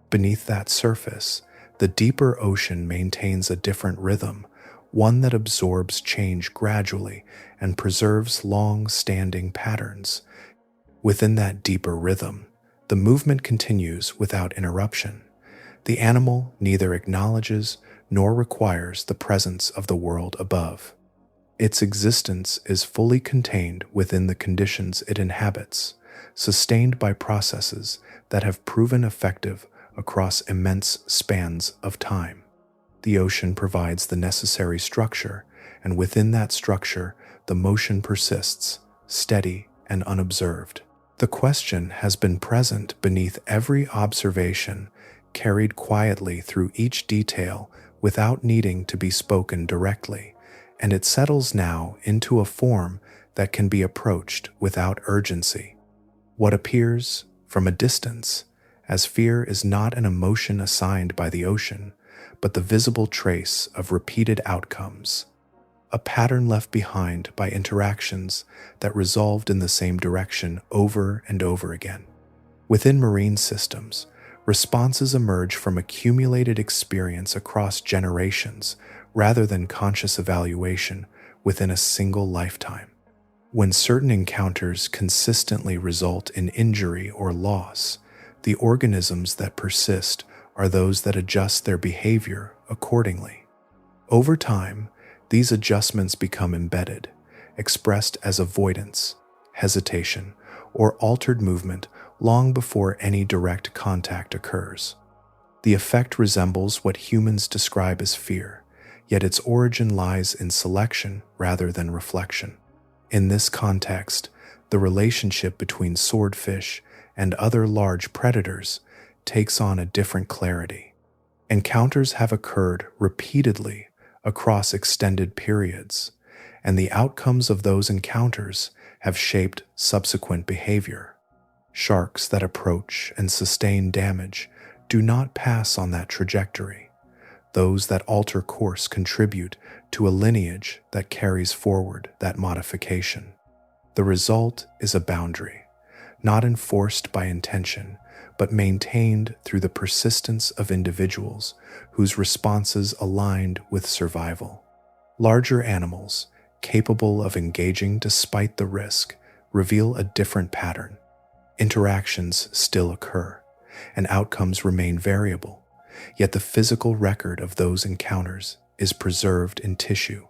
A: Beneath that surface, the deeper ocean maintains a different rhythm, one that absorbs change gradually and preserves long-standing patterns. Within that deeper rhythm, the movement continues without interruption. The animal neither acknowledges nor requires the presence of the world above. Its existence is fully contained within the conditions it inhabits, sustained by processes that have proven effective across immense spans of time. The ocean provides the necessary structure, and within that structure, the motion persists, steady and unobserved. The question has been present beneath every observation, carried quietly through each detail without needing to be spoken directly, and it settles now into a form that can be approached without urgency. What appears from a distance as fear is not an emotion assigned by the ocean, but the visible trace of repeated outcomes, a pattern left behind by interactions that resolved in the same direction over and over again. Within marine systems, responses emerge from accumulated experience across generations rather than conscious evaluation within a single lifetime. When certain encounters consistently result in injury or loss, the organisms that persist are those that adjust their behavior accordingly. Over time, these adjustments become embedded, expressed as avoidance, hesitation, or altered movement long before any direct contact occurs. The effect resembles what humans describe as fear, yet its origin lies in selection rather than reflection. In this context, the relationship between swordfish and other large predators takes on a different clarity. Encounters have occurred repeatedly across extended periods, and the outcomes of those encounters have shaped subsequent behavior. Sharks that approach and sustain damage do not pass on that trajectory. Those that alter course contribute to a lineage that carries forward that modification. The result is a boundary, not enforced by intention, but maintained through the persistence of individuals whose responses aligned with survival. Larger animals, capable of engaging despite the risk, reveal a different pattern. Interactions still occur, and outcomes remain variable, yet the physical record of those encounters is preserved in tissue,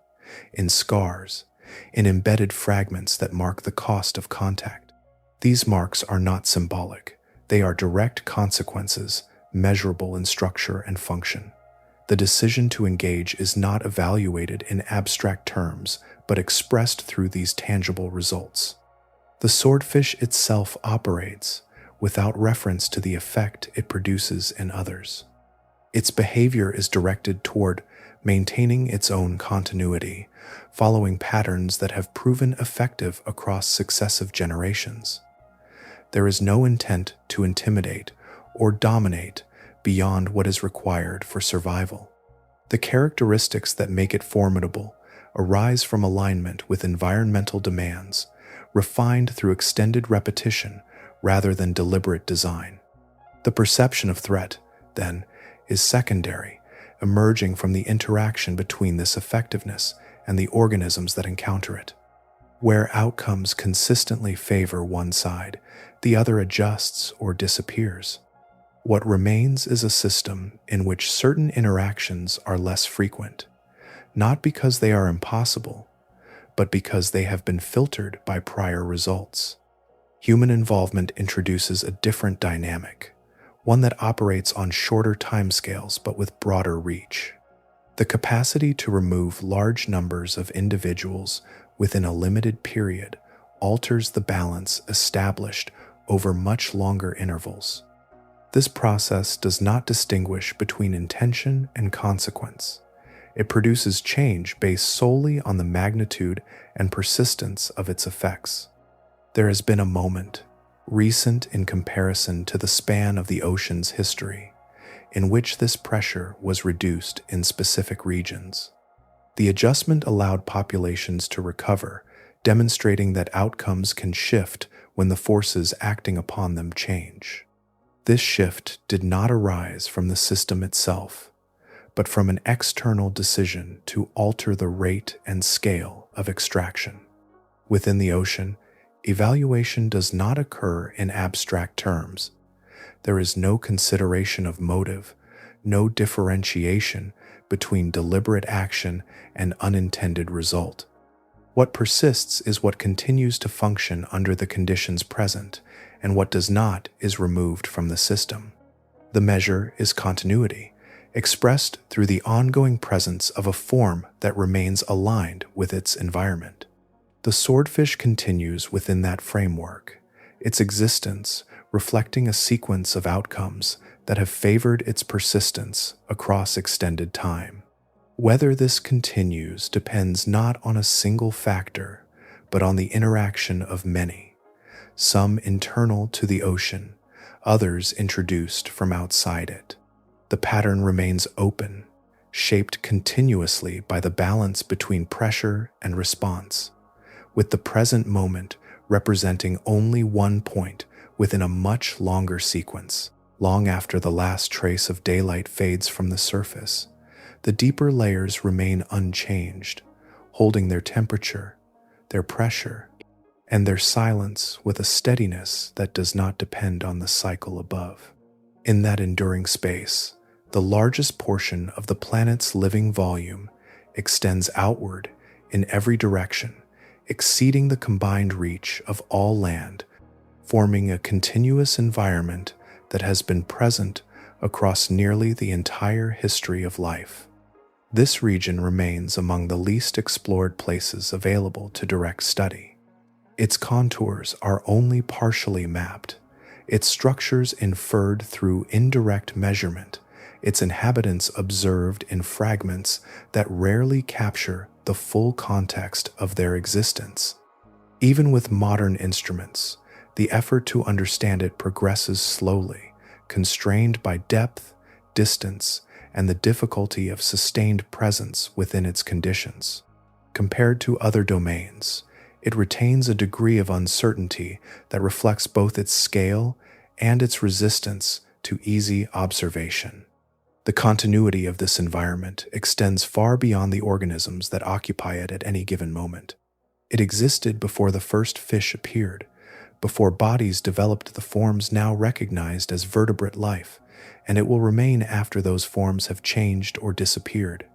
A: in scars, in embedded fragments that mark the cost of contact. These marks are not symbolic. They are direct consequences, measurable in structure and function. The decision to engage is not evaluated in abstract terms, but expressed through these tangible results. The swordfish itself operates without reference to the effect it produces in others. Its behavior is directed toward maintaining its own continuity, following patterns that have proven effective across successive generations. There is no intent to intimidate or dominate beyond what is required for survival. The characteristics that make it formidable arise from alignment with environmental demands, refined through extended repetition rather than deliberate design. The perception of threat, then, is secondary, emerging from the interaction between this effectiveness and the organisms that encounter it. Where outcomes consistently favor one side, the other adjusts or disappears. What remains is a system in which certain interactions are less frequent, not because they are impossible, but because they have been filtered by prior results. Human involvement introduces a different dynamic, one that operates on shorter timescales but with broader reach. The capacity to remove large numbers of individuals within a limited period alters the balance established over much longer intervals. This process does not distinguish between intention and consequence. It produces change based solely on the magnitude and persistence of its effects. There has been a moment, recent in comparison to the span of the ocean's history, in which this pressure was reduced in specific regions. The adjustment allowed populations to recover, demonstrating that outcomes can shift when the forces acting upon them change. This shift did not arise from the system itself, but from an external decision to alter the rate and scale of extraction. Within the ocean, evaluation does not occur in abstract terms. There is no consideration of motive, no differentiation between deliberate action and unintended result. What persists is what continues to function under the conditions present, and what does not is removed from the system. The measure is continuity, expressed through the ongoing presence of a form that remains aligned with its environment. The swordfish continues within that framework, its existence reflecting a sequence of outcomes that have favored its persistence across extended time. Whether this continues depends not on a single factor, but on the interaction of many, some internal to the ocean, others introduced from outside it. The pattern remains open, shaped continuously by the balance between pressure and response, with the present moment representing only one point within a much longer sequence. Long after the last trace of daylight fades from the surface, the deeper layers remain unchanged, holding their temperature, their pressure, and their silence with a steadiness that does not depend on the cycle above. In that enduring space, the largest portion of the planet's living volume extends outward in every direction, exceeding the combined reach of all land, forming a continuous environment that has been present across nearly the entire history of life. This region remains among the least explored places available to direct study. Its contours are only partially mapped, its structures inferred through indirect measurement, its inhabitants observed in fragments that rarely capture the full context of their existence. Even with modern instruments, the effort to understand it progresses slowly, constrained by depth, distance, and the difficulty of sustained presence within its conditions. Compared to other domains, it retains a degree of uncertainty that reflects both its scale and its resistance to easy observation. The continuity of this environment extends far beyond the organisms that occupy it at any given moment. It existed before the first fish appeared, before bodies developed the forms now recognized as vertebrate life, and it will remain after those forms have changed or disappeared.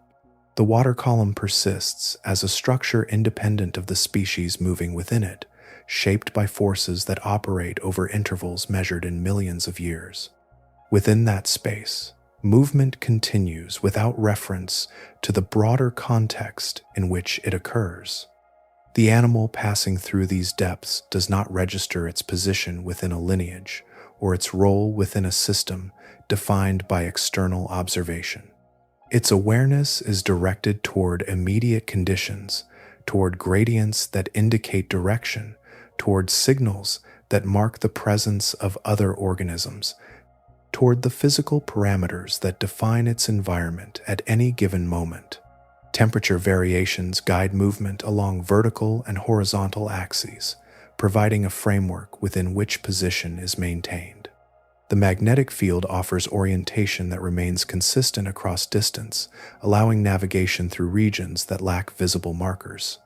A: The water column persists as a structure independent of the species moving within it, shaped by forces that operate over intervals measured in millions of years. Within that space, movement continues without reference to the broader context in which it occurs. The animal passing through these depths does not register its position within a lineage or its role within a system defined by external observation. Its awareness is directed toward immediate conditions, toward gradients that indicate direction, toward signals that mark the presence of other organisms, toward the physical parameters that define its environment at any given moment. Temperature variations guide movement along vertical and horizontal axes, providing a framework within which position is maintained. The magnetic field offers orientation that remains consistent across distance, allowing navigation through regions that lack visible markers.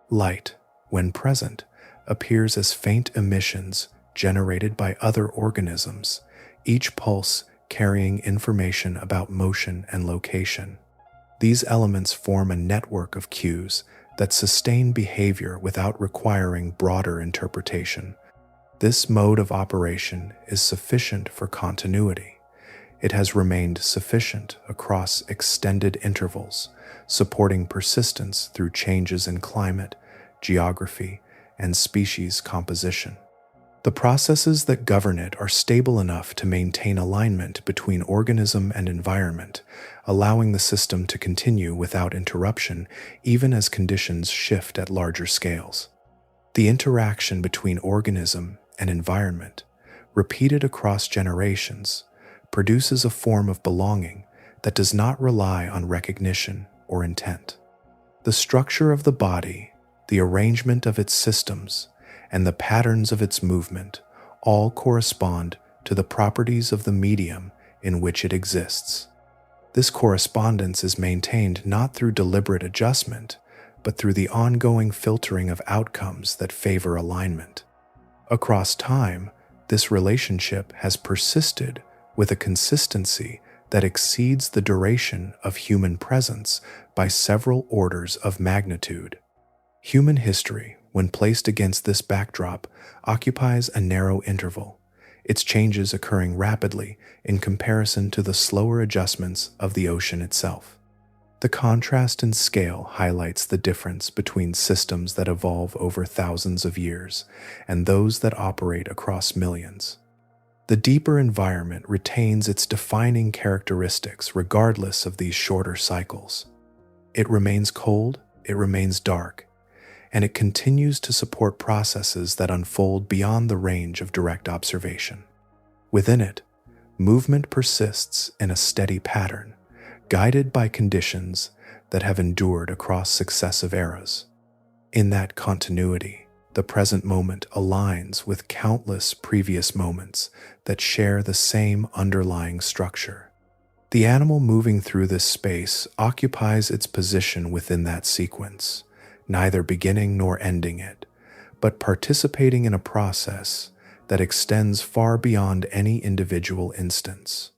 A: Light, when present, appears as faint emissions generated by other organisms, each pulse carrying information about motion and location. These elements form a network of cues that sustain behavior without requiring broader interpretation. This mode of operation is sufficient for continuity. It has remained sufficient across extended intervals, supporting persistence through changes in climate, geography, and species composition. The processes that govern it are stable enough to maintain alignment between organism and environment, allowing the system to continue without interruption even as conditions shift at larger scales. The interaction between organism and environment, repeated across generations, produces a form of belonging that does not rely on recognition or intent. The structure of the body, the arrangement of its systems, and the patterns of its movement all correspond to the properties of the medium in which it exists. This correspondence is maintained not through deliberate adjustment, but through the ongoing filtering of outcomes that favor alignment. Across time, this relationship has persisted with a consistency that exceeds the duration of human presence by several orders of magnitude. Human history, when placed against this backdrop, occupies a narrow interval, its changes occurring rapidly in comparison to the slower adjustments of the ocean itself. The contrast in scale highlights the difference between systems that evolve over thousands of years and those that operate across millions. The deeper environment retains its defining characteristics regardless of these shorter cycles. It remains cold, it remains dark, and it continues to support processes that unfold beyond the range of direct observation. Within it, movement persists in a steady pattern, guided by conditions that have endured across successive eras. In that continuity, the present moment aligns with countless previous moments that share the same underlying structure. The animal moving through this space occupies its position within that sequence, neither beginning nor ending it, but participating in a process that extends far beyond any individual instance.